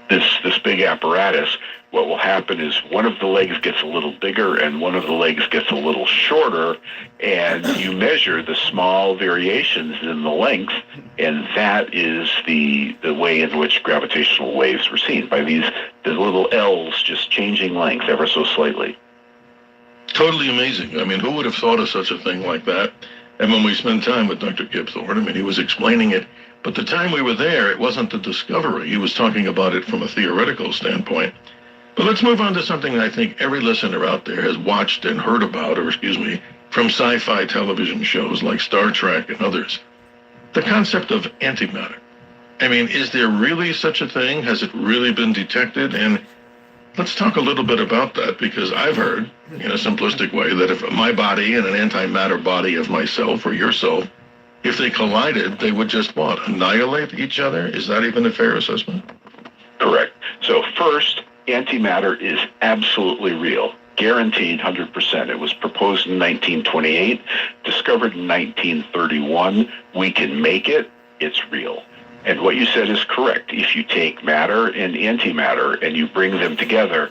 this big apparatus, what will happen is one of the legs gets a little bigger and one of the legs gets a little shorter, and you measure the small variations in the length, and that is the way in which gravitational waves were seen, by the little L's just changing length ever so slightly. Totally amazing. I mean, who would have thought of such a thing like that? And when we spent time with Dr. Kip Thorne, I mean, he was explaining it. But the time we were there, it wasn't the discovery. He was talking about it from a theoretical standpoint. But let's move on to something that I think every listener out there has watched and heard about, from sci-fi television shows like Star Trek and others. The concept of antimatter. I mean, is there really such a thing? Has it really been detected? And Let's talk a little bit about that, because I've heard, in a simplistic way, that if my body and an antimatter body of myself or yourself, if they collided, they would just what? Annihilate each other? Is that even a fair assessment? Correct. So first, antimatter is absolutely real. Guaranteed 100%. It was proposed in 1928, discovered in 1931. We can make it. It's real. And what you said is correct. If you take matter and antimatter and you bring them together,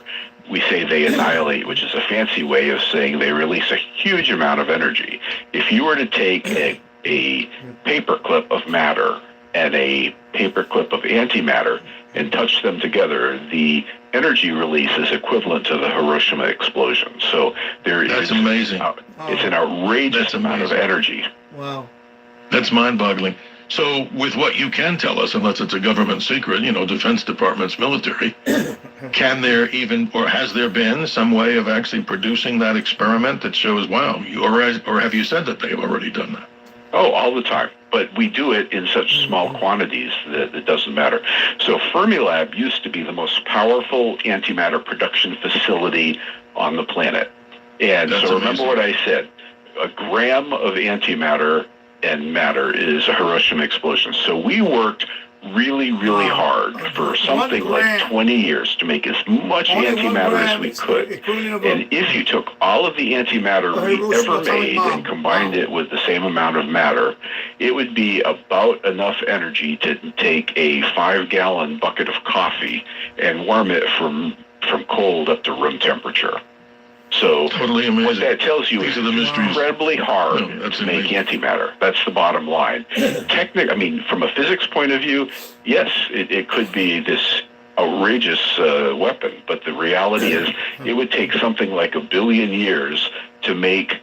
we say they annihilate, which is a fancy way of saying they release a huge amount of energy. If you were to take a paperclip of matter and a paperclip of antimatter and touch them together, the energy release is equivalent to the Hiroshima explosion. So That's amazing. It's an outrageous amount of energy. Wow. That's mind-boggling. So with what you can tell us, unless it's a government secret, Defense Department's military, can there even, or has there been some way of actually producing that experiment that shows, wow, or have you said that they've already done that? Oh, all the time. But we do it in such small quantities that it doesn't matter. So Fermilab used to be the most powerful antimatter production facility on the planet. And That's so remember amazing. what I said. A gram of antimatter and matter is a Hiroshima explosion. So we worked really, really hard for something like 20 years to make as much antimatter as we could. And if you took all of the antimatter we ever made and combined it with the same amount of matter, it would be about enough energy to take a 5-gallon bucket of coffee and warm it from cold up to room temperature. So totally amazing. What that tells you is it's incredibly hard to make antimatter. That's the bottom line. From a physics point of view, yes, it could be this outrageous weapon, but the reality is it would take something like 1 billion years to make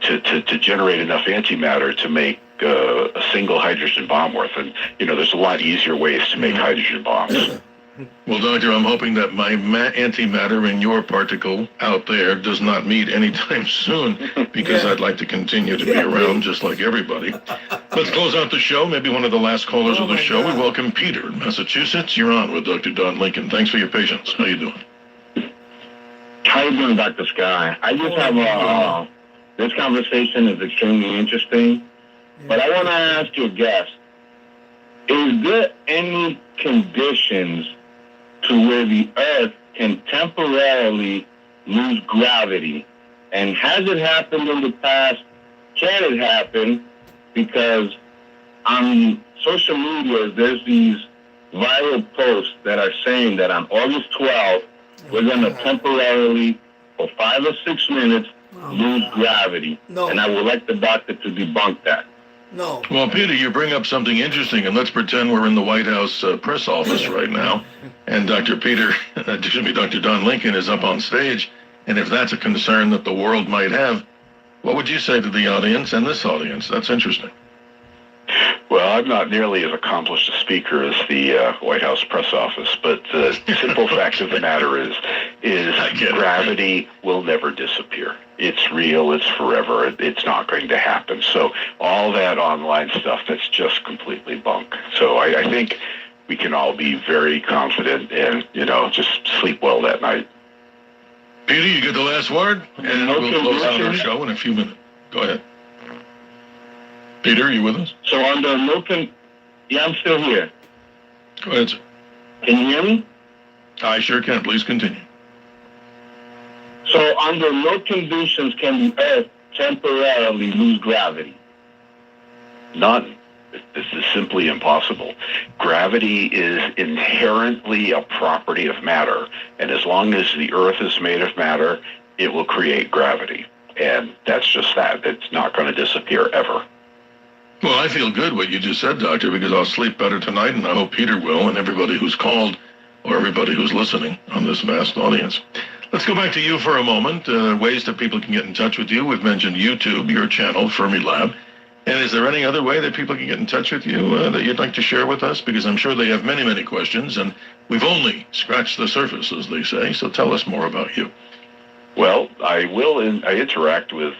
to generate enough antimatter to make a single hydrogen bomb worth. And there's a lot easier ways to make hydrogen bombs. Well, Doctor, I'm hoping that my antimatter in your particle out there does not meet anytime soon, because I'd like to continue to be around just like everybody. Let's close out the show. Maybe one of the last callers of the show. We welcome Peter in Massachusetts. You're on with Dr. Don Lincoln. Thanks for your patience. How you doing? How you doing, Dr. Sky? I just have this conversation is extremely interesting, but I want to ask your guest, is there any conditions to where the Earth can temporarily lose gravity? And has it happened in the past? Can it happen? Because on social media, there's these viral posts that are saying that on August 12th, we're going to temporarily, for 5 or 6 minutes, lose gravity. And I would like the doctor to debunk that. No. Well, Peter, you bring up something interesting, and let's pretend we're in the White House press office right now, and Dr. Don Lincoln is up on stage, and if that's a concern that the world might have, what would you say to the audience and this audience? That's interesting. Well, I'm not nearly as accomplished a speaker as the White House press office, but the simple fact of the matter is gravity will never disappear. It's real. It's forever. It's not going to happen. So all that online stuff, that's just completely bunk. So I think we can all be very confident and, just sleep well that night. Peter, you get the last word, and we'll close out our show in a few minutes. Go ahead. Peter, are you with us? So under yeah, I'm still here. Go ahead, sir. Can you hear me? I sure can. Please continue. So under no conditions can the Earth temporarily lose gravity? None. This is simply impossible. Gravity is inherently a property of matter, and as long as the Earth is made of matter, it will create gravity. And that's just that. It's not going to disappear ever. Well, I feel good what you just said, Doctor, because I'll sleep better tonight, and I hope Peter will, and everybody who's called, or everybody who's listening on this vast audience. Let's go back to you for a moment. Ways that people can get in touch with you. We've mentioned YouTube, your channel, Fermilab. And is there any other way that people can get in touch with you that you'd like to share with us? Because I'm sure they have many, many questions, and we've only scratched the surface, as they say. So tell us more about you. Well, I interact with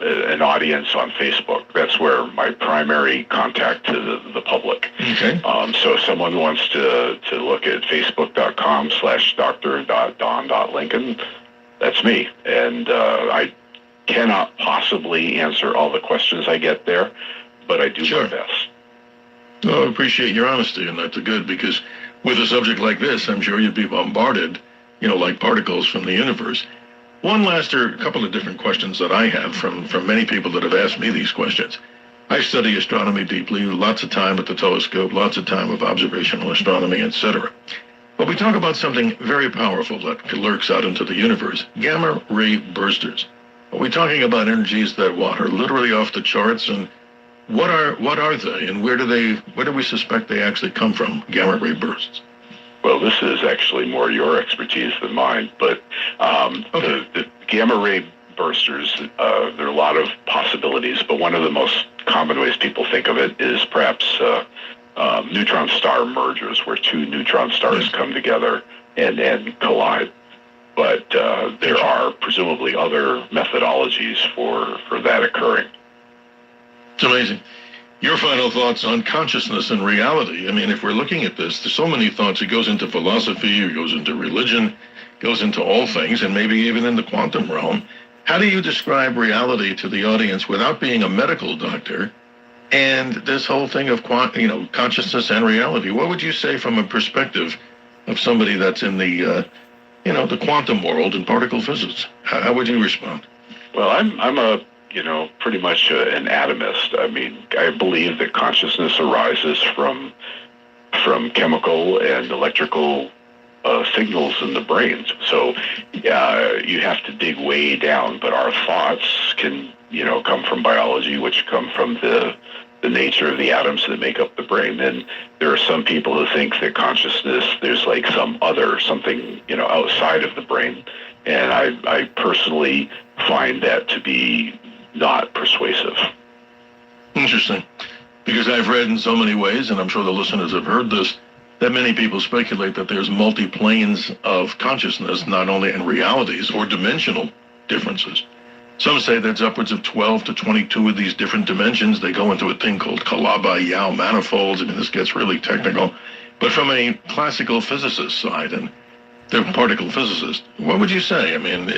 an audience on Facebook. That's where my primary contact to the public. Okay. So if someone wants to look at facebook.com/dr.don.lincoln, that's me. And I cannot possibly answer all the questions I get there, but I do my best. Well, I appreciate your honesty, and that's good, because with a subject like this, I'm sure you'd be bombarded, like particles from the universe. One last, or a couple of different questions that I have from many people that have asked me these questions. I study astronomy deeply, lots of time at the telescope, lots of time with observational astronomy, etc. But we talk about something very powerful that lurks out into the universe, gamma ray bursters. Are we talking about energies that are literally off the charts, and what are they, and where do we suspect they actually come from, gamma ray bursts? Well, this is actually more your expertise than mine, but the gamma ray bursters, there are a lot of possibilities, but one of the most common ways people think of it is perhaps neutron star mergers, where two neutron stars come together and collide. But there are presumably other methodologies for that occurring. It's amazing. Your final thoughts on consciousness and reality. I mean, if we're looking at this, there's so many thoughts. It goes into philosophy, it goes into religion, goes into all things, and maybe even in the quantum realm. How do you describe reality to the audience without being a medical doctor, and this whole thing of consciousness and reality? What would you say from a perspective of somebody that's in the the quantum world and particle physics? How would you respond? Well, I'm a pretty much an atomist. I mean, I believe that consciousness arises from chemical and electrical signals in the brains. So you have to dig way down, but our thoughts can come from biology, which come from the nature of the atoms that make up the brain. And there are some people who think that consciousness, there's like something outside of the brain. And I personally find that to be not persuasive. Interesting. Because I've read in so many ways, and I'm sure the listeners have heard this, that many people speculate that there's multi-planes of consciousness, not only in realities or dimensional differences. Some say there's upwards of 12 to 22 of these different dimensions. They go into a thing called Kalaba-Yau manifolds. I mean, this gets really technical. But from a classical physicist side, and they're particle physicists, what would you say? I mean,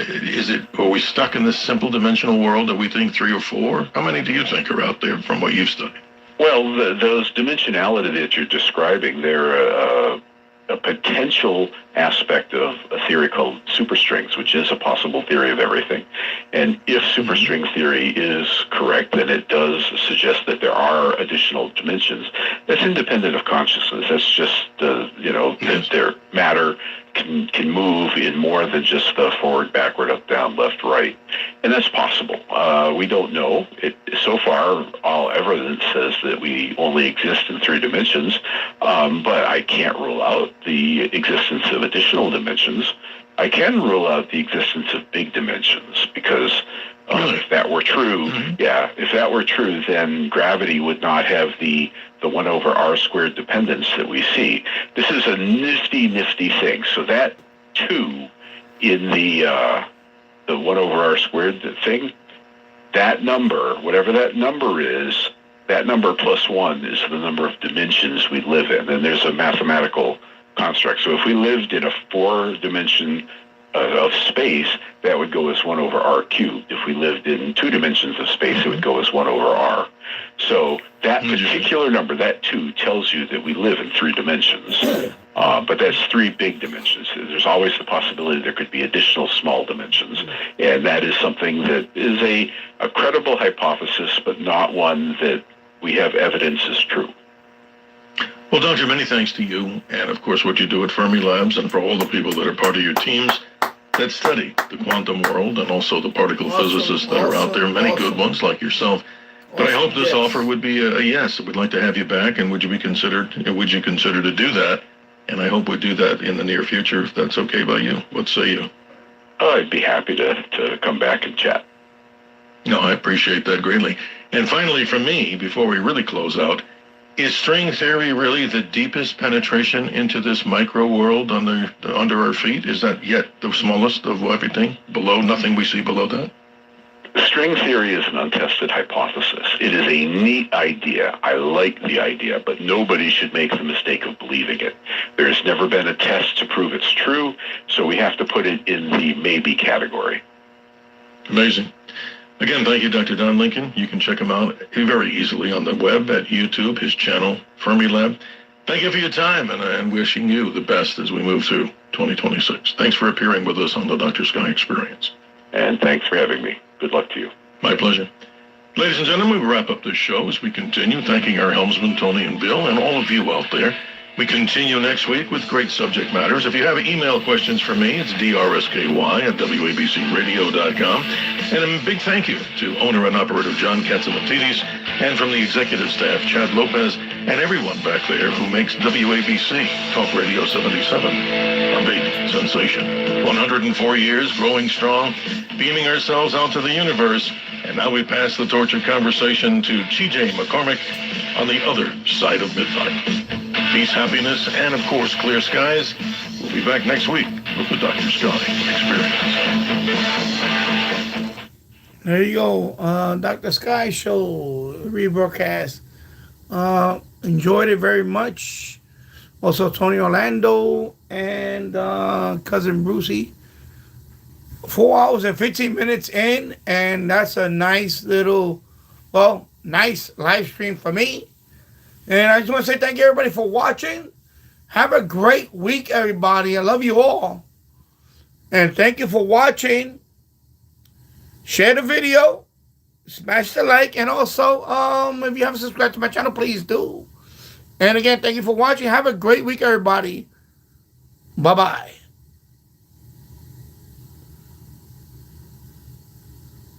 are we stuck in this simple dimensional world that we think 3 or 4? How many do you think are out there from what you've studied? Well, those dimensionality that you're describing, they're a potential aspect of a theory called superstrings, which is a possible theory of everything. And if superstring theory is correct, then it does suggest that there are additional dimensions. That's independent of consciousness. That's just, that their matter can move in more than just the forward, backward, up, down, left, right. And that's possible. We don't know. So far, all evidence says that we only exist in 3 dimensions, but I can't rule out the existence of additional dimensions. I can rule out the existence of big dimensions, because if that were true, if that were true, then gravity would not have the 1 over r squared dependence that we see. This is a nifty thing. So that 2 in the 1 over r squared thing, that number, whatever that number is, that number plus 1 is the number of dimensions we live in. And there's a mathematical construct. So if we lived in a 4-dimension of space, that would go as 1 over r cubed. If we lived in 2 dimensions of space, it would go as 1 over r. So that particular number, that 2, tells you that we live in 3 dimensions. But that's 3 big dimensions. There's always the possibility there could be additional small dimensions. And that is something that is a credible hypothesis, but not one that we have evidence is true. Well, Doctor, many thanks to you, and of course what you do at Fermi Labs, and for all the people that are part of your teams that study the quantum world, and also the particle physicists that are out there, many good ones like yourself. But I hope this offer would be a yes. We'd like to have you back, and would you consider to do that? And I hope we'd do that in the near future, if that's okay by you. What say you? I'd be happy to come back and chat. No, I appreciate that greatly. And finally, from me, before we really close out, is string theory really the deepest penetration into this micro world under our feet? Is that yet the smallest of everything? Below, nothing we see below that? String theory is an untested hypothesis. It is a neat idea. I like the idea, but nobody should make the mistake of believing it. There's never been a test to prove it's true, so we have to put it in the maybe category. Amazing. Again, thank you, Dr. Don Lincoln. You can check him out very easily on the web at YouTube, his channel, Fermilab. Thank you for your time, and wishing you the best as we move through 2026. Thanks for appearing with us on the Dr. Sky Experience. And thanks for having me. Good luck to you. My pleasure. Ladies and gentlemen, we wrap up this show as we continue thanking our helmsmen, Tony and Bill, and all of you out there. We continue next week with great subject matters. If you have email questions for me, it's drsky@wabcradio.com. And a big thank you to owner and operator John Katzimatidis, and from the executive staff, Chad Lopez, and everyone back there who makes WABC Talk Radio 77 a big sensation. 104 years, growing strong, beaming ourselves out to the universe. And now we pass the torch of conversation to TJ McCormick on the other side of midnight. Peace, happiness, and of course, clear skies. We'll be back next week with the Dr. Sky Experience. There you go. Dr. Sky Show rebroadcast. Enjoyed it very much. Also, Tony Orlando and cousin Brucey. 4 hours and 15 minutes in, and that's a nice little, nice live stream for me. And I just want to say thank you, everybody, for watching. Have a great week, everybody. I love you all. And thank you for watching. Share the video. Smash the like. And also, if you haven't subscribed to my channel, please do. And again, thank you for watching. Have a great week, everybody. Bye-bye.